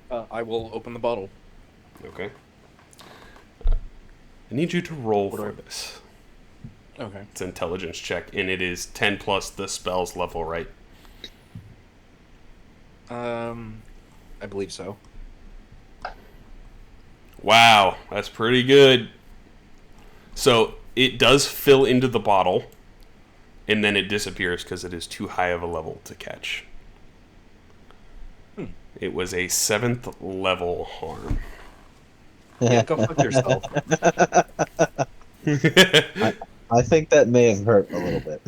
I will open the bottle.
Okay. I need you to roll for this.
Okay.
It's an intelligence check, and it is 10 plus the spell's level, right?
I believe so.
Wow, that's pretty good. So it does fill into the bottle, and then it disappears because it is too high of a level to catch. It was a 7th level harm.
Yeah, go fuck yourself.
I think that may have hurt a little bit.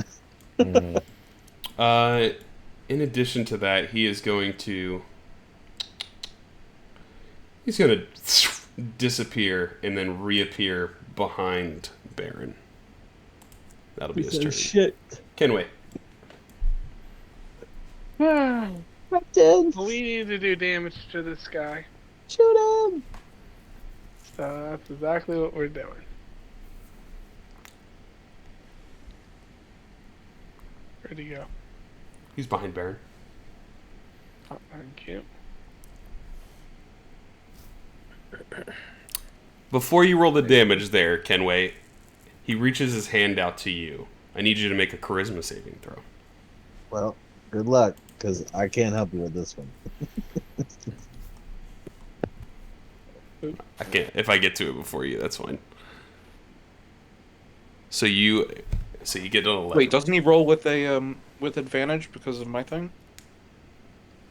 In addition to that, he is going to... He's going to disappear and then reappear behind Baron. That'll be his turn.
Shit.
Kenway.
Captain,
We need to do damage to this guy.
shoot him!
So that's exactly what we're doing. Where'd he go?
He's behind Baron.
Oh, thank you.
Before you roll the damage there, Kenway, he reaches his hand out to you. I need you to make a charisma saving throw.
Well, good luck, because I can't help you with this one.
I can't. If I get to it before you, that's fine. So you get an 11.
Wait, doesn't he roll with a with advantage because of my thing?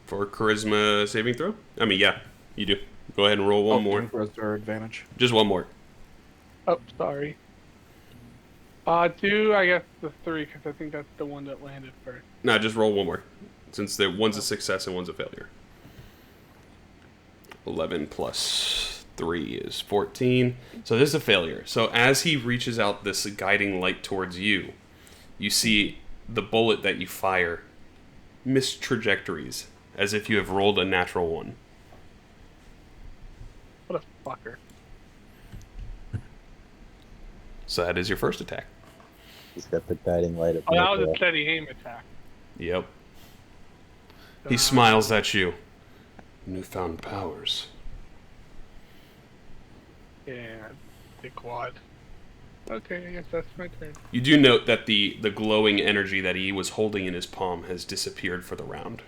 For charisma saving throw? I mean, yeah, you do. Go ahead and roll one more.
Or advantage.
Just one more.
Oh, sorry. Do I guess the 3 because I think that's the one that landed first.
No, just roll one more. Since one's a success and one's a failure. 11 plus 3 is 14. So this is a failure. So as he reaches out this guiding light towards you, you see the bullet that you fire miss trajectories as if you have rolled a natural 1.
What a fucker.
So that is your first attack.
He's got the guiding light of
Oh, that was a steady aim attack.
Yep. He smiles at you. Newfound powers.
Yeah, the quad. Okay, I guess that's my turn.
You do note that the glowing energy that he was holding in his palm has disappeared for the round.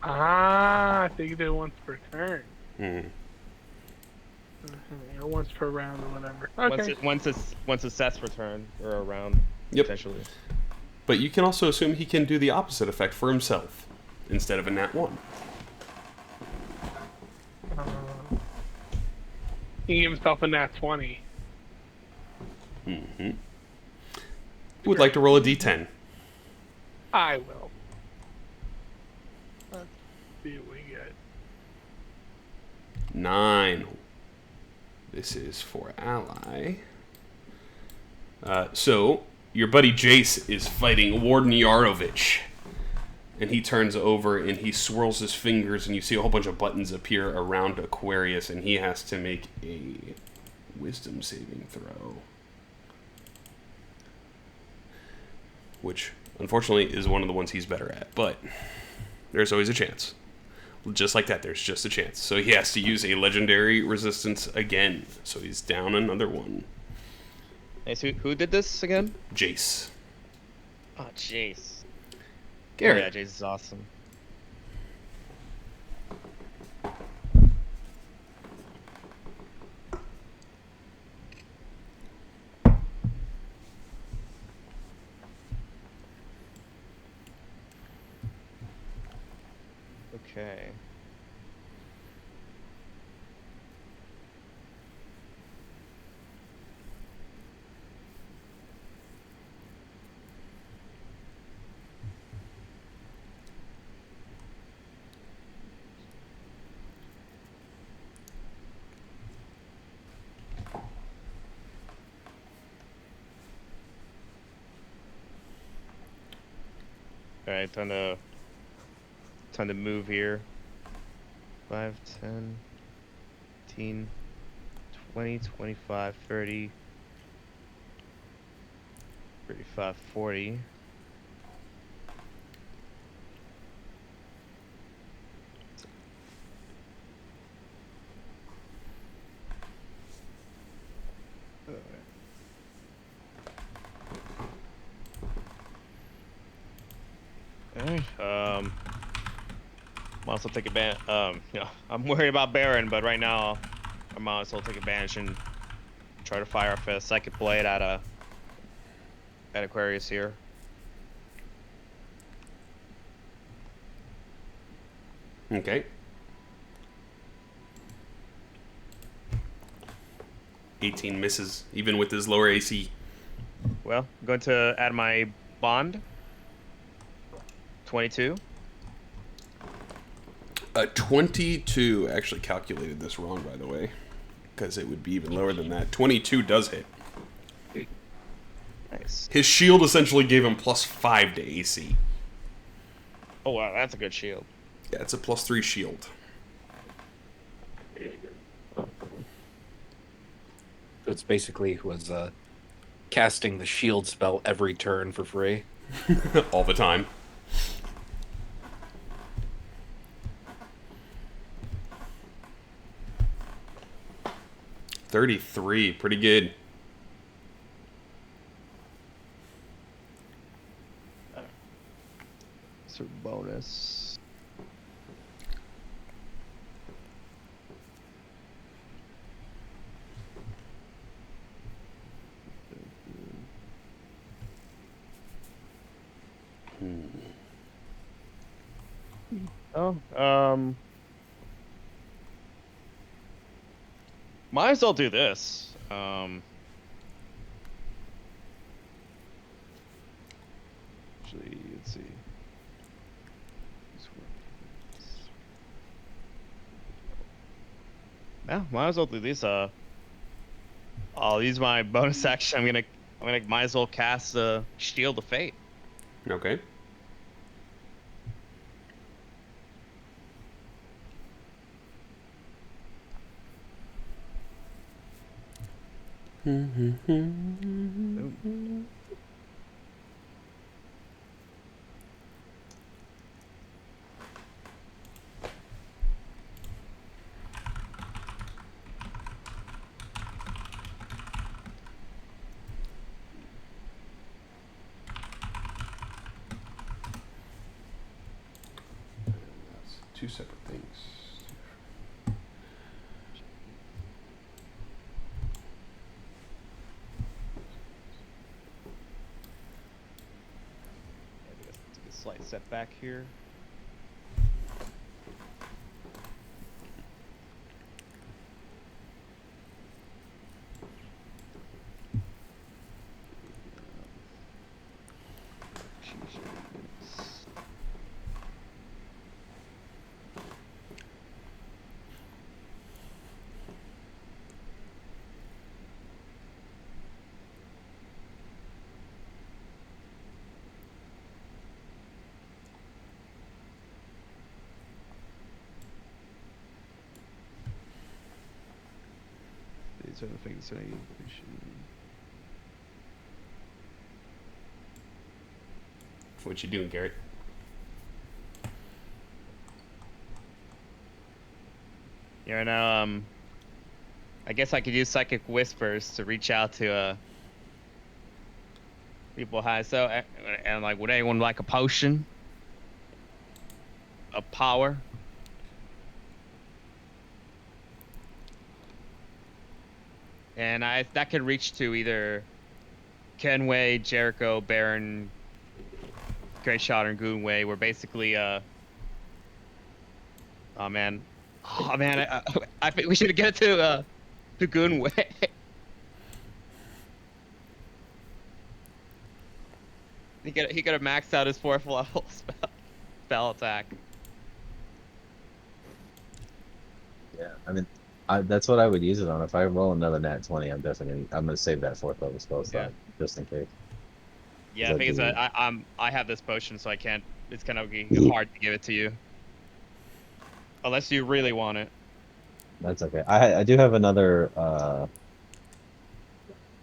I think you did once per turn.
Mm-hmm.
Or once per round or whatever. Okay.
Once a sets return or a round,
Yep.
potentially.
But you can also assume he can do the opposite effect for himself instead of a nat 1.
He gave himself a nat 20.
Mm-hmm. Who would like to roll a d10?
I will. Let's see what we get.
9. This is for ally. So, your buddy Jace is fighting Warden Yarovich. And he turns over and he swirls his fingers, and you see a whole bunch of buttons appear around Aquarius, and he has to make a wisdom saving throw. Which, unfortunately, is one of the ones he's better at. But there's always a chance. Just like that, there's just a chance. So he has to use a legendary resistance again. So he's down another one.
Hey, so who did this again?
Jace.
Oh, Jace.
Garret.
Yeah, Jace is awesome. Okay. Alright, time to move here. 5, 10, 15, 20, 25, 30, 35, 40. Might as well take advantage. I'm worried about Baron, but right now, I might as well take advantage and try to fire off a Psychic Blade at Aquarius here.
Okay. 18 misses, even with his lower AC.
Well, I'm going to add my bond. 22.
22, actually calculated this wrong, by the way, because it would be even lower than that. 22 does hit.
Nice.
His shield essentially gave him +5 to AC.
Oh wow, that's a good shield.
Yeah, it's a +3 shield.
So it's basically was casting the shield spell every turn for free.
All the time. $33, pretty good.
So bonus. Oh, might as well do this. Actually, let's see. Yeah, might as well do this. I'll use my bonus action. I'm gonna might as well cast the Shield of Fate.
Okay. That's two separate things.
Take a slight setback here.
What you doing, Garret?
You know, I guess I could use Psychic Whispers to reach out to people high. So, and like, would anyone like a potion of power? And that could reach to either Kenway, Jericho, Baron, Grapeshot, and Goonway. We're basically oh man, I think we should get to Goonway. He could have maxed out his 4th level spell attack.
Yeah, I mean, that's what I would use it on. If I roll another nat 20, I'm gonna save that 4th level spell slot just in case.
Yeah, I think I have this potion, so I can't. It's kind of hard to give it to you, unless you really want it.
That's okay. I do have another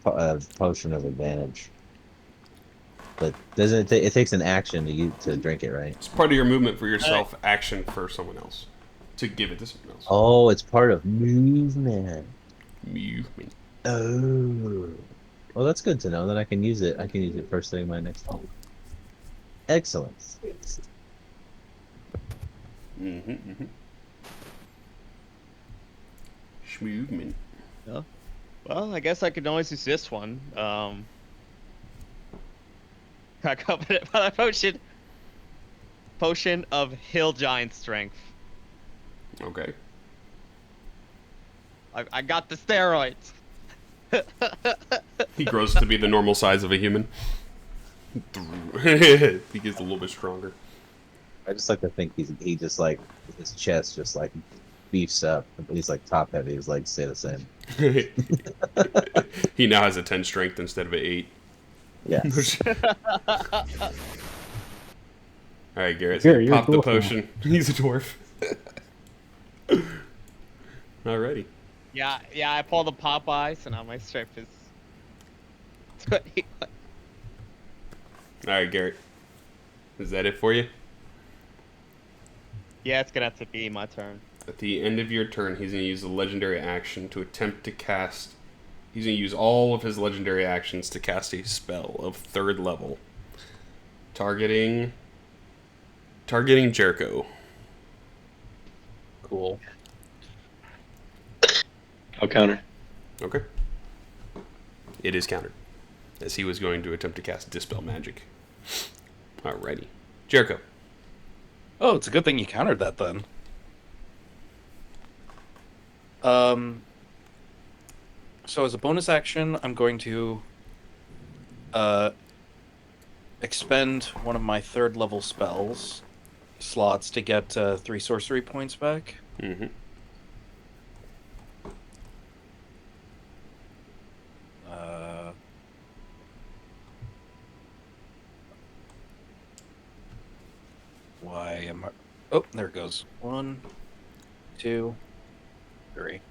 potion of advantage, but doesn't it takes an action to drink it, right?
It's part of your movement for yourself, action for someone else, to give it to someone else.
Oh, it's part of movement.
Movement.
Oh, well, that's good to know. That I can use it. I can use it first thing my next turn. Excellent.
Schmoovement.
Yeah. Well, I guess I could always use this one. I covered it by the potion of Hill Giant Strength.
Okay.
I got the steroids.
He grows to be the normal size of a human. He gets a little bit stronger.
I just like to think he just like his chest just like beefs up. He's like top heavy. His legs stay the same.
He now has a 10 strength instead of an 8.
Yes.
Alright, Garret,
Garret, you're
pop
a
the
dwarf now.
potion. He's a dwarf. Alrighty.
Yeah, I pulled the Popeye, so now my strength is 21.
Alright, Garret. Is that it for you?
Yeah, it's gonna have to be my turn.
At the end of your turn, he's going to use a legendary action to attempt to cast... He's going to use all of his legendary actions to cast a spell of 3rd level. Targeting Jericho.
Cool.
I'll counter.
Okay. It is countered, as he was going to attempt to cast Dispel Magic. Alrighty. Jericho.
Oh, it's a good thing you countered that then. So as a bonus action, I'm going to expend one of my 3rd level spells slots to get 3 sorcery points back.
Mm-hmm.
Why am I... Oh, there it goes. 1, 2, 3.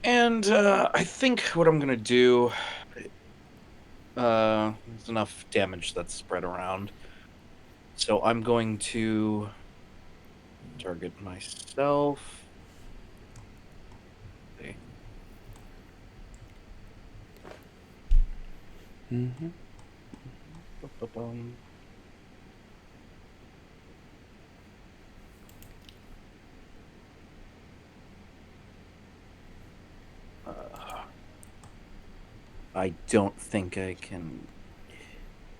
And I think what I'm gonna do, there's enough damage that's spread around, so I'm going to target myself. See.
Mm-hmm.
Ba-ba-bum. I don't think I can.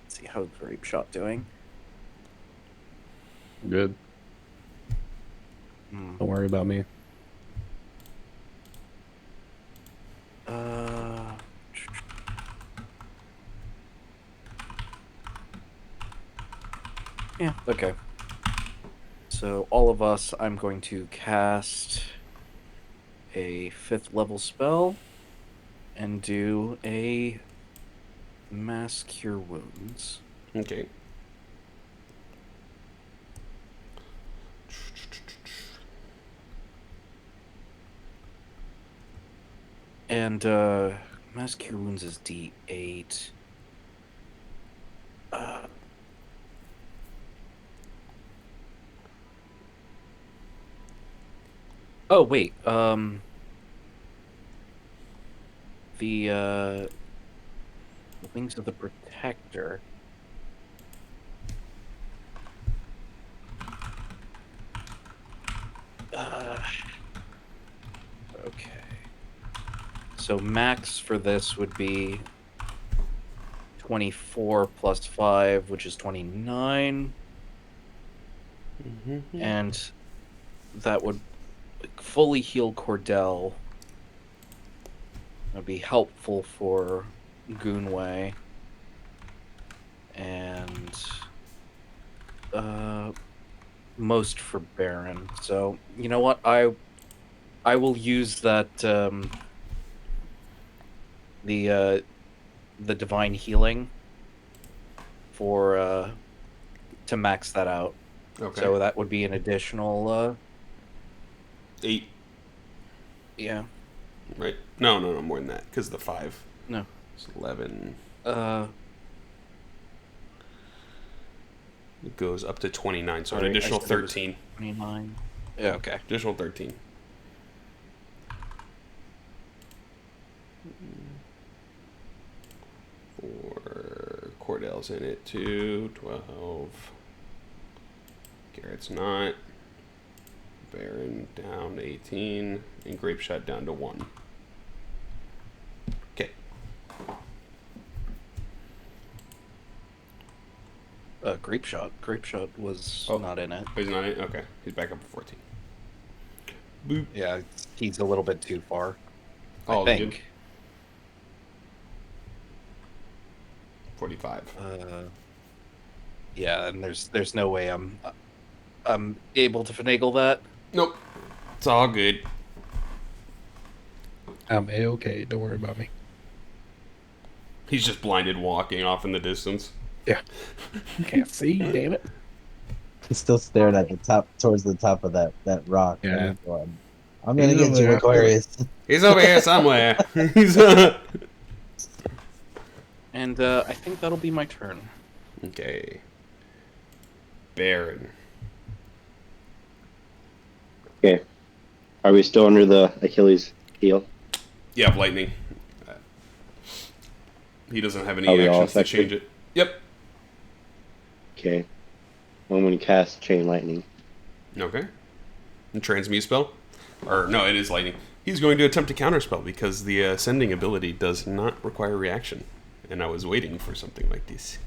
Let's see, how's Grapeshot doing?
Good.
Hmm.
Don't worry about me.
Yeah, okay. So all of us, I'm going to cast a 5th level spell and do a Mass Cure Wounds.
Okay.
And Mass Cure Wounds is D8. Oh wait, the Wings of the Protector. Okay. So max for this would be 24 plus 5, which is 29.
Mm-hmm.
And that would fully heal Kordell. That would be helpful for Goonway. And most for Baron. So, you know what? I will use that the divine healing for to max that out.
Okay.
So that would be an additional
8.
yeah.
Right? No, more than that, because the 5.
No.
It's 11. It goes up to 29, so an
Sorry,
additional
I said it was
13.
29. Yeah, okay.
Additional 13. For Kordell's in it too. 12. Garrett's not. Baron down to 18. And Grapeshot down to 1. Okay.
Grapeshot. Grapeshot was not in it.
He's not in it? Okay. He's back up to 14. Boop.
Yeah, he's a little bit too far.
Oh,
I think.
dude. 45.
Yeah, and there's no way I'm able to finagle that.
Nope. It's all good.
I'm A-okay. Don't worry about me.
He's just blinded walking off in the distance.
Yeah. Can't see, damn it.
He's still staring at the top, towards the top of that rock.
Yeah.
Going, I'm gonna
He's
get
over
you,
there.
Aquarius.
He's over here somewhere. He's
And I think that'll be my turn.
Okay. Baron.
Okay. Are we still under the Achilles heel?
Yeah, lightning. He doesn't have any
Are we all
actions to
affected?
change it. Yep.
Okay. When we cast Chain Lightning.
Okay. And transmute spell? Or, no, it is lightning. He's going to attempt to counterspell because the ascending ability does not require reaction. And I was waiting for something like this.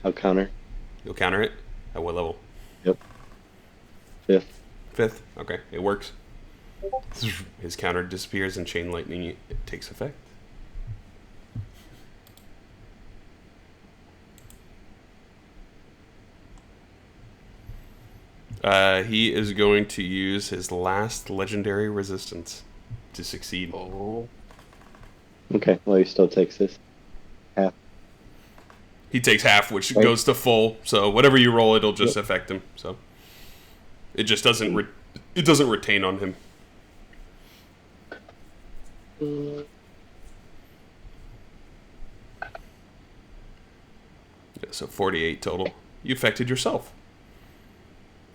I'll counter.
You'll counter it? At what level?
Yep. 5th.
5th? Okay, it works. His counter disappears and chain lightning it takes effect. He is going to use his last legendary resistance to succeed.
Oh.
Okay, well, he still takes this. Half.
He takes half, which
Right.
goes to full. So whatever you roll, it'll just affect him. So it just doesn't it doesn't retain on him. Yeah, so 48 total. You affected yourself.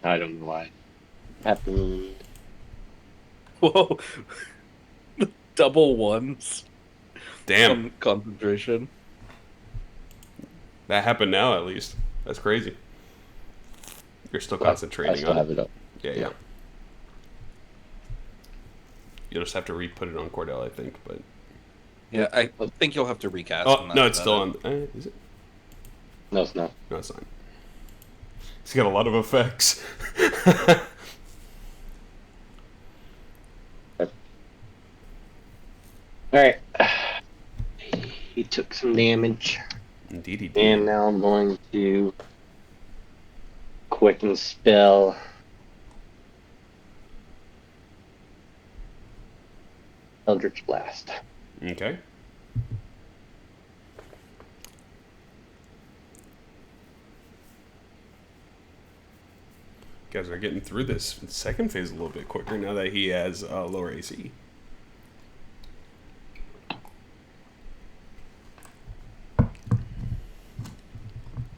I don't know why. Happened.
Whoa. Double ones.
Damn,
Concentration.
that happened now at least. That's crazy. You're still
I
concentrating
still
on
have
it.
it up.
Yeah. You'll just have to re-put it on Kordell, I think. But
Yeah, I think you'll have to recast.
oh no, it's still on. Is it?
No, it's not.
No, it's not. He's got a lot of effects.
Alright. He took some damage.
Indeed, he did.
And now I'm going to quicken spell Eldritch Blast.
Okay. Guys are getting through this second phase a little bit quicker now that he has lower AC.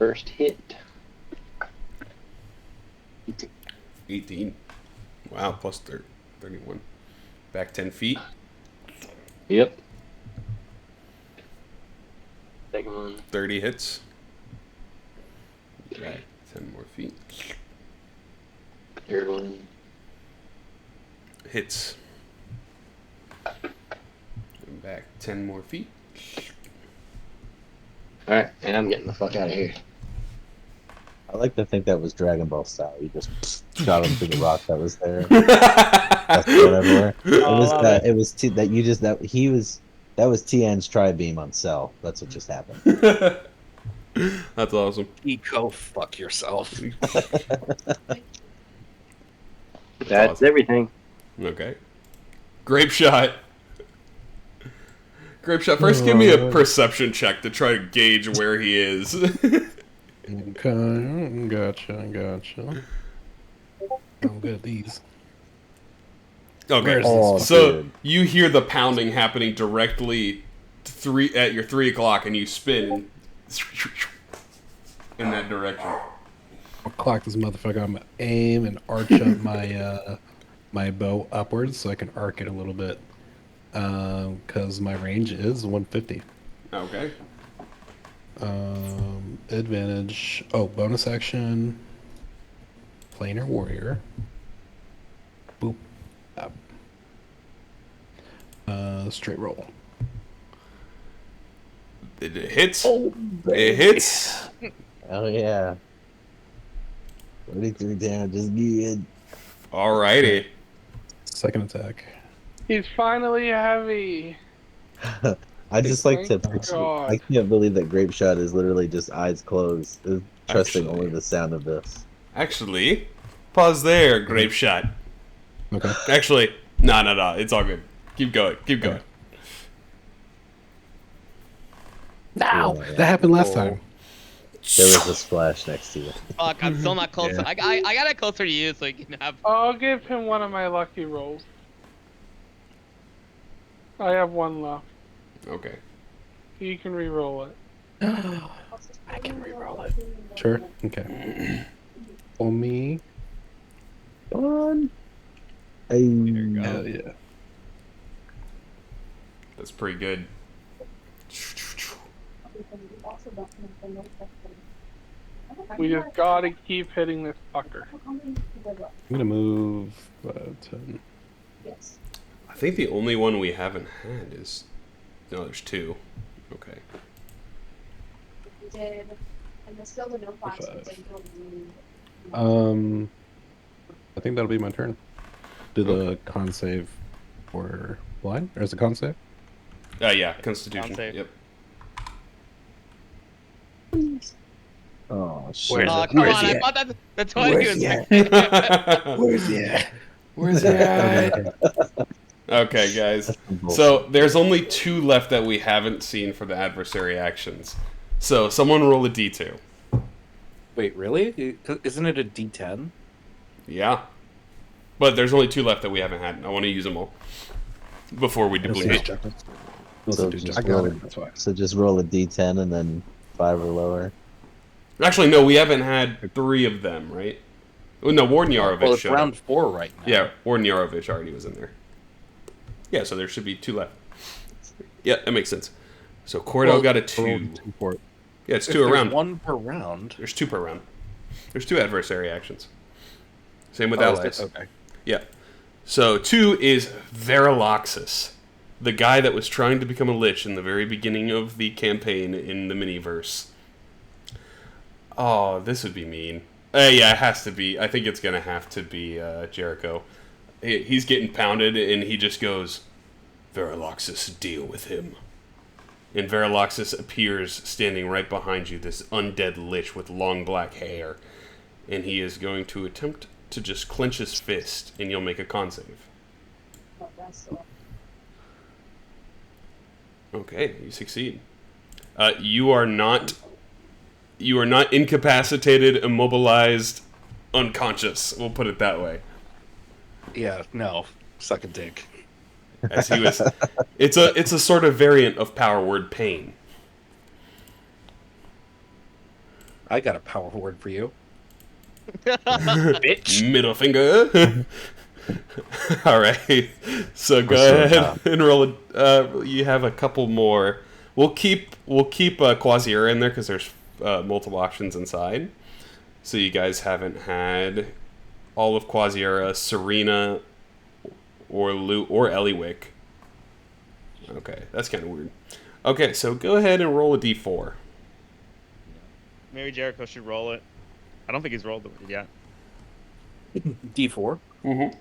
first hit.
18. Wow, plus 31. Back 10 feet.
Yep. Second one.
30 hits. Back 10 more feet.
Third one.
Hits. And back 10 more feet.
Alright, and I'm getting the fuck out of here.
I like to think that was Dragon Ball style. You just shot him through the rock that was there. That's everywhere. It was that was Tian's tri-beam on Cell. That's what just happened.
That's awesome.
Go fuck yourself.
That's
awesome.
everything.
Okay. Grapeshot. Grapeshot, first give me a perception check to try to gauge where he is.
Okay, gotcha. I'm good at these.
Okay,
Oh,
so
dude.
you hear the pounding happening directly at your 3 o'clock, and you spin in that direction.
I'll clock this motherfucker. I'm gonna aim and arch up my bow upwards so I can arc it a little bit. Because my range is 150.
Okay.
Advantage. Oh, bonus action. Planar warrior. Boop. Up. Straight roll.
It hits. It hits.
Oh yeah. 43 damage is good.
Alrighty.
Second attack.
He's finally heavy.
I just like to.
Thank God.
I can't believe that Grapeshot is literally just eyes closed, trusting
Actually.
only the sound of this.
Actually, pause there, Grapeshot.
Okay.
Actually, no. It's all good. Keep going.
Now
Yeah.
that happened last time.
There was a splash next to you.
Fuck, I'm still not close.
Yeah.
I got it closer to you so you can have.
I'll give him one of my lucky rolls. I have one left.
Okay.
You can re-roll it.
I can reroll it. Sure. Okay. For me.
Come on. Hey.
Hell yeah.
That's pretty good.
We just gotta keep hitting this fucker.
I'm gonna move 10.
I think the only one we haven't had is... No, there's 2. Okay.
I think that'll be my turn. Do the con save for blind? Or is it con save?
Yeah, Constitution.
Con save.
Yep.
Oh shit.
Oh, come on! I thought that's what he was.
Where's that?
Okay, guys. So there's only 2 left that we haven't seen for the adversary actions. So someone roll a d2.
Wait, really? Isn't it a D10?
Yeah. But there's only 2 left that we haven't had. I want to use them all before we deplete.
So
I got it. That's why.
So just roll a d10 and then 5 or lower.
Actually, no, we haven't had 3 of them, right? Oh, no, Warden Yarovich
Well, it's
showed
round
up.
4 right now.
Yeah, Warden Yarovich already was in there. Yeah, so there should be 2 left. Yeah, that makes sense. So Kordell got a 2. Yeah, it's 2 a round.
1 per round.
There's 2 per round. There's 2 adversary actions. Same with
Oh,
allies.
okay.
Yeah. So 2 is Veriloxus, the guy that was trying to become a lich in the very beginning of the campaign in the miniverse. Oh, this would be mean. Yeah, it has to be. I think it's going to have to be Jericho. He's getting pounded, and he just goes, Veriloxus, deal with him. And Veriloxus appears standing right behind you, this undead lich with long black hair. And he is going to attempt to just clench his fist, and you'll make a con save. Okay, you succeed. You are not incapacitated, immobilized, unconscious. We'll put it that way.
Yeah, no. Suck a dick.
As he was, it's a sort of variant of power word pain.
I got a power word for you.
Bitch.
Middle finger. All right. So go
What's
ahead
up?
and roll a. You have a couple more. We'll keep Quasiera in there because there's multiple options inside. So you guys haven't had all of Quasiera, Serena, or Eliwick. Okay, that's kind of weird. Okay, so go ahead and roll a d4.
Maybe Jericho should roll it. I don't think he's rolled it yet.
D4.
Mm-hmm.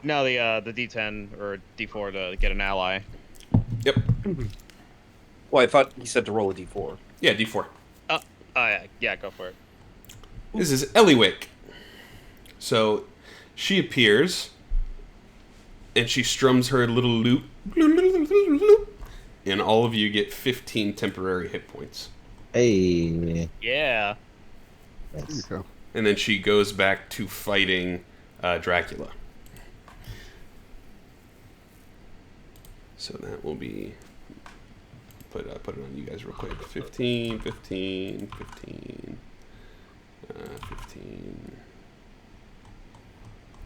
No, the D10 or D4 to get an ally.
Yep.
Well, I thought he said to roll a D4.
Yeah, d4.
Oh yeah, go for it.
This is Eliwick. So she appears, and she strums her little lute, and all of you get 15 temporary hit points.
Hey.
Yeah.
There you
Nice.
go.
And then she goes back to fighting Dracula. So that will be... Put it on you guys real quick. 15, 15, 15, 15.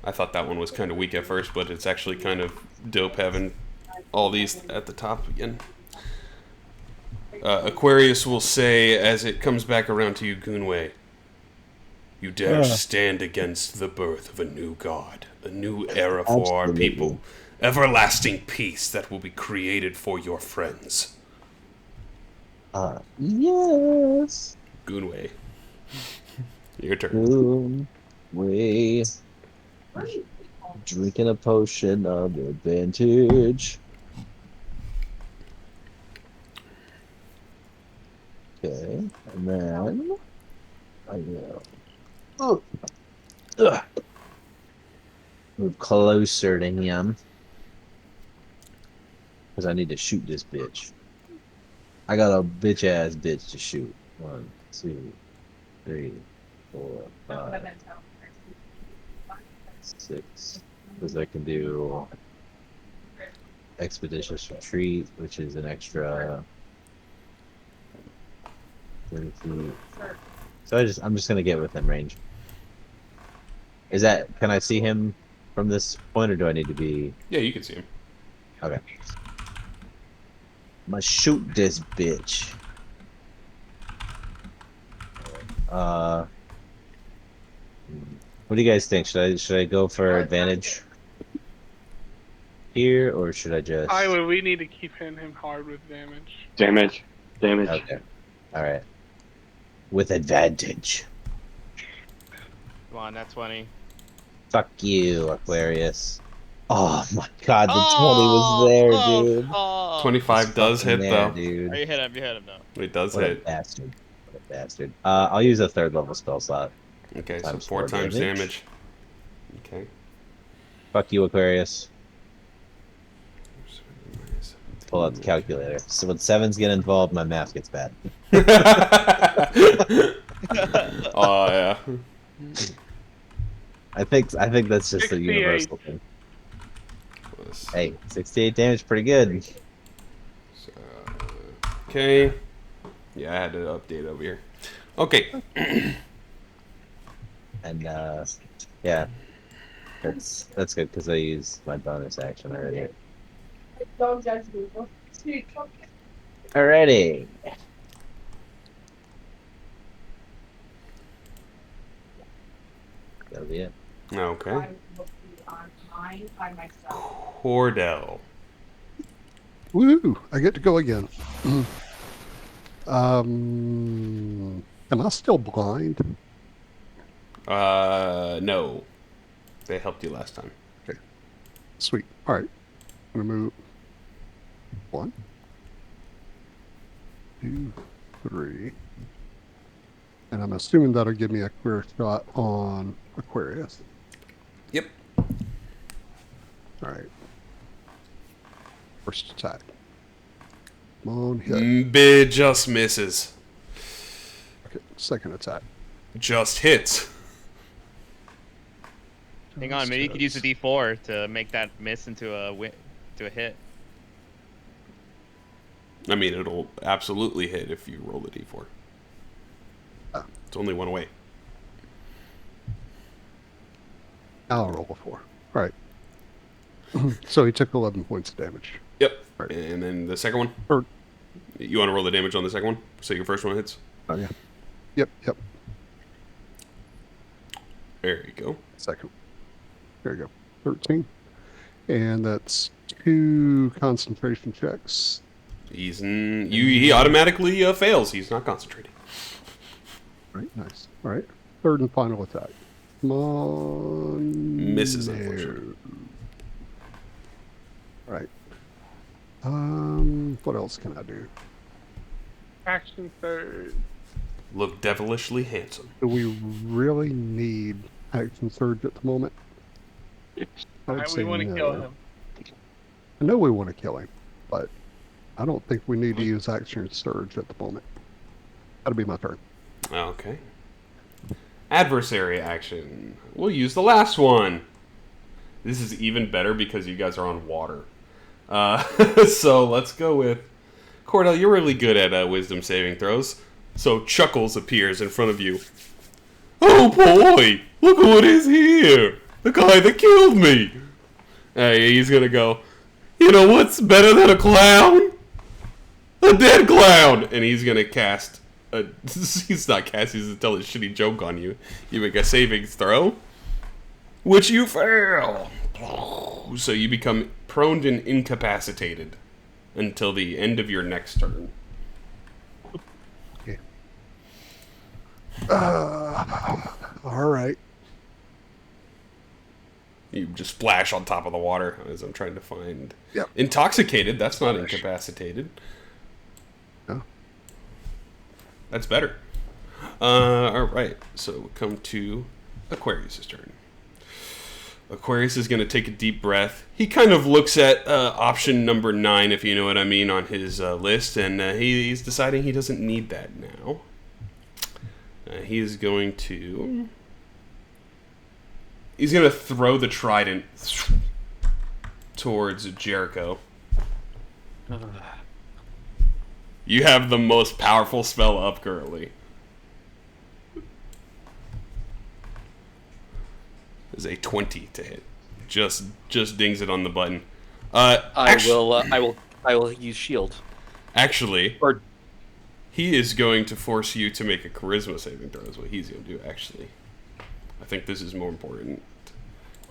I thought that one was kind of weak at first, but it's actually kind of dope having all these at the top again. Aquarius will say, as it comes back around to you, Goonway, you dare stand against the birth of a new god, a new era for our
Absolutely.
people, everlasting peace that will be created for your friends.
Yes.
Goonway. Your turn.
Boom. Way. Drinking a potion of advantage. Okay, and then I will move closer to him because I need to shoot this bitch. I got a bitch ass bitch to shoot. 1, 2, 3, 4, 5, 6. Because I can do expeditious retreat, which is an extra 30 feet. So I'm just gonna get within range. Is that, can I see him from this point, or do I need to be?
Yeah, you can see him.
Okay. I'm gonna shoot this bitch. What do you guys think? Should I go for advantage here, or should I just?
We need to keep hitting him hard with damage.
Damage.
Okay. All right. With advantage.
Come on, that's 20.
Fuck you, Aquarius. Oh my god, the 20 was there, dude.
25 does hit,
There,
though.
dude.
Oh, you hit him now.
It does
What a
hit.
bastard. What a bastard. I'll use a 3rd level spell slot.
Okay, so
Times
4
4
times
damage.
damage. Okay.
Fuck you, Aquarius. Pull out the calculator. So when 7s get involved, my math gets bad.
Oh, yeah.
I think that's just a
68.
universal thing.
Plus,
Hey, 68 damage, pretty good.
okay. Yeah, I had to update over here. Okay.
And yeah, that's good because I used my bonus action already.
Don't judge me.
Alrighty. That'll be it.
Okay.
Online by myself.
Kordell.
Woo! I get to go again. Am I still blind?
No. They helped you last time.
Sweet. All right. I'm gonna move 1, 2, 3, and I'm assuming that'll give me a clear shot on Aquarius.
Yep.
All right. First attack. Come on, hit.
Bid just misses.
Okay. Second attack.
Just hits.
Hang on, maybe you could use a D4 to make that miss into a hit.
I mean, it'll absolutely hit if you roll the d4.
Oh,
It's only one away.
I'll roll a 4. All right. So he took 11 points of damage.
Yep.
Right.
And then the second one?
Or-
You want to roll the damage on the second one? So your first one hits?
Oh, yeah. Yep.
There you go.
Second. There you go. 13. And that's 2 concentration checks.
He automatically fails. He's not concentrating.
Right, nice. All right. Third and final attack. Come on.
Misses,
No.
unfortunately.
Right. What else can I do?
Action third.
Look devilishly handsome.
Do we really need action surge at the moment? I'd say
We want to
no.
kill him.
I know we want to kill him, but I don't think we need to use action surge at the moment. That'll be my turn.
Okay. Adversary action. We'll use the last one. This is even better because you guys are on water. So let's go with... Kordell, you're really good at wisdom saving throws. So Chuckles appears in front of you. Oh boy! Look what is here! The guy that killed me! He's gonna go, you know what's better than a clown? A dead clown! And he's gonna cast... he's not casting, he's gonna tell a shitty joke on you. You make a saving throw, which you fail. So you become prone and incapacitated until the end of your next turn.
Okay. All right.
You just splash on top of the water as I'm trying to find...
Yep.
Intoxicated, that's not incapacitated.
No.
That's better. Alright, so we come to Aquarius' turn. Aquarius is going to take a deep breath. He kind of looks at option number 9, if you know what I mean, on his list, and he's deciding he doesn't need that now. He is going to... He's going to throw the trident towards Jericho. You have the most powerful spell up currently. Is a 20 to hit. Just dings it on the button.
I will use shield.
Actually,
Or
he is going to force you to make a charisma saving throw. Is what he's going to do. Actually, I think this is more important.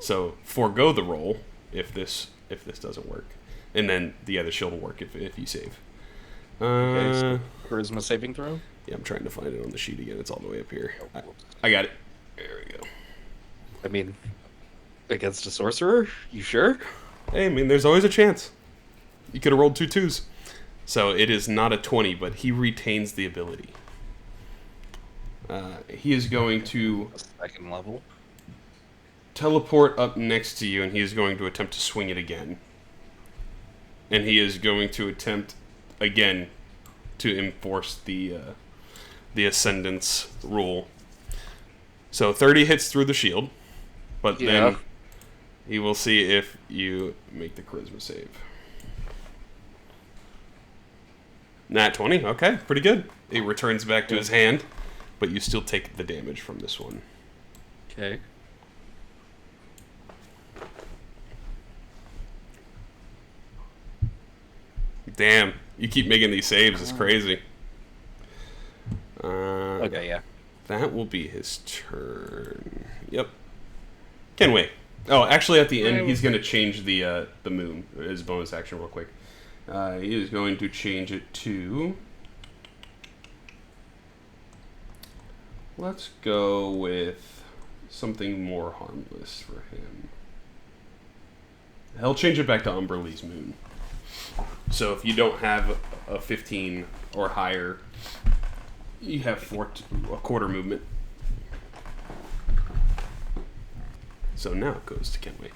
So forego the roll if this doesn't work, and then the other shield will work if you save.
okay, so charisma saving throw.
Yeah, I'm trying to find it on the sheet again. It's all the way up here. I got it. There we go.
I mean, against a sorcerer? You sure?
Hey, I mean, there's always a chance. You could have rolled 2 2s. So it is not a 20, but he retains the ability. He is going to
Second level.
teleport up next to you, and he is going to attempt to swing it again. And he is going to attempt again to enforce the Ascendance rule. So 30 hits through the shield, but then he will see if you make the charisma save. Nat 20, okay, pretty good. It returns back to his hand, but you still take the damage from this one.
Okay.
Damn, you keep making these saves, it's crazy.
Okay, yeah.
That will be his turn. Yep. Kenway. Oh, actually, at the end, he's going to change the moon, his bonus action, real quick. He is going to change it to... Let's go with something more harmless for him. He'll change it back to Umberlee's moon. So if you don't have a 15 or higher, you have a quarter movement. So now it goes to Kenway.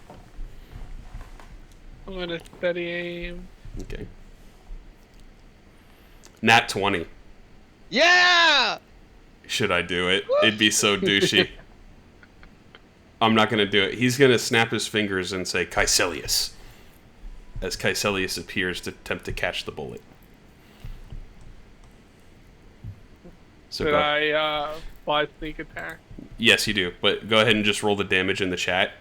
I'm gonna steady aim.
Okay. Nat 20.
Yeah!
Should I do it? It'd be so douchey. I'm not going to do it. He's going to snap his fingers and say, Caecilius. As Caecilius appears to attempt to catch the bullet. So
Should
go.
I apply sneak attack?
Yes, you do. But go ahead and just roll the damage in the chat.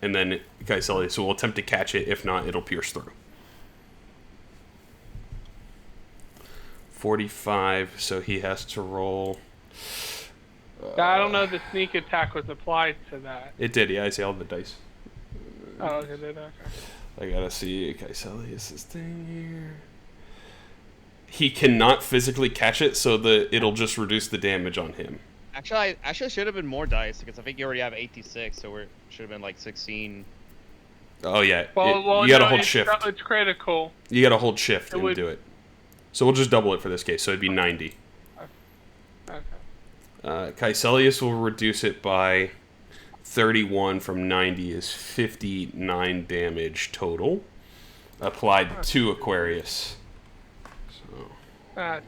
And then Kaiselius will attempt to catch it. If not, it'll pierce through. 45, so he has to roll...
I don't know if the sneak attack was applied to that.
It did, yeah. I see all the dice.
Oh, okay, okay.
I gotta see Kaiselius' thing here. He cannot physically catch it, so it'll just reduce the damage on him.
Actually, should have been more dice because I think you already have 86, so it should have been like 16.
Oh yeah,
Well,
you gotta hold shift.
It's critical.
You gotta hold shift and do it. So we'll just double it for this case, so it'd be 90.
Okay.
Kaiselius will reduce it by 31 from 90 is 59 damage total, applied to Aquarius. So.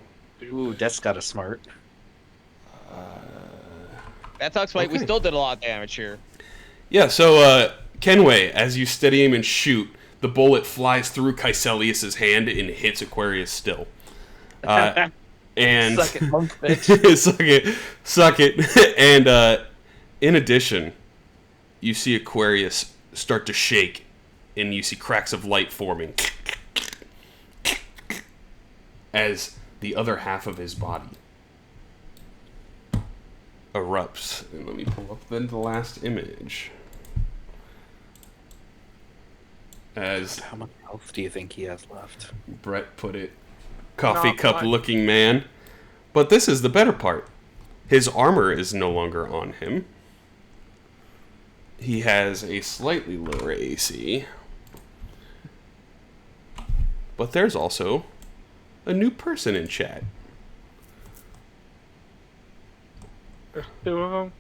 Ooh, Death's got a smart.
That sucks, right? We
Okay.
still did a lot of damage here.
Yeah, so Kenway, as you steady aim and shoot, the bullet flies through Kaiselius' hand and hits Aquarius still. And
Suck it, monk bitch.
suck it. And in addition, you see Aquarius start to shake, and you see cracks of light forming as the other half of his body erupts. And let me pull up then the last image. As
How much health do you think he has left?
Bret put it, coffee
Not
cup
much.
looking man. But this is the better part. His armor is no longer on him. He has a slightly lower AC. But there's also a new person in chat.
There's two of them.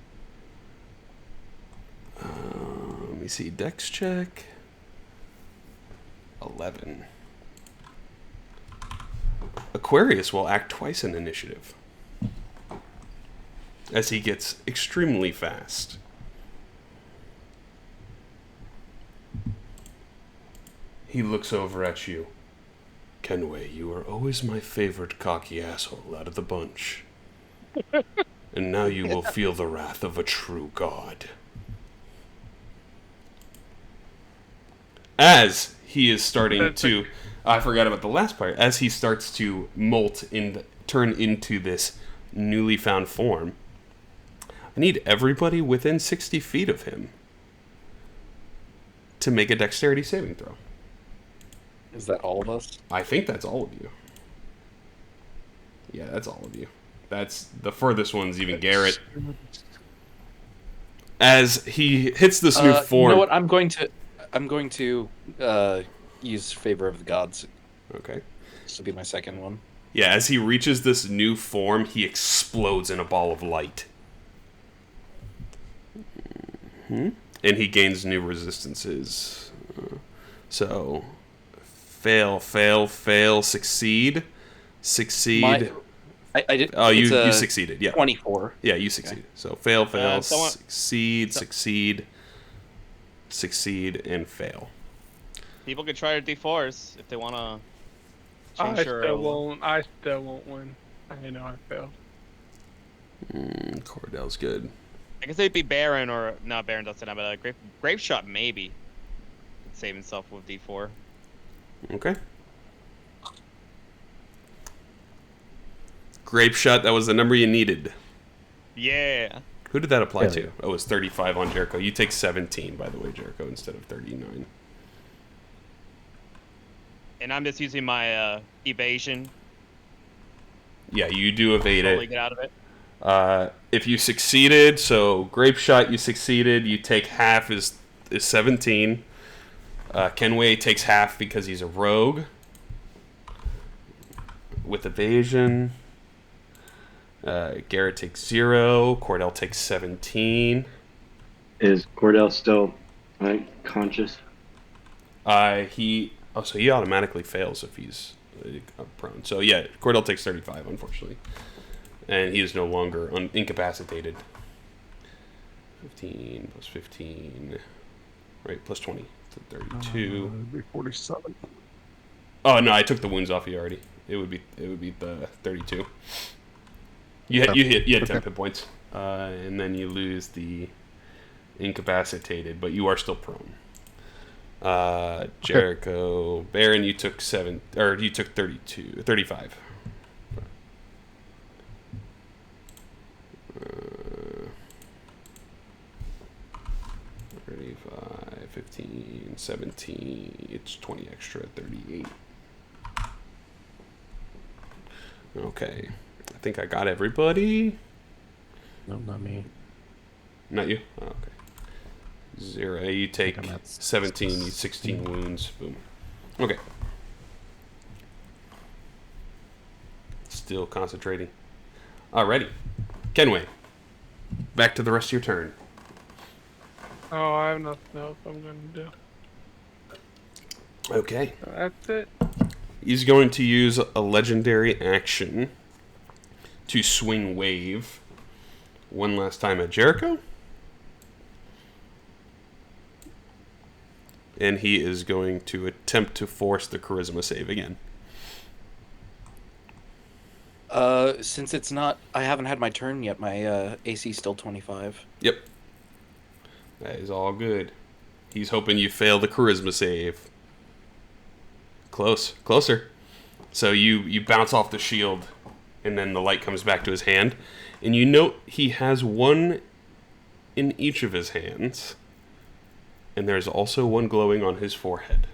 Let me see. Dex check. 11. Aquarius will act twice in initiative, as he gets extremely fast. He looks over at you. Kenway, you are always my favorite cocky asshole out of the bunch. And now you will feel the wrath of a true god. As he is starting to... I forgot about the last part. As he starts to turn into this newly found form, I need everybody within 60 feet of him to make a dexterity saving throw.
Is that all of us?
I think that's all of you. Yeah, that's all of you. That's the furthest one's even Garret. As he hits this new form...
You know what? I'm going to use Favor of the Gods.
Okay.
This will be my second one.
Yeah, as he reaches this new form, he explodes in a ball of light. And he gains new resistances. So, fail, succeed.
I did.
Oh, you succeeded, yeah.
24.
Yeah, you succeeded. So, fail,
someone-
succeed, and fail.
People could try to D4s if they want to
I
change their...
still won't win. I know I failed.
Kordell's good.
I guess it'd be Baron or... Not Baron doesn't have a Grapeshot, maybe. Could save himself with D4.
Okay. Grapeshot, that was the number you needed.
Yeah.
Who did that apply
Yeah.
to? Oh, it was 35 on Jericho. You take 17, by the way, Jericho, instead of 39.
And I'm just using my evasion.
Yeah, you do evade
Totally
it.
get out of it.
If you succeeded, so Grapeshot, you succeeded, you take half is 17. Kenway takes half because he's a rogue. With evasion. Garret takes 0. Kordell takes 17.
Is Kordell still conscious?
So he automatically fails if he's prone. So yeah, Kordell takes 35, unfortunately. And he is no longer incapacitated. 15 plus 15. Right, plus 20. So 32.
It'd be 47.
Oh no, I took the wounds off you already. It would be the 32. You had 10
Okay.
hit points, and then you lose the incapacitated, but you are still prone. Jericho, Baron, you took 35. 35, 15, 17, it's 20 extra, 38. Okay, I think I got everybody.
No, not me.
Not you? Oh, okay. 0, you take
I'm at
17, you 16 wounds. Boom. Okay. Still concentrating. Alrighty. Kenway, back to the rest of your turn.
Oh, I have nothing else I'm gonna do.
Okay.
That's it.
He's going to use a legendary action to swing wave one last time at Jericho. And he is going to attempt to force the charisma save again.
Since it's not, I haven't had my turn yet. My AC is still 25.
Yep. That is all good. He's hoping you fail the charisma save. Closer. So you bounce off the shield, and then the light comes back to his hand. And you note he has one in each of his hands. And there's also one glowing on his forehead.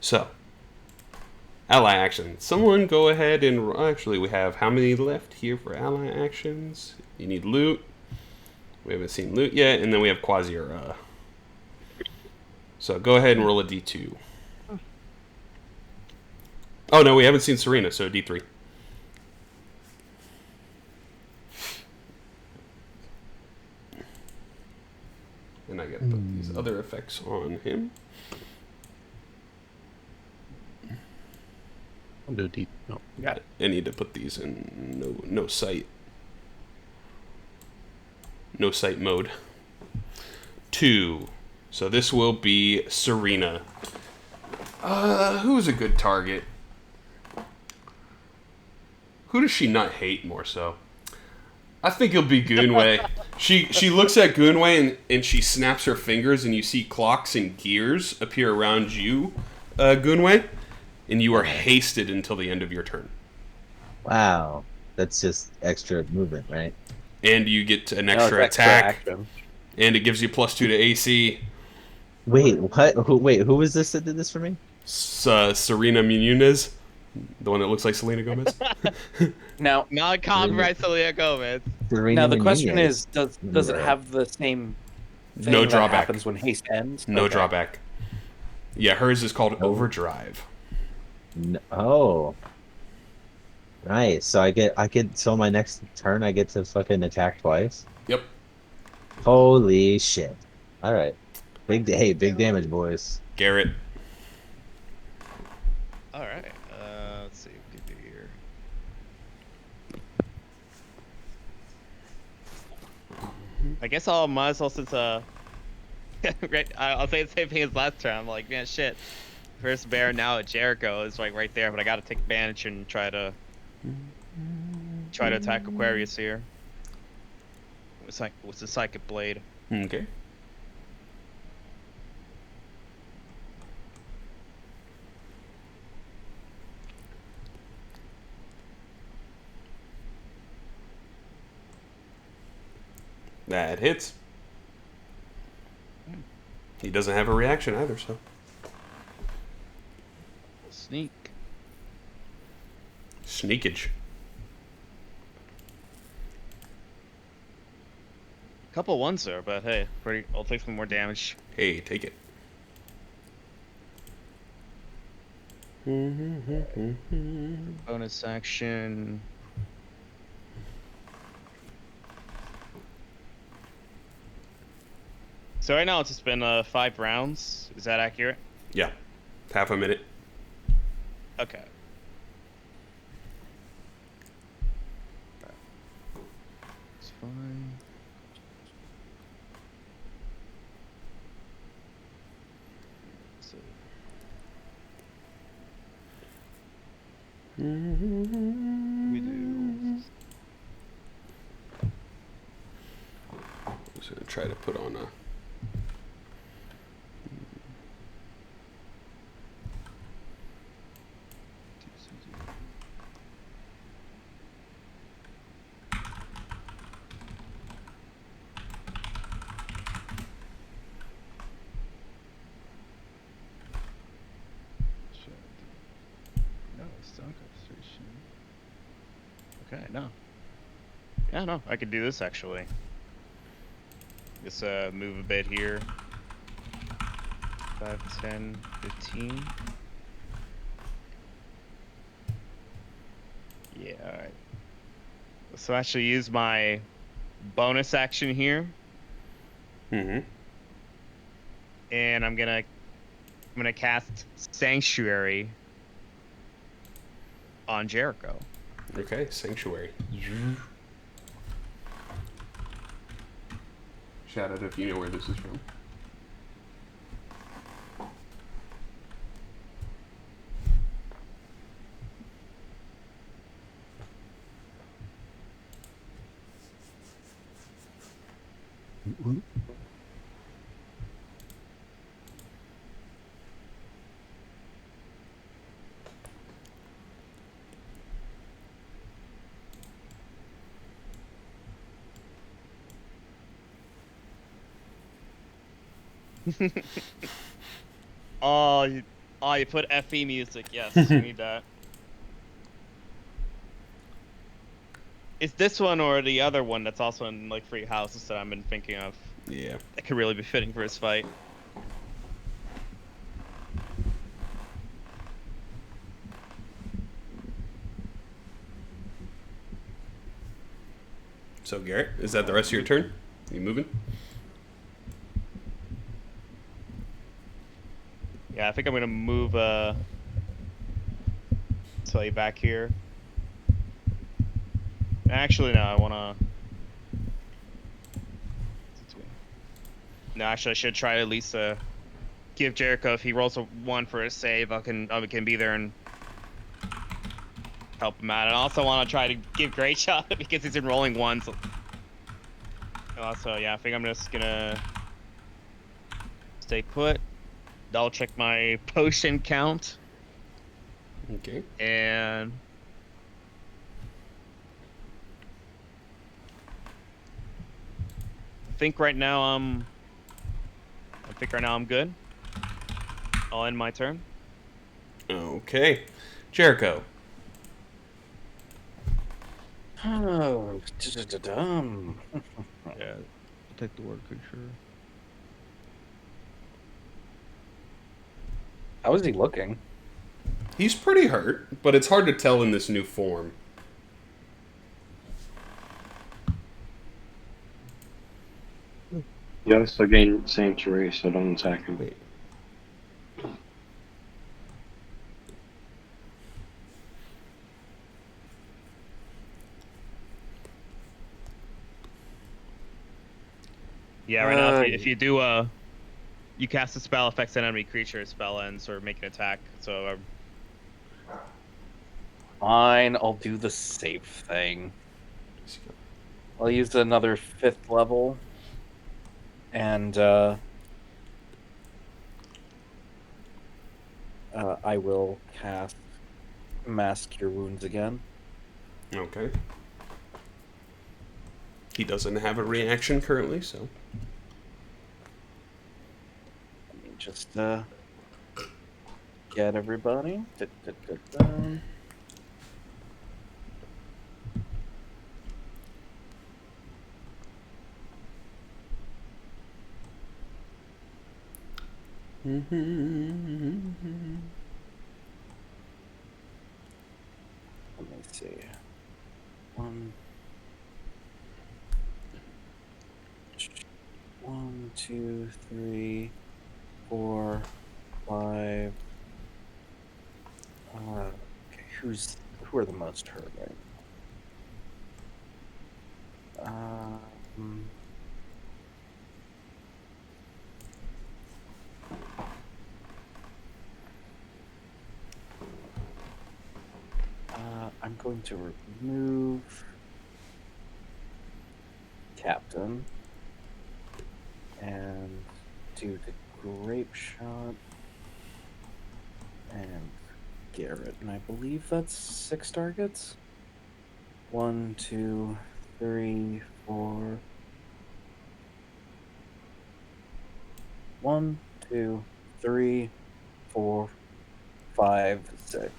So, ally action. Someone go ahead and... Actually, we have how many left here for ally actions? You need loot. We haven't seen loot yet. And then we have Quasir. So, go ahead and roll a D2. Oh, no, we haven't seen Serena, so D3. And I gotta put these other effects on him.
I'll do D. No.
Got it. I need to put these in no sight. No sight mode. 2. So this will be Serena. Who's a good target? Who does she not hate more so? I think it'll be Goonway. She looks at Goonway and she snaps her fingers and you see clocks and gears appear around you, Goonway, and you are hasted until the end of your turn.
Wow. That's just extra movement, right?
And you get an
No,
extra
it's extra
attack,
action.
and it gives you +2 to AC.
Wait, what? Who was this that did this for me?
Serena Munez, the one that looks like Selena Gomez.
Now,
Not copyright Selena Gomez.
Serena
the question
Menunez.
is, does it have the same thing
No
that
drawback.
happens when haste ends?
No
Okay.
drawback. Yeah, hers is called
Oh.
Overdrive.
Oh. Nice. So I get so my next turn I get to fucking attack twice.
Yep.
Holy shit. All right. Big damage, boys.
Garret.
All right. Let's see. What we do here. I guess I'll might as well since right. I'll say the same thing as last time. I'm like, man, shit. First bear now at Jericho is like right there, but I gotta take advantage and try to attack Aquarius here. It's like what's the psychic blade?
Okay. That hits. He doesn't have a reaction either, so.
Sneak.
Sneakage.
Couple ones there, but hey, I'll take some more damage.
Hey, take it.
Bonus action. So right now it's just been 5 rounds. Is that accurate?
Yeah. Half a minute.
Okay. It's fine. So, We do.
I'm just gonna try to put on a.
No, stock illustration. Okay, no. Yeah, no, I could do this actually. Just move a bit here. 5, 10, 15. Yeah, alright. So actually use my bonus action here.
Mm-hmm.
And I'm gonna cast Sanctuary on Jericho.
Okay, Sanctuary. Shout out if you know where this is from.
You put FE music. Yes, we need that. It's this one or the other one that's also in like free houses that I've been thinking of.
Yeah.
That could really be fitting for his fight.
So Garrett, is that the rest of your turn? You moving?
Yeah, I think I'm gonna move Sully back here. Actually, no, I wanna. No, actually, I should try to at least give Jericho, if he rolls a 1 for a save, I can be there and help him out. And I also want to try to give Grapeshot because he's been rolling 1s. Also, yeah, I think I'm just gonna stay put. Double check my potion count.
Okay.
And I think right now I'm good. I'll end my turn.
Okay. Jericho.
Oh,
Yeah, I'll take the word creature.
How is he looking?
He's pretty hurt, but it's hard to tell in this new form.
You also gain Sanctuary, so don't attack him.
Wait.
Yeah, right now if you do you cast a spell, affects an enemy creature, spell ends, or make an attack. So
Fine, I'll do the safe thing. I'll use another 5th level. And I will cast Mass Cure Wounds again.
Okay. He doesn't have a reaction currently, so.
Let me just get everybody. Let me see. 1, 2, 3, 4, 5. Okay, who are the most hurt right now? going to remove Captain and do the Grapeshot and Garret, and I believe that's 6 targets. 1, 2, 3, 4. 1, 2, 3, 4, 5, 6.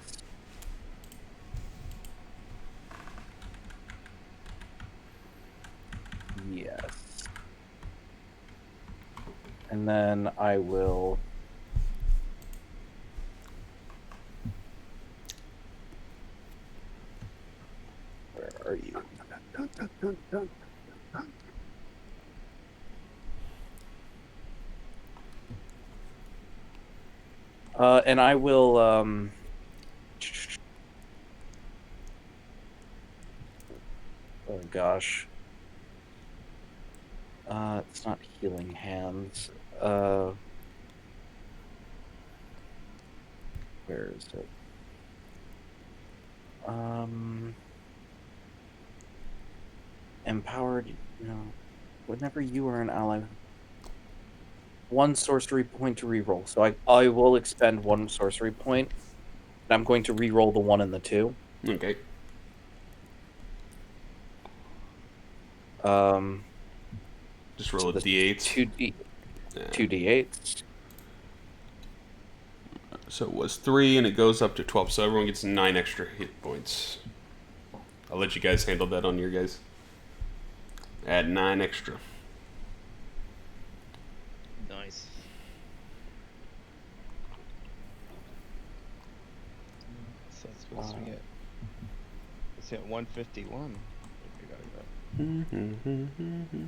Yes. And then I will. Where are you?
Dun, dun, dun, dun, dun.
And I will. Oh gosh. It's not healing hands. Where is it? Empowered. No. Whenever you are an ally. 1 sorcery point to reroll. So I will expend 1 sorcery point. And I'm going to reroll the 1 and the 2.
Okay. Just roll
so
a d8.
2d8.
So it was 3, and it goes up to 12. So everyone gets 9 extra hit points. I'll let you guys handle that on your guys. Add 9 extra.
Nice. So that's supposed to get. It's at 151. We gotta go.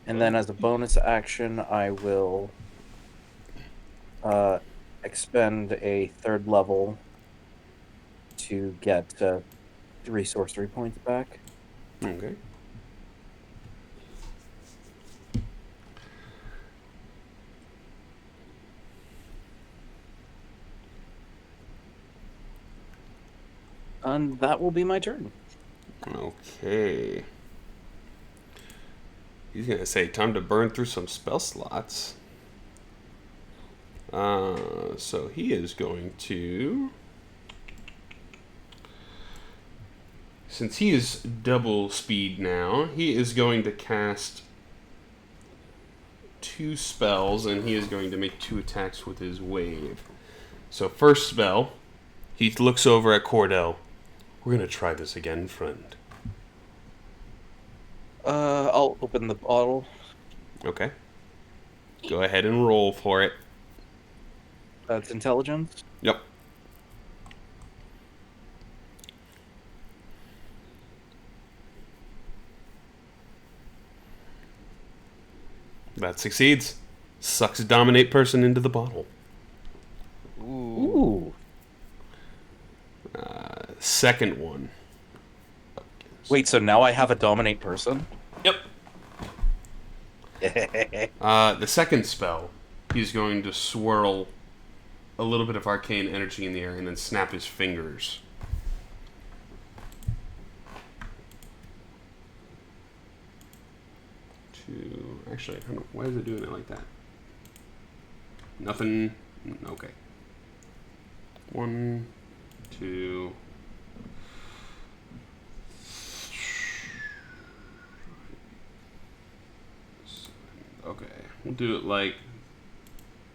And then as a bonus action, I will expend a 3rd level to get 3 sorcery points back.
Okay.
And that will be my turn.
Okay. He's gonna say, time to burn through some spell slots. So he is going to... Since he is double speed now, he is going to cast 2 spells, and he is going to make 2 attacks with his wave. So first spell, he looks over at Kordell. We're going to try this again, friend.
I'll open the bottle.
Okay. Go ahead and roll for it.
That's intelligence.
Yep. That succeeds. Sucks a dominate person into the bottle.
Ooh.
Second one.
Wait, so now I have a dominate person?
Yep. The second spell, he's going to swirl a little bit of arcane energy in the air and then snap his fingers. Actually, I don't know. Why is it doing it like that? Nothing. Okay. 1, 2. Okay, we'll do it like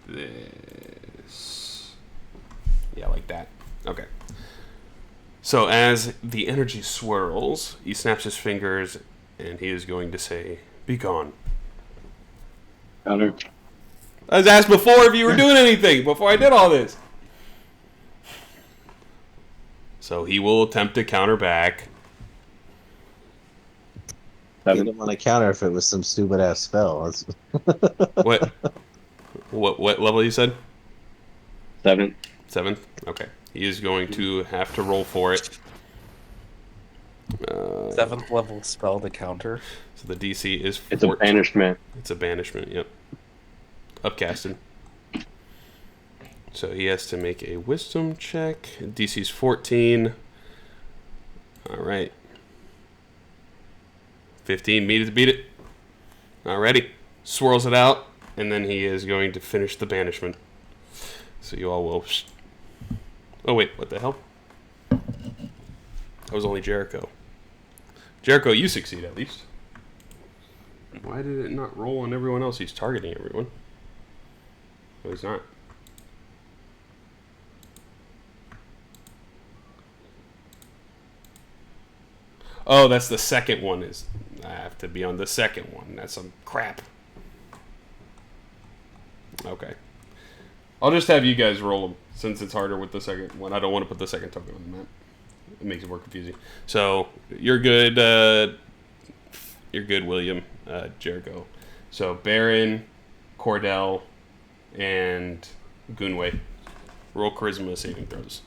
this. Yeah, like that. Okay. So as the energy swirls, he snaps his fingers, and he is going to say, "Be gone."
Counter.
I was asked before if you were doing anything before I did all this. So he will attempt to counter back.
You didn't want to counter if it was some stupid ass spell.
What level you said?
7.
7? Okay. He is going to have to roll for it.
7th level spell to counter.
So the DC is 14.
It's a banishment.
It's a banishment, yep. Upcasted. So he has to make a wisdom check. DC's 14. All right. 15, beat it. Alrighty. Swirls it out, and then he is going to finish the banishment. So you all will... Oh, wait, what the hell? That was only Jericho. Jericho, you succeed at least. Why did it not roll on everyone else? He's targeting everyone. No, he's not. Oh, that's the second one. I have to be on the second one. That's some crap. Okay. I'll just have you guys roll them, since it's harder with the second one. I don't want to put the second token on the map. It makes it more confusing. So, you're good, William, Jericho. So, Baron, Kordell, and Goonway. Roll charisma saving throws.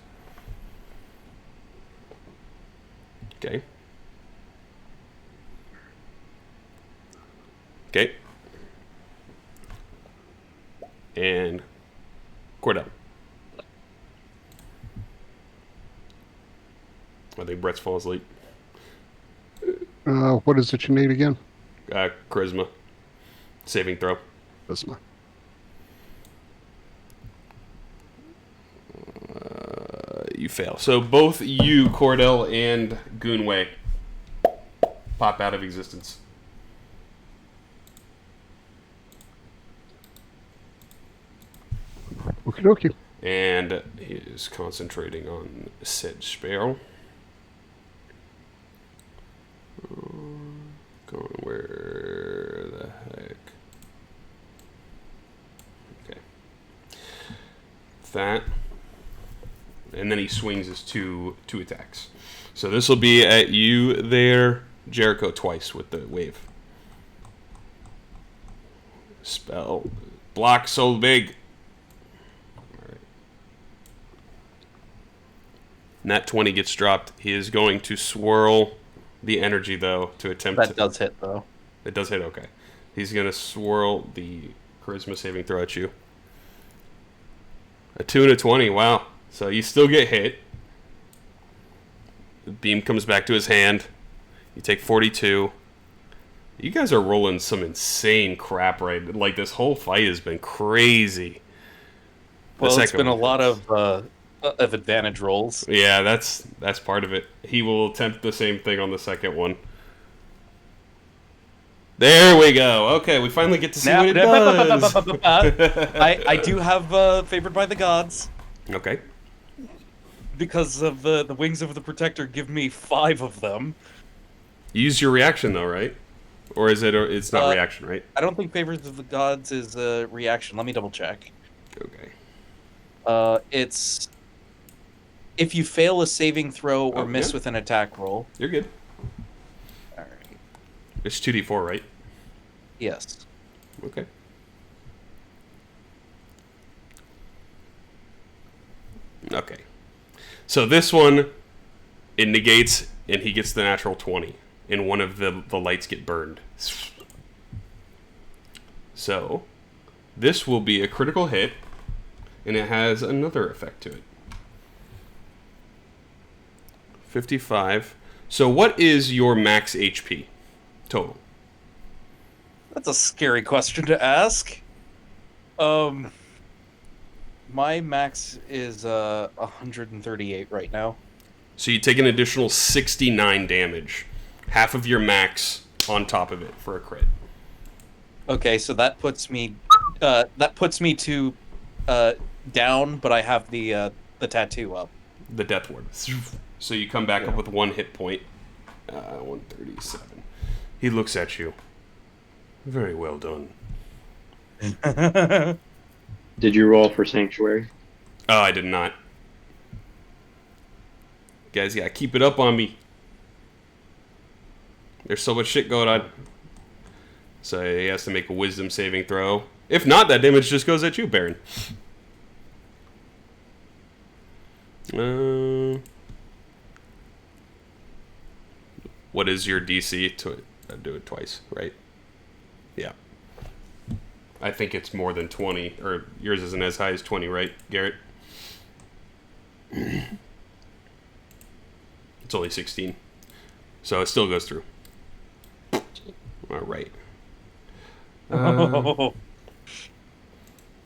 Okay. Okay. And Kordell. I think Bret's falling asleep.
What is it you need again?
Charisma. Saving throw.
Charisma.
You fail. So both you, Kordell, and Goonway pop out of existence.
Okie dokie.
And he is concentrating on said spell. Going where the heck? Okay. That. And then he swings his two attacks. So this will be at you there, Jericho, twice with the wave. Spell. Block so big. Nat 20 gets dropped. He is going to swirl the energy, though, to attempt...
That does hit, though.
It does hit, okay. He's going to swirl the charisma saving throw at you. A 2 and a 20, wow. So you still get hit. The beam comes back to his hand. You take 42. You guys are rolling some insane crap, right? Like, this whole fight has been crazy.
Well, it's been a lot of advantage rolls.
Yeah, that's part of it. He will attempt the same thing on the second one. There we go. Okay, we finally get to see what it does.
I do have Favored by the Gods.
Okay.
Because of the Wings of the Protector give me 5 of them.
Use your reaction, though, right? Or is it's not reaction, right?
I don't think Favors of the Gods is a reaction. Let me double check.
Okay.
It's... If you fail a saving throw or miss with an attack roll.
You're good.
Alright.
It's 2d4, right?
Yes.
Okay. Okay. So this one, it negates, and he gets the natural 20. And one of the lights get burned. So, this will be a critical hit, and it has another effect to it. 55. So what is your max HP total?
That's a scary question to ask. My max is 138 right now.
So you take an additional 69 damage. Half of your max on top of it for a crit.
Okay, so that puts me to down, but I have the tattoo up.
The death ward. So you come back up with 1 hit point. 137. He looks at you. Very well done.
Did you roll for Sanctuary?
Oh, I did not. Guys, you gotta keep it up on me. There's so much shit going on. So he has to make a wisdom saving throw. If not, that damage just goes at you, Baron. What is your DC to do it twice, right? Yeah. I think it's more than 20, or yours isn't as high as 20, right, Garret? It's only 16. So it still goes through. All right.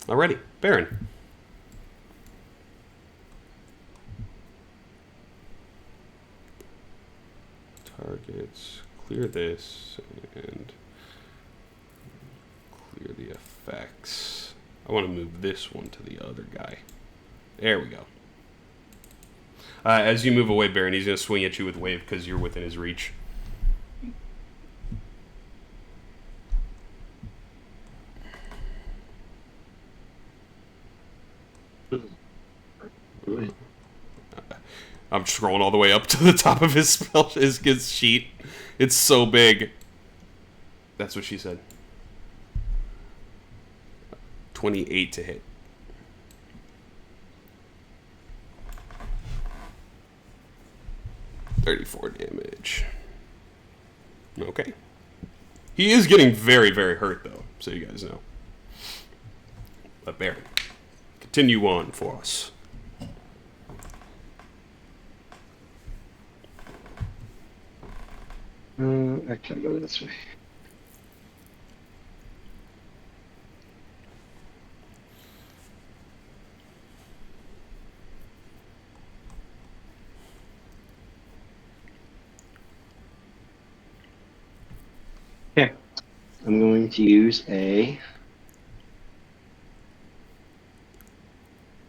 Alrighty, Baron. Targets. Clear this and clear the effects. I want to move this one to the other guy. There we go. As you move away, Baron, he's going to swing at you with Wave because you're within his reach. I'm scrolling all the way up to the top of his spell, his sheet. It's so big. That's what she said. 28 to hit. $34 damage. Okay. He is getting very, very hurt, though, so you guys know. But Baron, continue on for us.
I can't go this way. Okay, I'm going to use a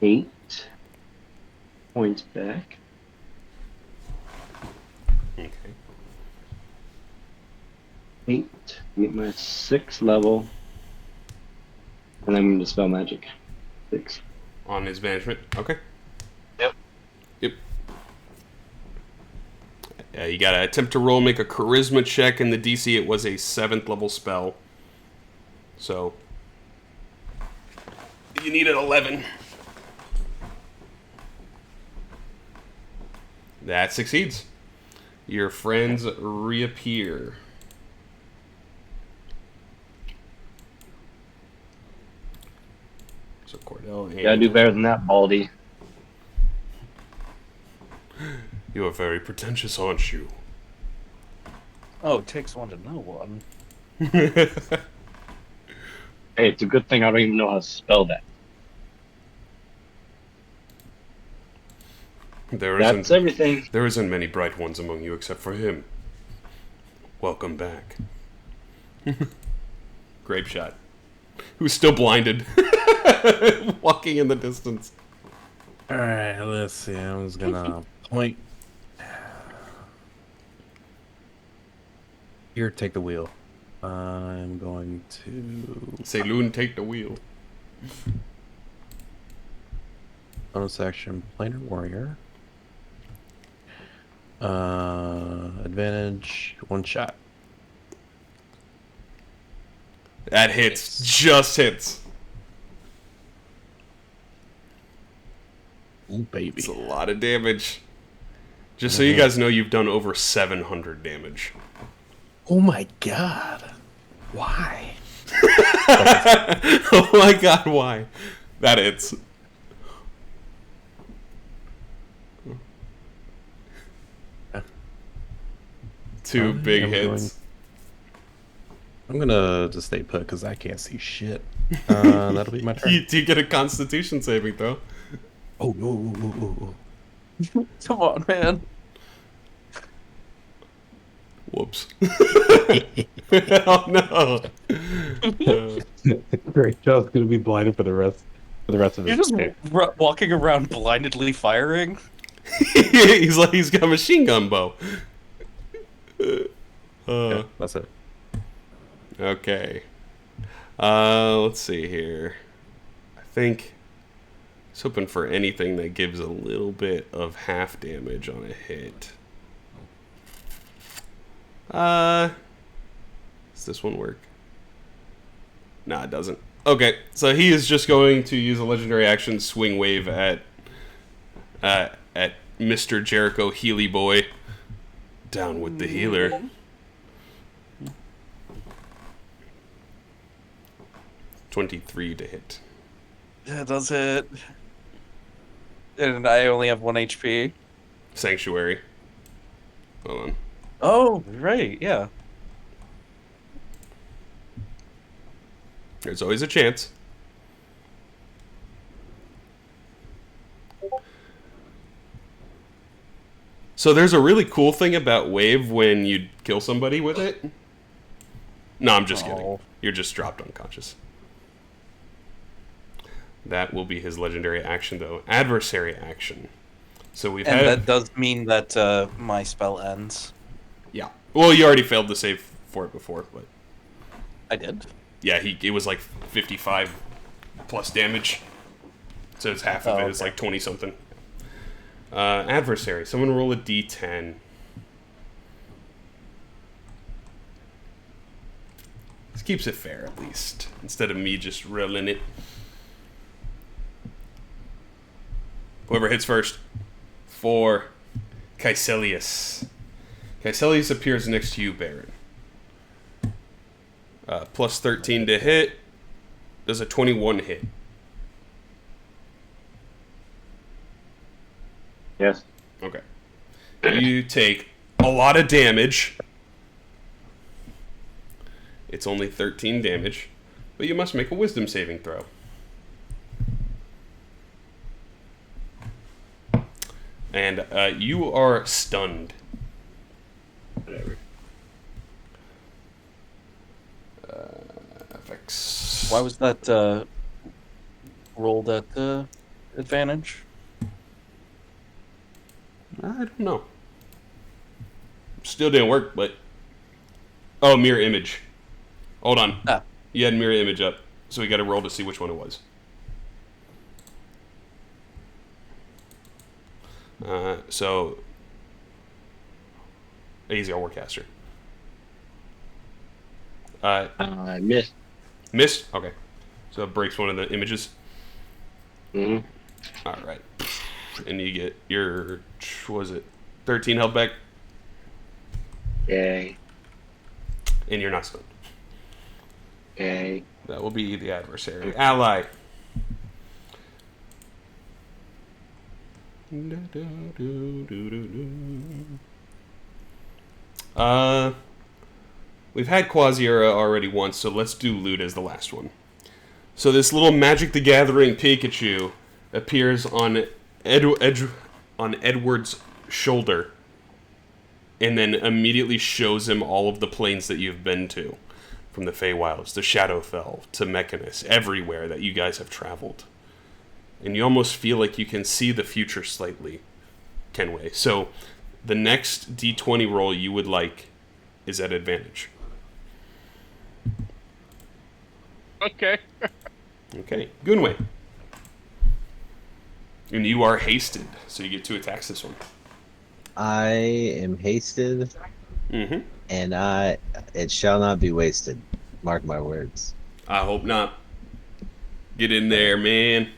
8 points back.
Okay.
8, get my 6th level, and I'm going to spell magic. 6.
On his management. Okay.
Yep.
Yep. You gotta attempt to roll, make a charisma check, and the DC, it was a 7th level spell. So, you need an 11. That succeeds. Your friends reappear. So Kordell and...
Gotta do better than that, Baldy.
You are very pretentious, aren't you?
Oh, it takes one to know one.
Hey, it's a good thing I don't even know how to spell that. That's everything.
There isn't many bright ones among you except for him. Welcome back. Grapeshot. Who's still blinded. Walking in the distance.
Alright, let's see. I'm just gonna point. Here, take the wheel. I'm going to...
Say, Loon, take the wheel.
Bonus action, Planar Warrior. Advantage, 1 shot.
That hits. Just hits.
Ooh, baby.
It's a lot of damage. Just so you guys know, you've done over 700 damage.
Oh my god. Why?
Oh my god, why? That hits. Two big hits.
I'm gonna just stay put because I can't see shit. That'll be my turn.
Do you get a Constitution saving throw?
Oh, no.
Come on, man.
Whoops. Oh no.
Great job's gonna be blinded for the rest of
You're
his
just
day.
walking around blindedly firing?
He's got a machine gun bow.
Yeah, that's it.
Okay. Let's see here. I think I was hoping for anything that gives a little bit of half damage on a hit. Does this one work? Nah, it doesn't. Okay, so he is just going to use a legendary action, Swing Wave at Mr. Jericho Healy Boy. Down with the healer. 23 to hit.
Yeah, does it. And I only have 1 HP.
Sanctuary. Hold on.
Oh, right, yeah.
There's always a chance. So there's a really cool thing about Wave when you kill somebody with it. No, I'm just kidding. You're just dropped unconscious. That will be his legendary action, though. Adversary action. So we've
And
had...
that does mean that my spell ends.
Yeah. Well, you already failed to save for it before, but...
I did.
Yeah, it was like 55 plus damage. So it's half of it. It's like 20-something. Adversary. Someone roll a d10. This keeps it fair, at least. Instead of me just rolling it. Whoever hits first. For Caecilius. Caecilius appears next to you, Baron. Plus 13 to hit. Does a 21 hit?
Yes.
Okay. You take a lot of damage. It's only 13 damage, but you must make a wisdom saving throw. And you are stunned. Whatever. Effects.
Why was that rolled at advantage?
I don't know. Still didn't work, but... Oh, mirror image. Hold on.
Ah.
You had mirror image up, so we got to roll to see which one it was. So... Easy, I'll Warcaster.
I missed.
Missed? Okay. So it breaks one of the images.
Mm-hmm.
Alright. And you get your, what was it, 13 health back?
Yay.
And you're not stunned.
Yay.
That will be the adversary. Ally. We've had Quasiera already once, so let's do Loot as the last one. So this little Magic the Gathering Pikachu appears on Edward's shoulder, and then immediately shows him all of the planes that you've been to, from the Feywilds to Shadowfell to Mechanus, everywhere that you guys have traveled. And you almost feel like you can see the future slightly, Kenway. So the next D20 roll you would like is at advantage.
Okay.
Okay, Goonway. And you are hasted, so you get 2 attacks this one.
I am hasted,
Mm-hmm.
and it shall not be wasted. Mark my words.
I hope not. Get in there, man.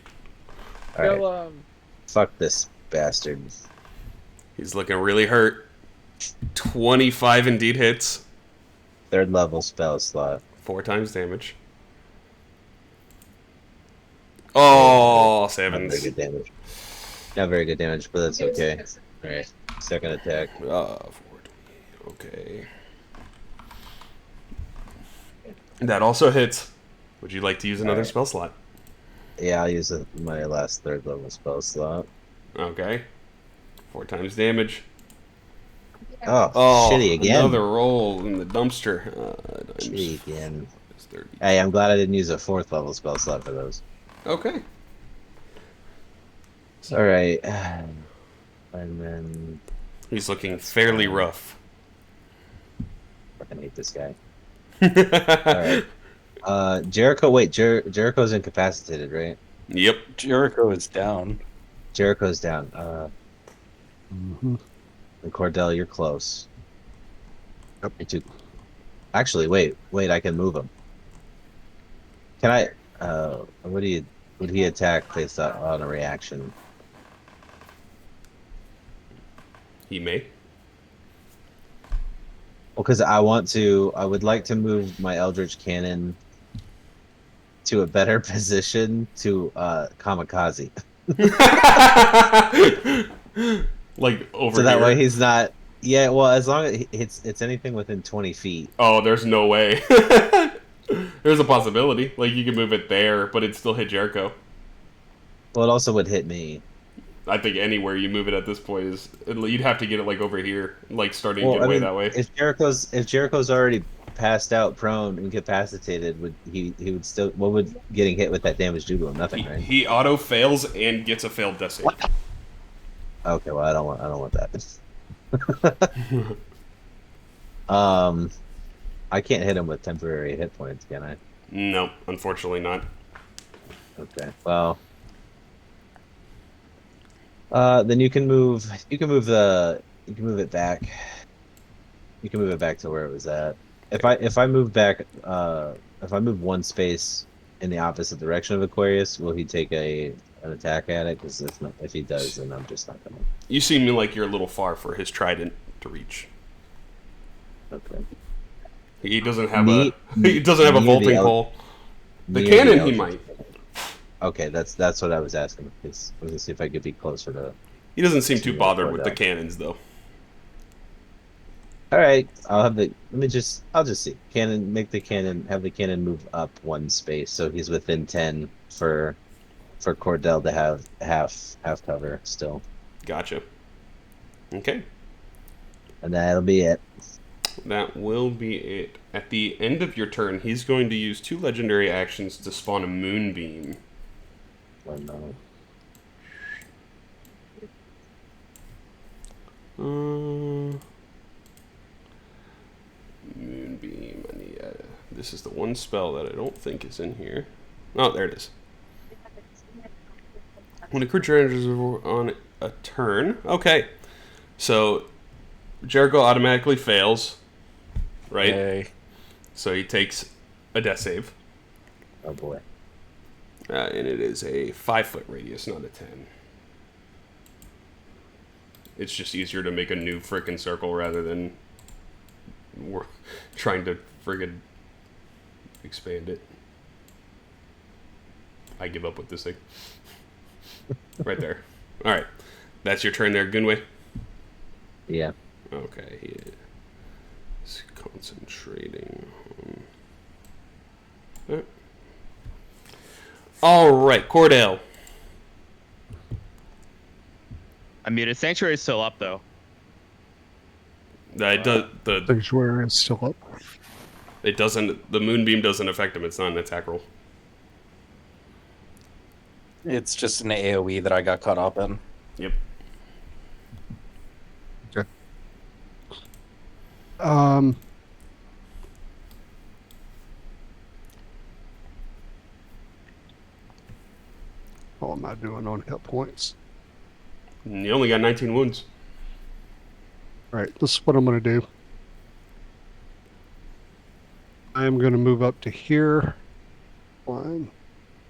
All right.
Well,
Fuck this bastard.
He's looking really hurt. 25 indeed hits.
3rd level spell slot.
4 times damage. Oh,
Not
sevens.
very good damage. Not very good damage, but that's okay. Alright. 2nd attack.
420. Okay. That also hits. Would you like to use another spell slot?
Yeah, I'll use my last 3rd level spell slot.
Okay. 4 times damage.
Oh, shitty again.
Another roll in the dumpster.
Shitty again.
30.
Hey, I'm glad I didn't use a 4th level spell slot for those.
Okay.
Alright. And then...
He's looking fairly rough.
Fucking hate this guy. Alright. Jericho, wait, Jericho's incapacitated, right?
Yep.
Jericho is down.
Jericho's down.
Mm-hmm.
And Kordell, you're close. You're too... Actually, wait, I can move him. Can I... would he attack based on a reaction?
He may.
Well, because I would like to move my Eldritch Cannon to a better position to kamikaze.
Like over
So that
here.
way he's not. Yeah, well, as long as it's anything within 20 feet.
Oh, there's no way. There's a possibility. Like you can move it there, but it'd still hit Jericho.
Well, it also would hit me.
I think anywhere you move it at this point is you'd have to get it like over here, like starting to
Well,
get
I
away
mean,
that way.
if Jericho's already passed out, prone, incapacitated, would he would still? What would getting hit with that damage do to him? Nothing, right?
He auto fails and gets a failed death save.
Okay, well, I don't want that. I can't hit him with temporary hit points, can I?
No, unfortunately not.
Okay, well, then you can move it back. You can move it back to where it was at. If I move back, if I move one space in the opposite direction of Aquarius, will he take an attack at it? Because if he does, then I'm just not gonna.
You seem like you're a little far for his trident to reach.
Okay.
He doesn't have a vaulting pole. The cannon he might.
Okay, that's what I was asking. Because I was gonna see if I could be closer to.
He doesn't seem too bothered with the cannons though.
All right, I'll just see. Have the cannon move up one space so he's within 10 for Kordell to have half cover still.
Gotcha. Okay.
And that'll be it.
That will be it. At the end of your turn, he's going to use 2 legendary actions to spawn a moonbeam.
Oh, no.
Moonbeam. This is the one spell that I don't think is in here. Oh, there it is. When a creature enters on a turn. Okay. So, Jericho automatically fails. Right?
Yay.
So he takes a death save.
Oh boy.
And it is a 5-foot radius, not a 10. It's just easier to make a new frickin' circle rather than we're trying to friggin' expand it. I give up with this thing. Right there. Alright. That's your turn there, Goonway?
Yeah.
Okay, he is concentrating on... Alright, Kordell.
I mean, his sanctuary is still up though.
It does, the
Sanctuary is still up.
It doesn't. The moonbeam doesn't affect him. It's not an attack roll.
It's just an AoE that I got caught up in.
Yep.
Okay. How am I doing on hit points?
You only got 19 wounds.
Alright, this is what I'm going to do. I am going to move up to here. 1,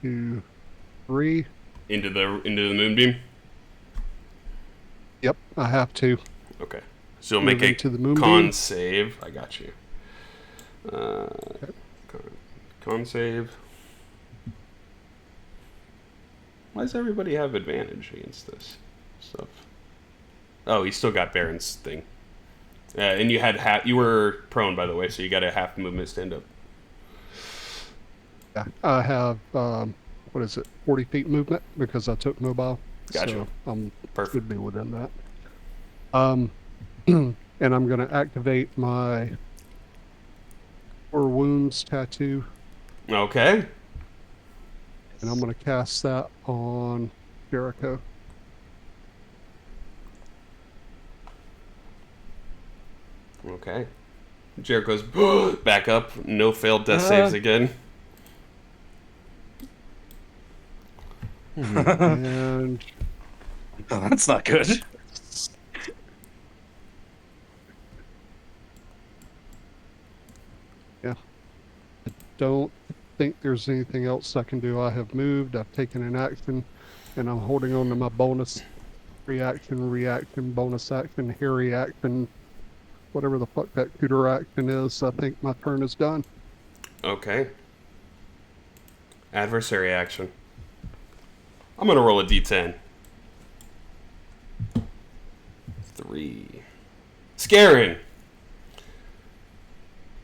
2, 3.
Into the moonbeam.
Yep, I have to.
Okay. So you'll make a
into the moonbeam.
con save. I got you. Con save. Why does everybody have advantage against this stuff? Oh, he still got Baron's thing. And you had you were prone, by the way, so you got a half movement stand up.
Yeah, I have, 40 feet movement because I took mobile.
Gotcha.
So I'm
Perfect.
should be within that. And I'm going to activate my 4 wounds tattoo,
Okay.
and I'm going to cast that on Jericho.
Okay. Jericho's back up. No failed death saves again.
And
Oh, that's not good.
don't think there's anything else I can do. I have moved, I've taken an action, and I'm holding on to my bonus reaction, bonus action, hairy action, whatever the fuck that cooter action is. I think my turn is done.
Okay. Adversary action. I'm gonna roll a d10. 3. Scarin.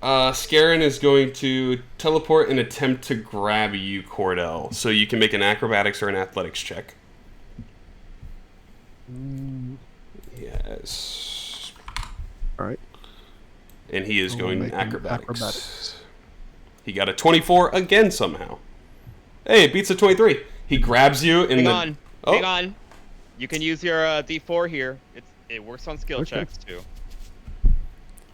Scarin is going to teleport and attempt to grab you, Kordell. So you can make an acrobatics or an athletics check. Yes.
All right.
And he is
We'll
going
make him
acrobatics. He got a 24 again somehow. Hey, it beats a 23. He grabs you in
Hang on. You can use your D4 here. It works on skill
Okay.
checks too.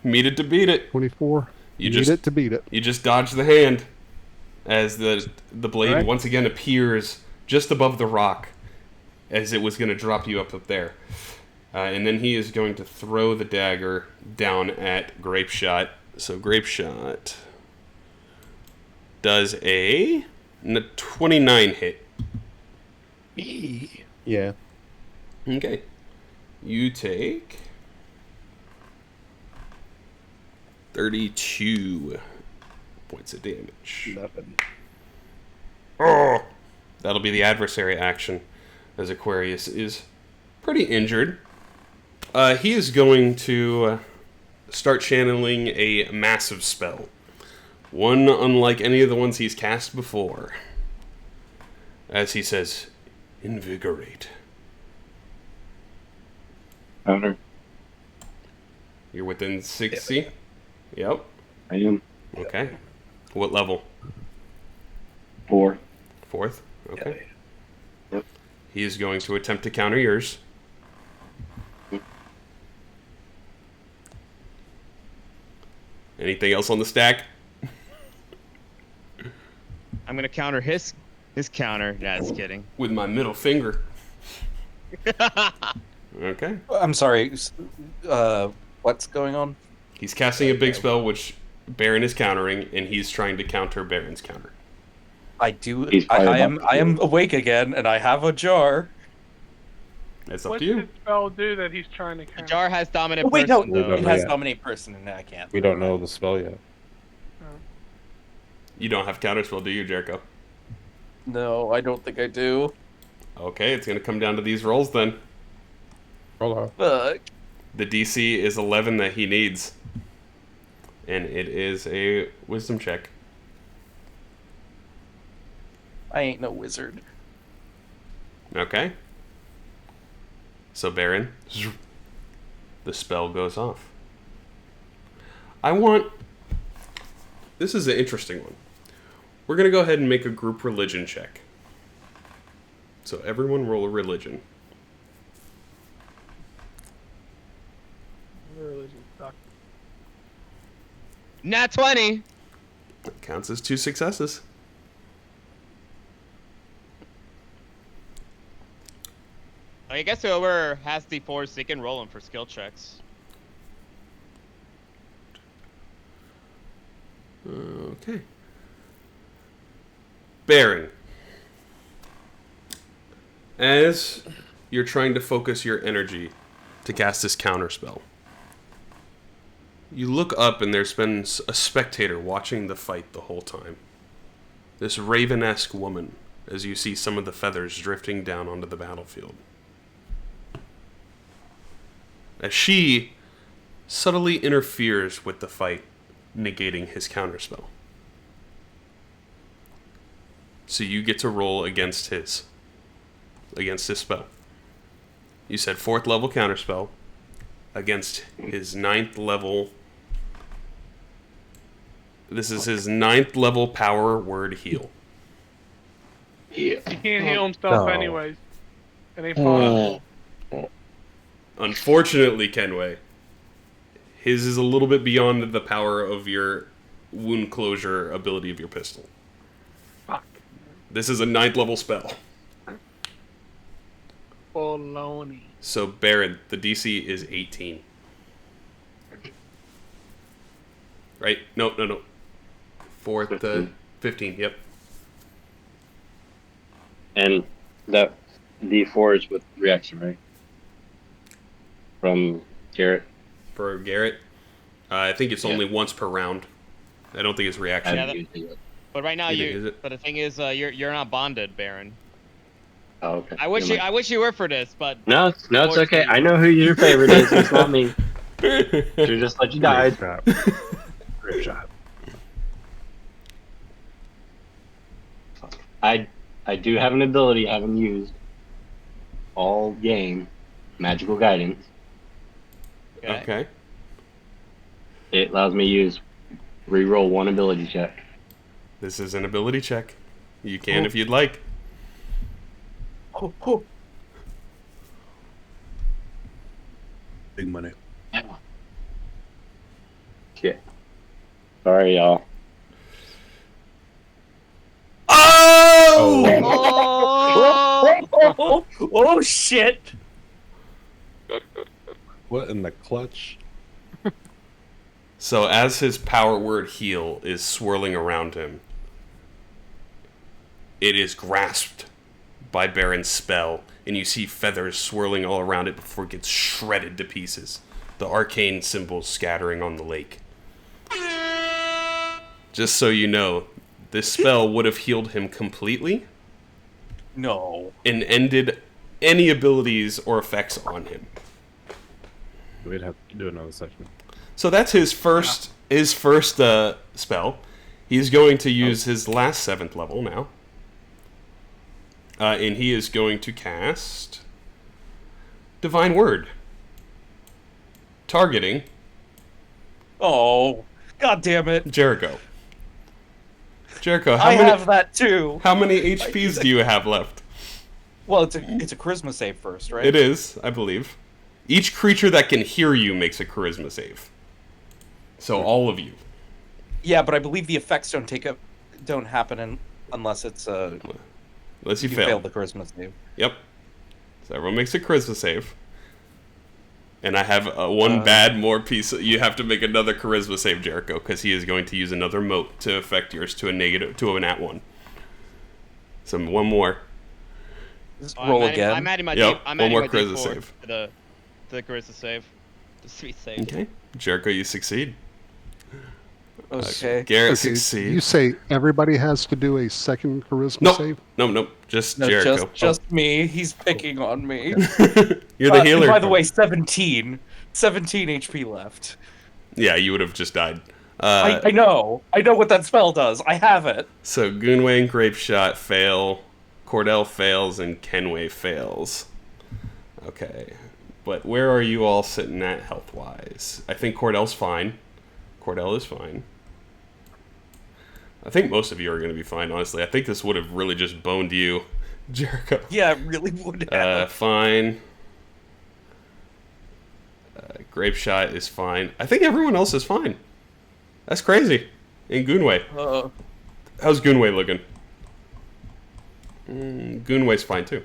Meet it to beat it.
24.
You
Need
just
it to beat it.
You just dodge the hand as the blade
Alright.
once again appears just above the rock as it was going to drop you up there. And then he is going to throw the dagger down at Grapeshot. So Grapeshot does a 29 hit.
Yeah.
Okay. You take 32 points of damage.
Nothing.
Oh! That'll be the adversary action, as Aquarius is pretty injured. He is going to start channeling a massive spell. One unlike any of the ones he's cast before. As he says, Invigorate.
Counter.
You're within 60? Yep.
I am.
Okay. What level?
4.
4th? Okay.
Yep.
He is going to attempt to counter yours. Anything else on the stack?
I'm gonna counter his counter. Nah, just kidding.
With my middle finger. Okay.
I'm sorry. What's going on?
He's casting a big spell, which Baron is countering, and he's trying to counter Baron's counter.
I do.
He's
I am.
fireball.
I am awake again, and I have a jar.
It's up
What
to
does
you.
the spell do that he's trying to
The
counter?
jar has dominant
Oh, wait, no.
person, though.
It has
Yeah.
dominate person, and I can't.
We don't know the spell yet.
You don't have counterspell, do you, Jericho?
No, I don't think I do.
Okay, it's going to come down to these rolls then.
Roll on.
Fuck.
The DC is 11 that he needs. And it is a wisdom check.
I ain't no wizard.
Okay. So, Baron, the spell goes off. This is an interesting one. We're going to go ahead and make a group religion check. So, everyone roll a religion.
Religion sucks.
Nat 20.
That counts as 2 successes.
I guess whoever has D4s, they can roll them for skill checks.
Okay. Baron. As you're trying to focus your energy to cast this counterspell, you look up and there's been a spectator watching the fight the whole time. This raven-esque woman, as you see some of the feathers drifting down onto the battlefield. As she subtly interferes with the fight, negating his counterspell. So you get to roll against his spell. You said 4th level counterspell against his 9th level. This is his 9th level power word heal.
Yeah.
He can't heal himself
No.
anyways. It ain't possible.
Unfortunately, Kenway, his is a little bit beyond the power of your wound closure ability of your pistol.
Fuck.
This is a 9th level spell.
Baloney.
So, Baron, the DC is 18. Right? No. 4th,
15.
15, yep.
And that D4 is with reaction, right? From Garret.
For Garret, I think it's only once per round. I don't think it's
I
reaction.
Yeah,
haven't used it yet.
But right now
Is it?
But the thing is, you're not bonded, Baron.
Oh, okay.
I wish you were for this, but
No, it's okay. I know who your favorite is. It's not me. Should just let you die.
Great shot.
I do have an ability I haven't used all game, magical guidance.
Okay.
It allows me to use reroll one ability check.
This is an ability check. You can if you'd like.
Big money.
Shit. Sorry, y'all.
Oh shit!
What in the clutch?
So as his power word heal is swirling around him, it is grasped by Baron's spell, and you see feathers swirling all around it before it gets shredded to pieces. The arcane symbols scattering on the lake. Just so you know, this spell would have healed him completely
No.
and ended any abilities or effects on him.
We'd have to do another section.
So that's his first spell. He's going to use his last 7th level now. And he is going to cast Divine Word. Targeting
Oh, god damn it!
Jericho. Jericho,
I have that too.
how many HPs do you have left?
Well, it's a charisma save first, right?
It is, I believe. Each creature that can hear you makes a charisma save. So all of you.
Yeah, but I believe the effects don't happen unless it's
Unless you
you
fail.
fail the charisma save.
Yep. So everyone makes a charisma save. And I have one bad more piece. You have to make another charisma save, Jericho, because he is going to use another mote to affect yours to a nat 1. So one more.
Just
Oh,
roll
I'm
again.
adding my
Yep,
I'm
one
adding
more
my
charisma
D4
save.
to the charisma save. The sweet save.
Okay. Jericho, you succeed.
Okay.
Garret
Okay,
succeeds.
you say everybody has to do a second charisma
Nope.
save?
Nope. Just
No,
Jericho.
just me. He's picking on me.
You're the healer.
And by the way, 17 HP left.
Yeah, you would have just died.
I know what that spell does. I have it.
So Goonway and Grapeshot fail. Kordell fails and Kenway fails. Okay. But where are you all sitting at health-wise? I think Kordell's fine. Kordell is fine. I think most of you are going to be fine, honestly. I think this would have really just boned you, Jericho.
Yeah, it really would have.
Fine. Grapeshot is fine. I think everyone else is fine. That's crazy. In Goonway. How's Goonway looking? Goonway's fine, too.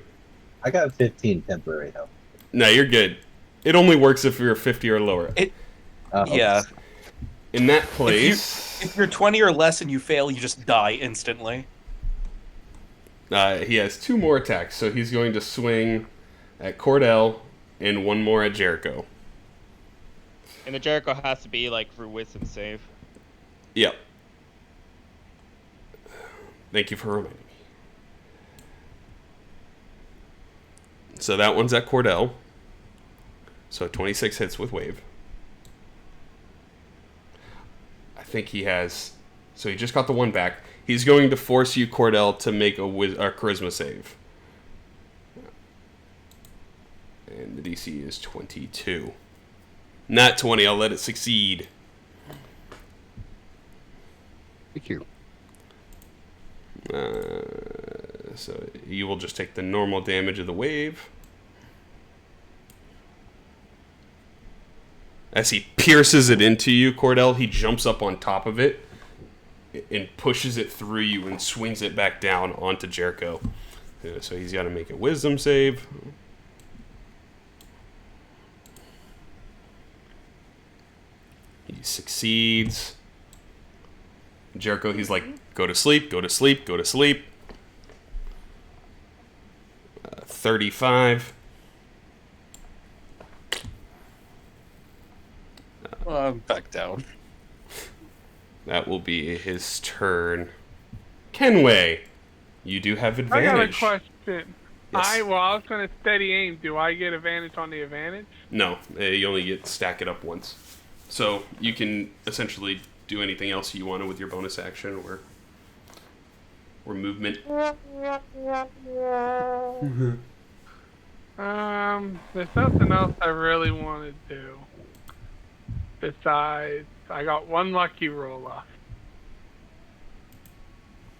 I got 15 temporary health.
No, you're good. It only works if you're 50 or lower.
Yeah.
In that place...
If you're 20 or less and you fail, you just die instantly.
He has 2 more attacks, so he's going to swing at Kordell and 1 more at Jericho.
And the Jericho has to be like for wisdom save.
Yep. Thank you for reminding me. So that one's at Kordell. So 26 hits with wave. I think he has... So he just got the 1 back. He's going to force you, Kordell, to make a charisma save. And the DC is 22. Not 20. I'll let it succeed.
Thank you.
So you will just take the normal damage of the wave. As he pierces it into you, Kordell, he jumps up on top of it and pushes it through you and swings it back down onto Jericho. So he's got to make a wisdom save. He succeeds. Jericho, he's like, go to sleep, go to sleep, go to sleep. 35.
I'm back down.
That will be his turn. Kenway, you do have
I got a
advantage.
question.
Yes.
I was going to steady aim. Do I get advantage on the advantage?
No, you only get stack it up once. So you can essentially do anything else you want with your bonus action or movement.
There's nothing else I really want to do. Besides, I got one lucky roll left.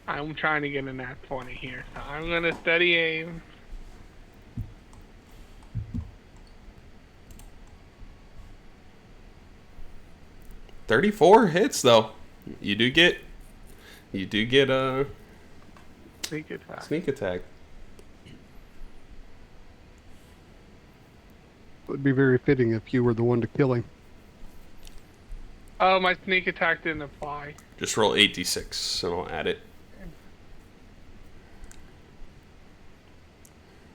I'm trying to get a nat 20 here, so I'm going to steady aim.
$34 hits though. You do get
Sneak attack.
sneak attack.
It would be very fitting if you were the one to kill him.
Oh, my sneak attack didn't apply.
Just roll 8d6 and I'll add it.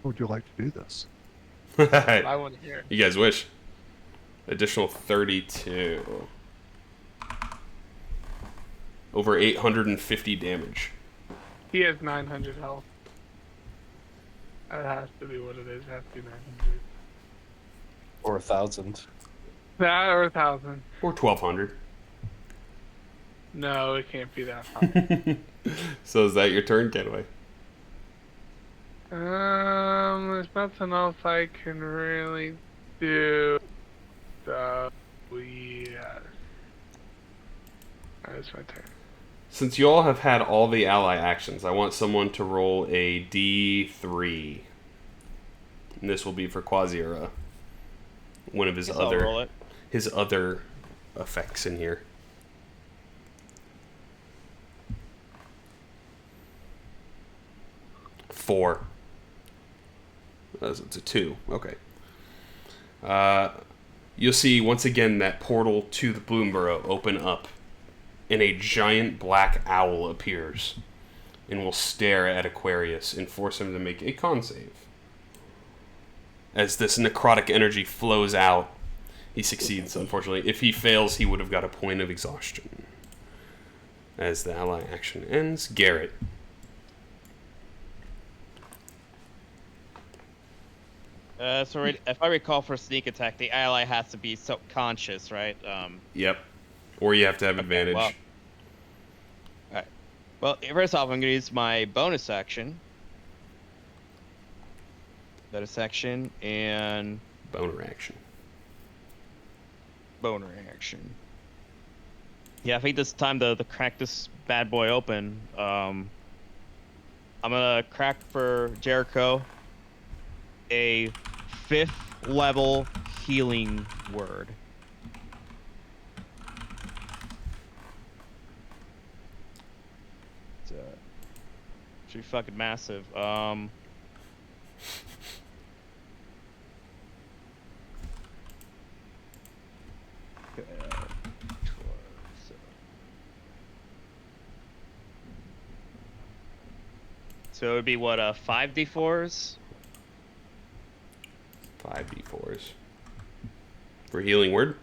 How would you like to do this?
I want to hear it.
You guys wish. Additional 32. Over 850 damage.
He has 900 health. That has to be what it is. It has to be 900.
Or 1,000.
That or 1,000.
Or 1200.
No, it can't be that high.
So is that your turn, Kenway?
There's nothing else I can really do. So, yes. That's my turn.
Since you all have had all the ally actions, I want someone to roll a d3. And this will be for Quasira. One of his
Guess I'll roll it.
other effects in here. Four. It's a 2. Okay. You'll see once again that portal to the Bloomburrow open up, and a giant black owl appears and will stare at Aquarius and force him to make a con save. As this necrotic energy flows out, he succeeds, unfortunately. If he fails, he would have got a point of exhaustion. As the ally action ends, Garret.
If I recall for sneak attack, the ally has to be conscious, right?
Yep. Or you have to have advantage.
Well, alright. Well, first off, I'm going to use my bonus action. Bonus action and
Boner action.
boner action. Yeah, I think this time to crack this bad boy open. I'm gonna crack for Jericho a 5th level healing word. It's should be fucking massive. So it would be what, 5d4s?
5d4s. For healing word?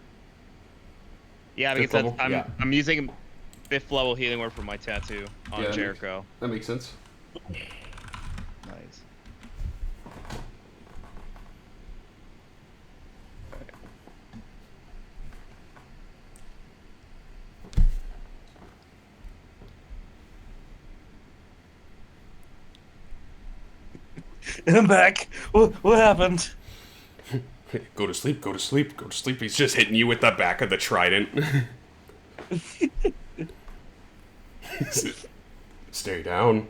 Yeah,
Fifth
because
level?
I'm using 5th level healing word for my tattoo on
Yeah,
Jericho.
That makes sense.
Nice.
I'm back. What happened?
Go to sleep, go to sleep, go to sleep. He's just hitting you with the back of the trident. Stay down.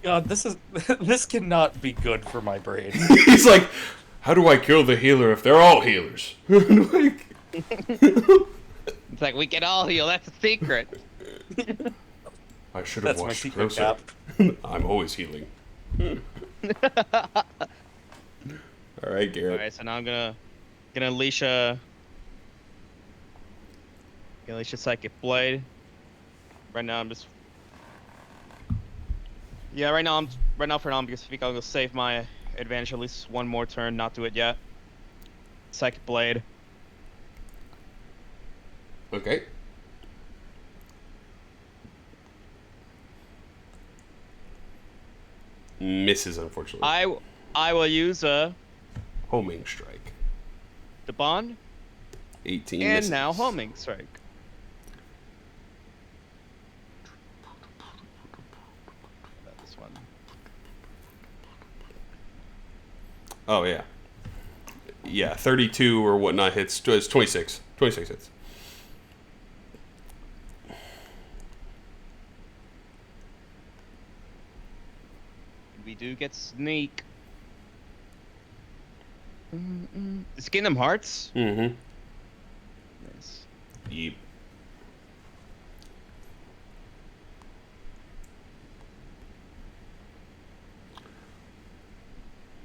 God, this cannot be good for my brain.
He's like, how do I kill the healer if they're all healers? Like,
It's like, we can all heal, that's a secret.
I should have
That's my
watched
secret
closer.
cap.
I'm always healing. Alright, Garret.
Alright, so now I'm gonna unleash a Psychic Blade. Right now I'm just right now for now, because I think I'm gonna save my advantage at least one more turn, not do it yet. Psychic Blade.
Okay. Misses, unfortunately.
I will use
Homing strike.
the bond
18
and
misses.
now homing strike. This one.
Oh, yeah. Yeah, 32 or whatnot hits. It's 26. 26 hits.
We do get sneak. Is Kingdom Hearts?
Mm-hmm.
Nice.
Yep.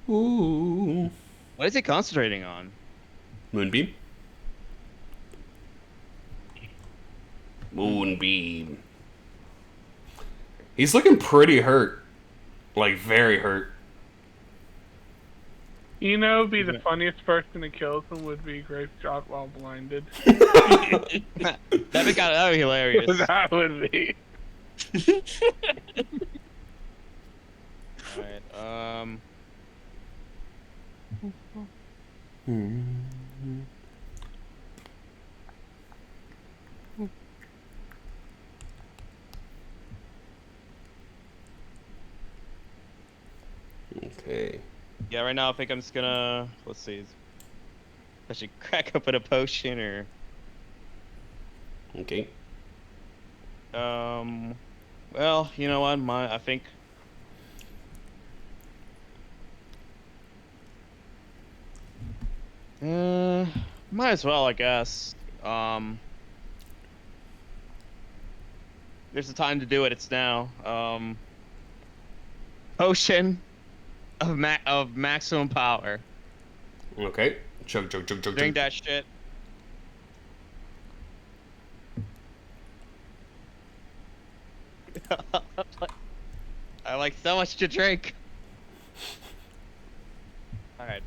Ooh.
What is it concentrating on?
Moonbeam. Moonbeam. He's looking pretty hurt. Like, very hurt.
You know, be the funniest person to kill him would be Grapeshot while blinded.
That'd be hilarious.
That would be.
Alright,
Okay.
yeah, right now I think I'm just gonna, let's see. I should crack open a potion or,
Okay.
well, you know what, I think, might as well, I guess. There's the time to do it, it's now. Potion of maximum power.
Okay. Chug, chug, chug, chug,
Drink
chug.
that shit. I like so much to drink. Alright.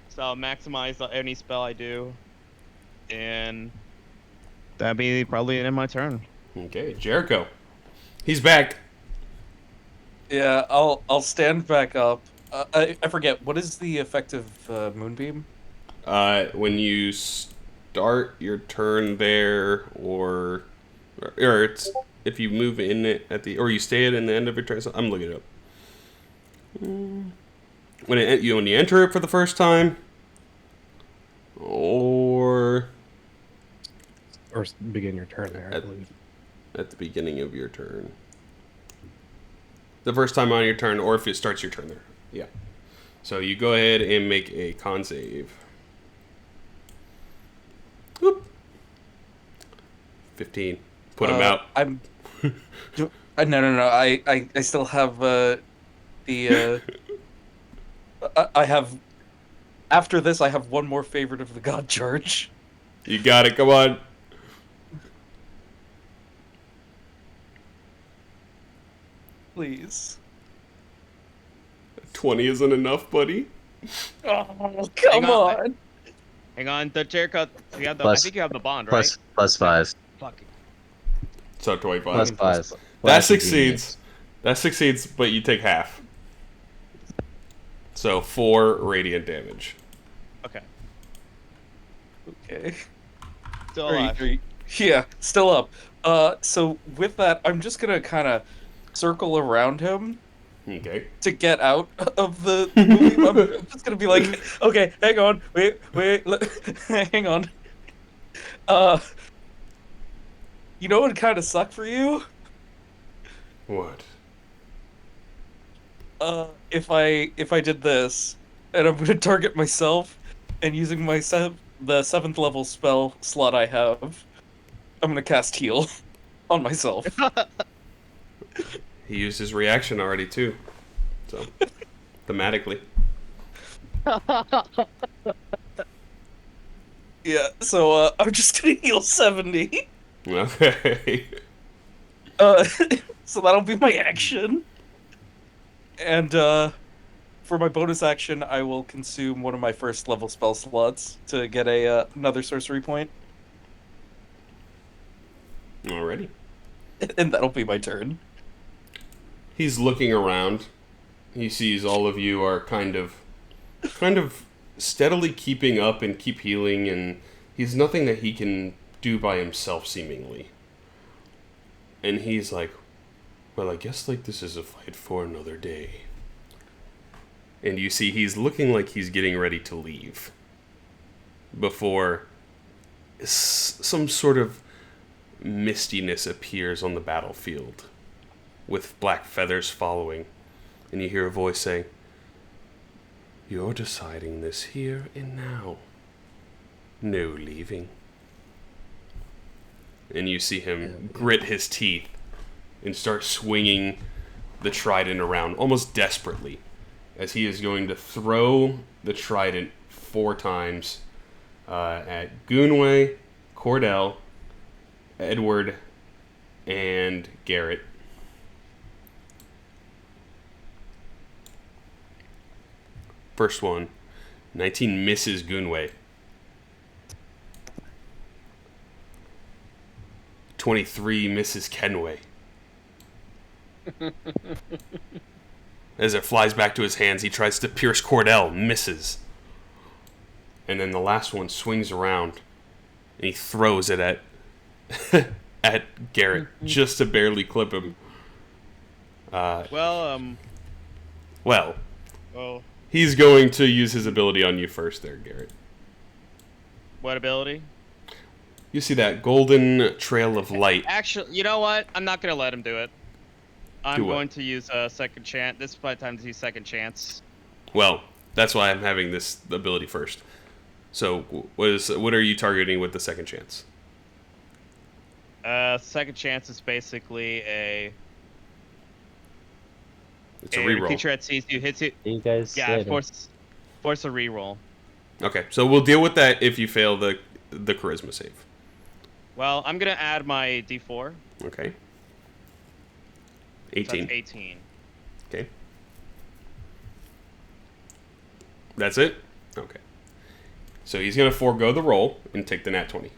So I'll maximize any spell I do. And that'd be probably in my turn.
Okay, Jericho. He's back.
Yeah, I'll stand back up. I forget, what is the effective moonbeam?
When you start your turn there, or it's if you move in it at the, or you stay it in the end of your turn. So I'm looking it up. When you enter it for the first time, or
begin your turn there, I believe.
At the beginning of your turn. The first time on your turn, or if it starts your turn there. Yeah. So you go ahead and make a con save. Whoop. 15. Put him out.
I'm. No. I still have the. I have. After this, I have one more favorite of the God Charge.
You got it. Come on.
Please.
20 isn't enough, buddy.
Oh, come on.
Hang on, the Jericho. You have the,
Plus-
I think you have the bond,
Plus
right?
plus 5.
Fuck.
So 25.
Plus 5.
That
Flash
succeeds. That succeeds, but you take half. So 4 radiant damage.
Okay.
Okay.
Still alive.
Yeah, still up. So with that, I'm just gonna kind of circle around him
Okay.
to get out of the movie. I'm just gonna be like, okay, hang on, wait, hang on. You know what would kind of suck for you?
What?
If I did this, and I'm gonna target myself, and using my the 7th level spell slot I have, I'm gonna cast heal on myself.
He used his reaction already, too. So, thematically.
Yeah, so I'm just gonna heal 70.
Okay.
So that'll be my action. And for my bonus action, I will consume one of my first level spell slots to get another sorcery point.
Alrighty.
And that'll be my turn.
He's looking around. He sees all of you are kind of steadily keeping up and keep healing, and he's nothing that he can do by himself, seemingly. And he's like, well, I guess like this is a fight for another day. And you see he's looking like he's getting ready to leave before some sort of mistiness appears on the battlefield with black feathers following. And you hear a voice saying, you're deciding this here and now. No leaving. And you see him grit his teeth and start swinging the trident around almost desperately as he is going to throw the trident 4 times at Goonway, Kordell, Edward, and Garret. First one, 19 misses Goonway. 23 misses Kenway. As it flies back to his hands, he tries to pierce Kordell, misses. And then the last one swings around, and he throws it at at Garret, just to barely clip him.
Well,
he's going to use his ability on you first there, Garret.
what ability?
You see that golden trail of light.
Actually, you know what? I'm not going to let him do it. I'm
Do what?
going to use a second chance. This is my time to use second chance.
Well, that's why I'm having this ability first. So, what are you targeting with the second chance?
Second chance is basically
It's a reroll.
creature that sees you hits you.
You guys
Yeah,
said
force a reroll.
Okay, so we'll deal with that if you fail the charisma save.
Well, I'm gonna add my D4.
Okay.
So
18.
that's 18.
Okay. That's it? Okay. So he's going to forego the roll and take the nat 20.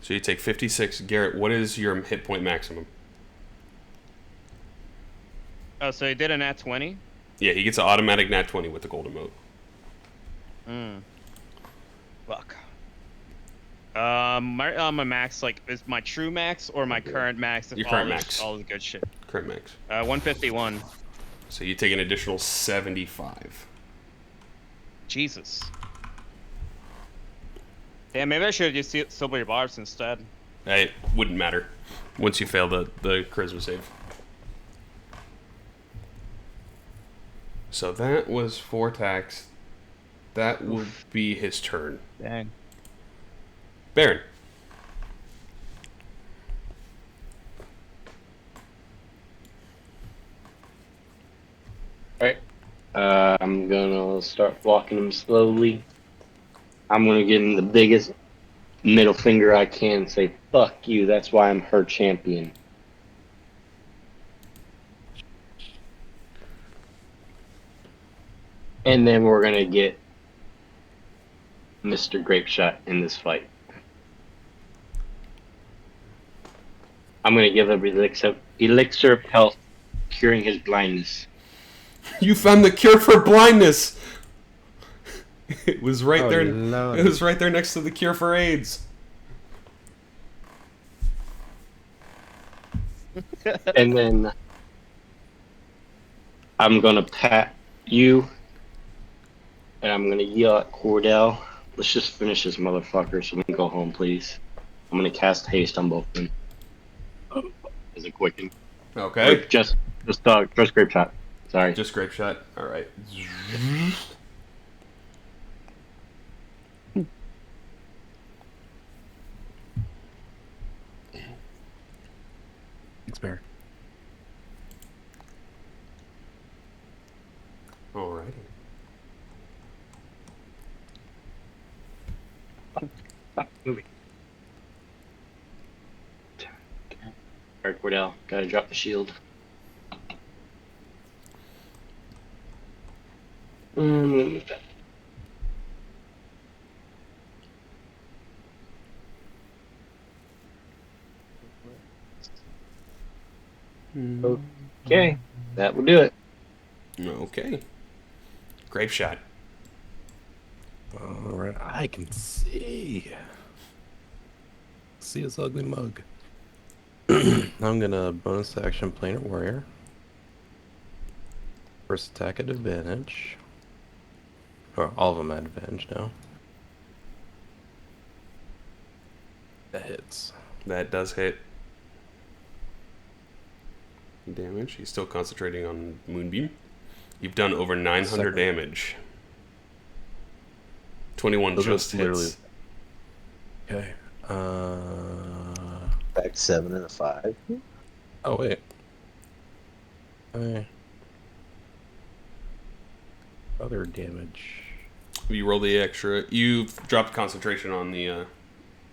So you take 56. Garret, what is your hit point maximum?
Oh, so he did a nat 20?
Yeah, he gets an automatic nat 20 with the golden mode.
Fuck. My max, like, is my true max or my current max?
Your current max.
All the good shit.
Current max.
151.
So you take an additional 75.
Jesus. Yeah, maybe I should have used Silver Your Barbs instead.
It wouldn't matter once you fail the charisma save. So that was 4 attacks. That will be his turn.
Dang.
Baron.
Alright. I'm gonna start walking him slowly. I'm gonna give him the biggest middle finger I can and say, fuck you, that's why I'm her champion. And then we're gonna get Mr. Grapeshot in this fight. I'm gonna give him elixir of health, curing his blindness.
You found the cure for blindness. It was right there.
Lord.
It was right there next to the cure for AIDS.
And then I'm gonna pat you, and I'm gonna yell at Kordell. Let's just finish this motherfucker so we can go home, please. I'm gonna cast haste on both of them. Is it quicken?
Okay.
Or just Grapeshot. Sorry.
Just Grapeshot. All right.
Thanks, Bear.
Alrighty.
Stop moving. Alright, Kordell, gotta drop the shield. Move that. Okay, that will do it.
Okay. Grapeshot.
All right, I can see. See his ugly mug. I'm gonna bonus action Planar Warrior. First attack at advantage. Or all of them at advantage now. That hits.
That does hit. Damage. He's still concentrating on Moonbeam. You've done over 900 damage. 21
Those are
just
literally-
hits.
Okay.
Back 7 and a 5.
Oh wait. Okay. Other damage.
You roll the extra. You dropped concentration on the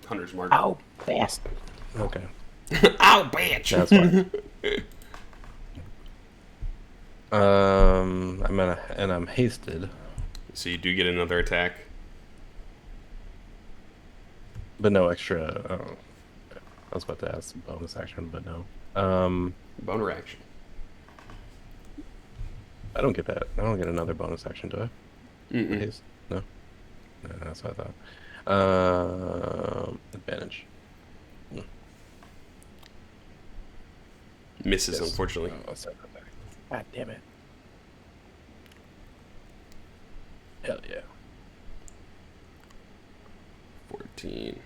Hunter's Mark.
Ow, fast. Okay.
Ow, bitch!
That's fine. I'm hasted,
So you do get another attack.
but no extra. Oh, I was about to ask bonus action, but no.
Boner action.
I don't get that. I don't get another bonus action, do I?
Mm-mm.
Haste? No. No, that's what I thought. Advantage.
Misses,
Yes.
unfortunately.
Oh, I'll set that back. God damn it. Hell yeah.
14.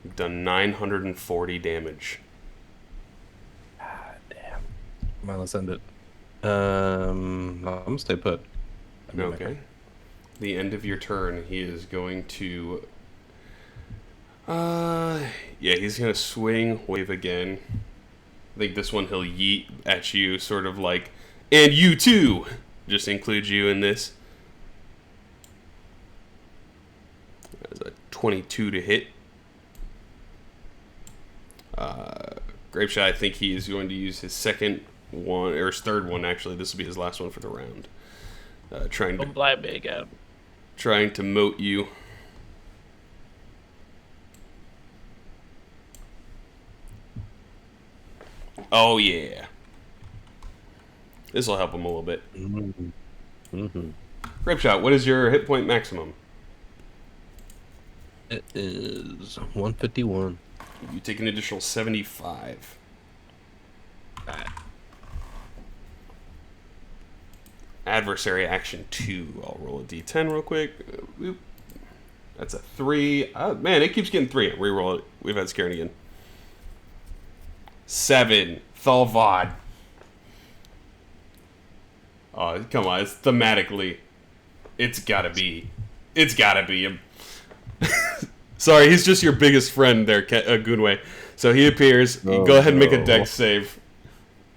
You've done 940 damage.
God damn. Come on, let's end it. I'm gonna stay put.
Okay. The end of your turn, he is going to... yeah, he's going to swing, wave again. I think this one he'll yeet at you, sort of like, and you too! Just include you in this. That's a 22 to hit. Grapeshot, I think he is going to use his second one, or his third one actually. This will be his last one for the round. Trying to
big out.
trying to moat you. Oh yeah. This will help him a little bit. Grapeshot, what is your hit point maximum?
It is 151.
You take an additional 75. Adversary action 2. I'll roll a d10 real quick. Whoop. That's a 3. Man, it keeps getting 3. Reroll it. We've had scaring again. 7. Thalvad. Oh, come on. It's thematically. It's gotta be. It's gotta be him. Sorry, he's just your biggest friend there, Goonway. So he appears.
Oh,
Go ahead and make a
no.
dex save.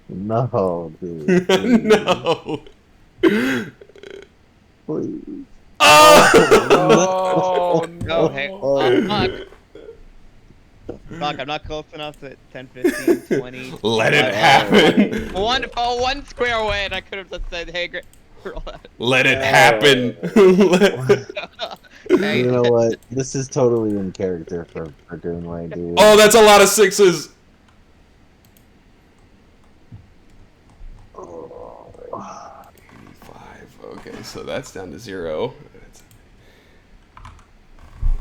No, dude. Please.
No.
Please.
Oh,
No, hey, fuck. Fuck, I'm not close enough to 10, 15, 20.
Let it happen.
One square away, and I could have just said, hey, great.
Let it happen.
Hey,
You know what? This is totally in character for Goonway, dude.
Oh, that's a lot of 6s.
Oh.
85. Okay, so that's down to 0.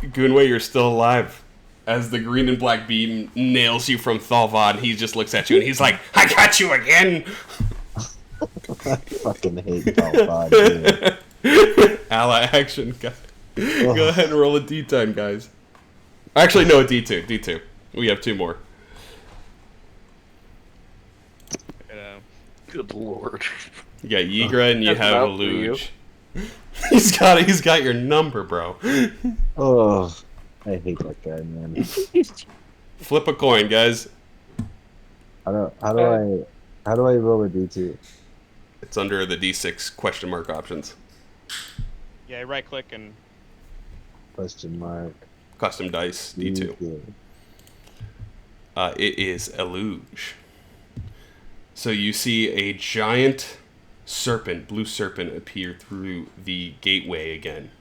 Goonway, you're still alive. As the green and black beam nails you from Thalvad, he just looks at you and he's like, I got you again!
I fucking hate Thalvad, dude.
Ally action, guys. Go ahead and roll a d10, guys. Actually, no, a d2. D2. We have 2 more.
Good lord.
You got Yigra and you
That's
have
about for you.
Luge. He's got your number, bro.
Oh, I hate that guy, man.
Flip a coin, guys.
How do I roll a D2?
It's under the d6 question mark options.
yeah, right click and
Question mark.
Custom dice, d2. It is a luge. So you see a giant serpent, blue serpent, appear through the gateway again,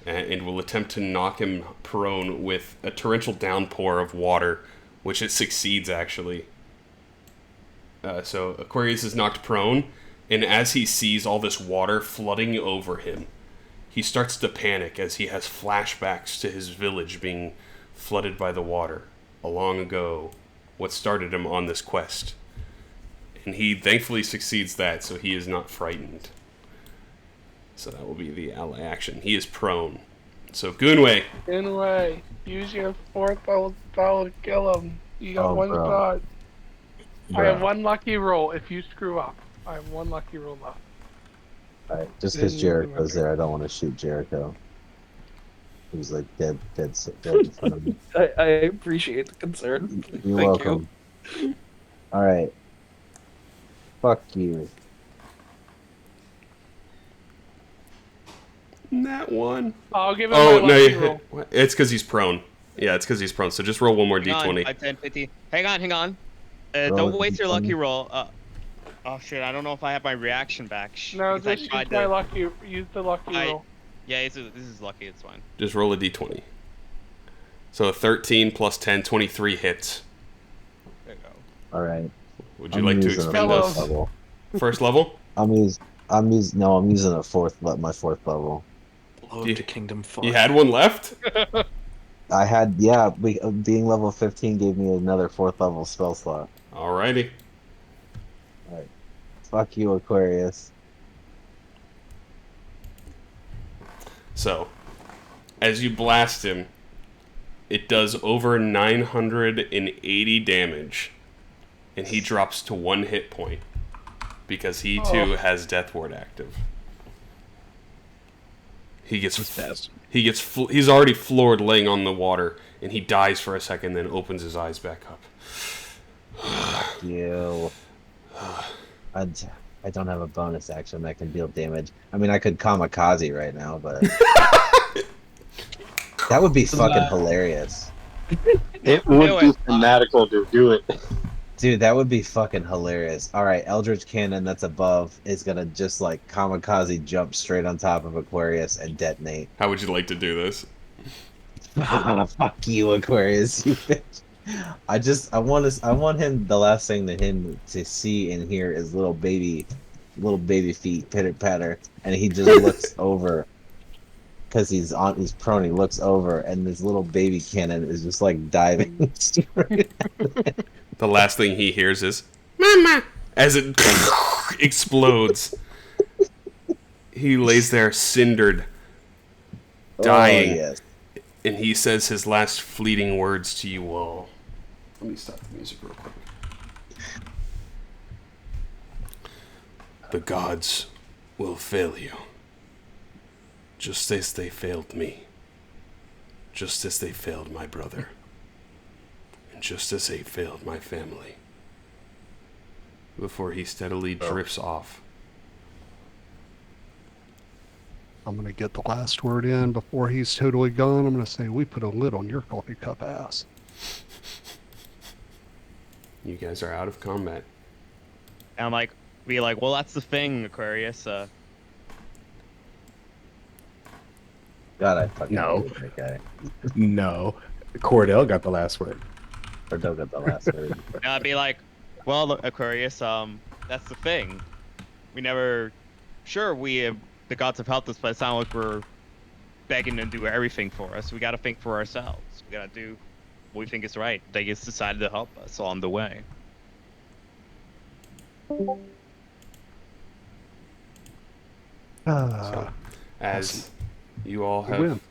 and will attempt to knock him prone with a torrential downpour of water, which it succeeds actually. So Aquarius is knocked prone, and as he sees all this water flooding over him, he starts to panic as he has flashbacks to his village being flooded by the water long ago, what started him on this quest. And he thankfully succeeds that, so he is not frightened. So that will be the ally action. He is prone. So Goonway.
Kenway, use your 4th level spell to kill him. You got one
bro.
shot. I
Bro.
have one lucky roll. If you screw up, I have one lucky roll left.
Alright, just because Jericho's there, I don't want to shoot Jericho. He's like dead in front of me.
I appreciate the concern.
You're
Thank
welcome. Alright. Fuck you.
That one.
I'll give him
Oh,
my
no,
lucky
yeah.
roll.
It's because he's prone. Yeah, it's because he's prone. So just roll one more
Hang on,
d20.
5, 10, 15. Hang on.
Roll
Don't
a
waste your
D20.
lucky roll. Oh shit, I don't know if I have my reaction back.
No,
Because I
just
tried
use my
to-
lucky. Use the lucky roll.
Yeah, this is lucky. It's fine.
Just roll a d20. So 13 plus 10, 23 hits.
There you go.
Alright.
Would you like to expend
Fellows.
those? First level?
I'm using a my 4th level.
Blow
You-
to Kingdom 5.
You had one left?
I had, being level 15 gave me another 4th level spell slot.
Alrighty.
Fuck you, Aquarius.
So, as you blast him, it does over 980 damage, and he drops to 1 hit point because he too has Death Ward active. He's already floored, laying on the water, and he dies for a second, then opens his eyes back up.
Fuck you. I don't have a bonus action that can deal damage. I mean, I could kamikaze right now, but that would be fucking hilarious.
It would be fanatical to do it.
Dude, that would be fucking hilarious. Alright, Eldritch Cannon that's above is gonna just like kamikaze jump straight on top of Aquarius and detonate.
How would you like to do this?
Fuck you, Aquarius, you bitch. I want him, the last thing that him to see and hear is little baby feet pitter patter, and he just looks over because he's prone. He looks over, and this little baby cannon is just like diving straight.
The last thing he hears is "Mama" as it explodes. He lays there cindered, dying.
Oh, yes.
And he says his last fleeting words to you all. Let me stop the music real quick. The gods will fail you. Just as they failed me. Just as they failed my brother. And just as they failed my family. Before he steadily drifts off.
I'm going to get the last word in before he's totally gone. I'm going to say, we put a lid on your coffee cup ass.
You guys are out of combat.
And I'm like, well, that's the thing, Aquarius.
God, I fucking
No.
hate that guy.
No. Kordell got the last word.
Or don't get the last word.
And I'd be like, well, look, Aquarius, that's the thing. We never, sure, the gods have helped us, but it's not like we're begging to do everything for us. We got to think for ourselves. We got to do what we think is right. They just decided to help us on the way.
So, as you all
We win.
have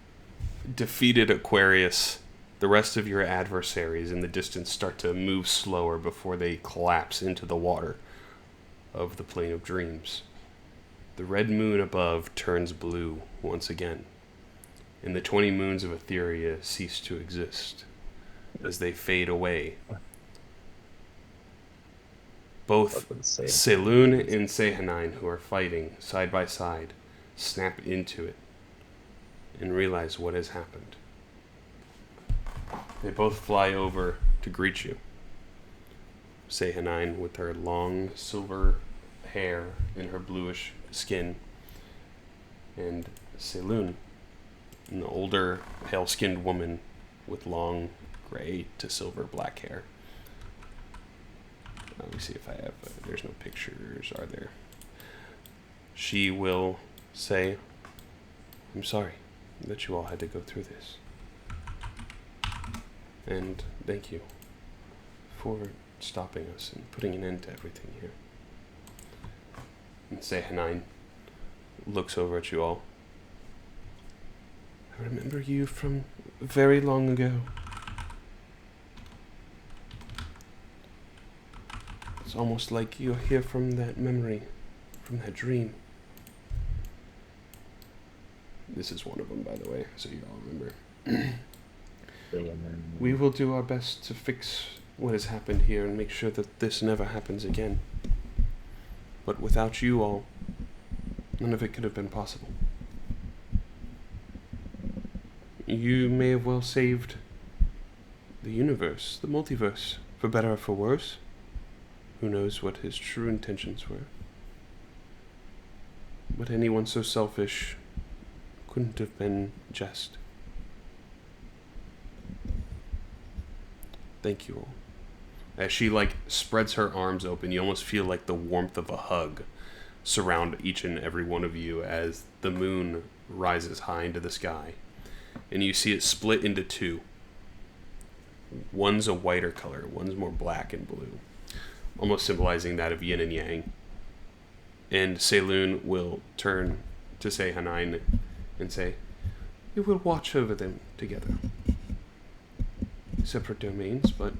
defeated Aquarius, the rest of your adversaries in the distance start to move slower before they collapse into the water of the Plane of Dreams. The red moon above turns blue once again, and the 20 moons of Etheria cease to exist as they fade away. Both Selûne and Sehanine, who are fighting side by side, snap into it and realize what has happened. They both fly over to greet you. Sehanine with her long silver hair and her bluish skin, and Selûne, an older, pale-skinned woman with long gray to silver black hair. Let me see if I have. There's no pictures, are there? She will say, "I'm sorry that you all had to go through this. And thank you for stopping us and putting an end to everything here." And Sehanine looks over at you all. "I remember you from very long ago. It's almost like you're here from that memory, from that dream." This is one of them, by the way, so you all remember. "We will do our best to fix what has happened here and make sure that this never happens again. But without you all, none of it could have been possible. You may have well saved the universe, the multiverse, for better or for worse. Who knows what his true intentions were? But anyone so selfish couldn't have been just. Thank you all." As she spreads her arms open, you almost feel like the warmth of a hug surround each and every one of you as the moon rises high into the sky. And you see it split into two. One's a whiter color, one's more black and blue, almost symbolizing that of yin and yang. And Seiloon will turn to Sehanine and say, "We will watch over them together. Separate domains, but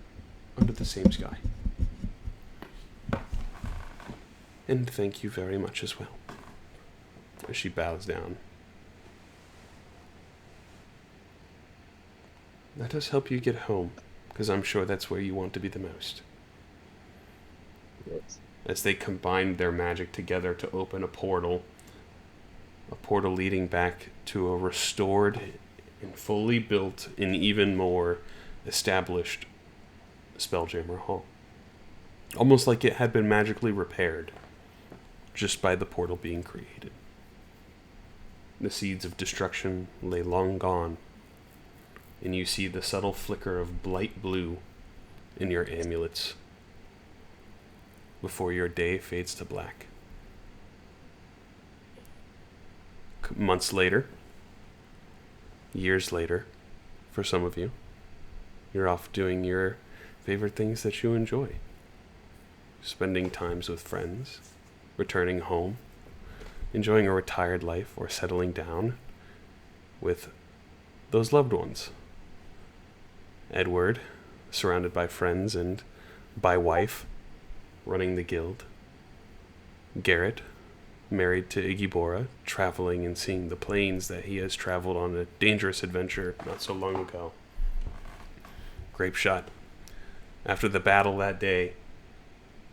under the same sky. And thank you very much as well." As she bows down. "Let us help you get home, because I'm sure that's where you want to be the most."
Yes.
As they combine their magic together to open a portal leading back to a restored and fully built and even more established Spelljammer Hall. Almost like it had been magically repaired just by the portal being created. The seeds of destruction lay long gone, and you see the subtle flicker of blight blue in your amulets before your day fades to black. Months later, years later, for some of you, you're off doing your favorite things that you enjoy. Spending times with friends, returning home, enjoying a retired life, or settling down with those loved ones. Edward, surrounded by friends and by wife, running the guild. Garret, married to Igibora, traveling and seeing the planes that he has traveled on a dangerous adventure not so long ago. Grapeshot, after the battle that day,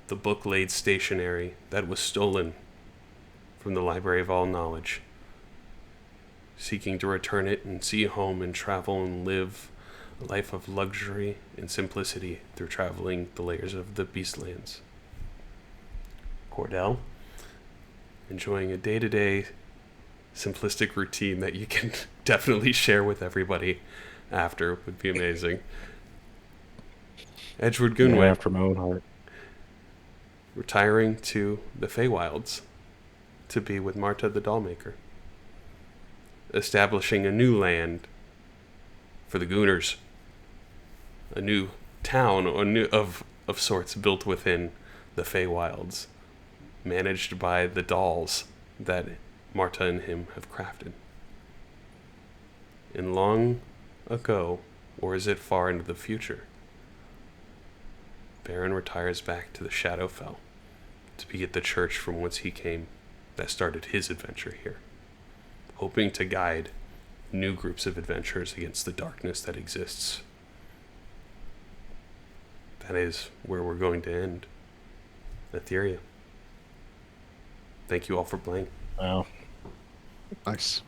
the book laid stationery that was stolen from the Library of All Knowledge, seeking to return it and see home and travel and live a life of luxury and simplicity through traveling the layers of the Beastlands. Kordell, enjoying a day-to-day simplistic routine that you can definitely share with everybody after would be amazing. Edward Goonway,
after my own heart.
Retiring to the Feywilds to be with Marta the Dollmaker. Establishing a new land for the Gooners. A new town of sorts built within the Feywilds, managed by the dolls that Marta and him have crafted. And long ago, or is it far into the future, Baron retires back to the Shadowfell to be at the church from whence he came that started his adventure here, hoping to guide new groups of adventurers against the darkness that exists. That is where we're going to end. Etheria. Thank you all for playing.
Wow.
Nice.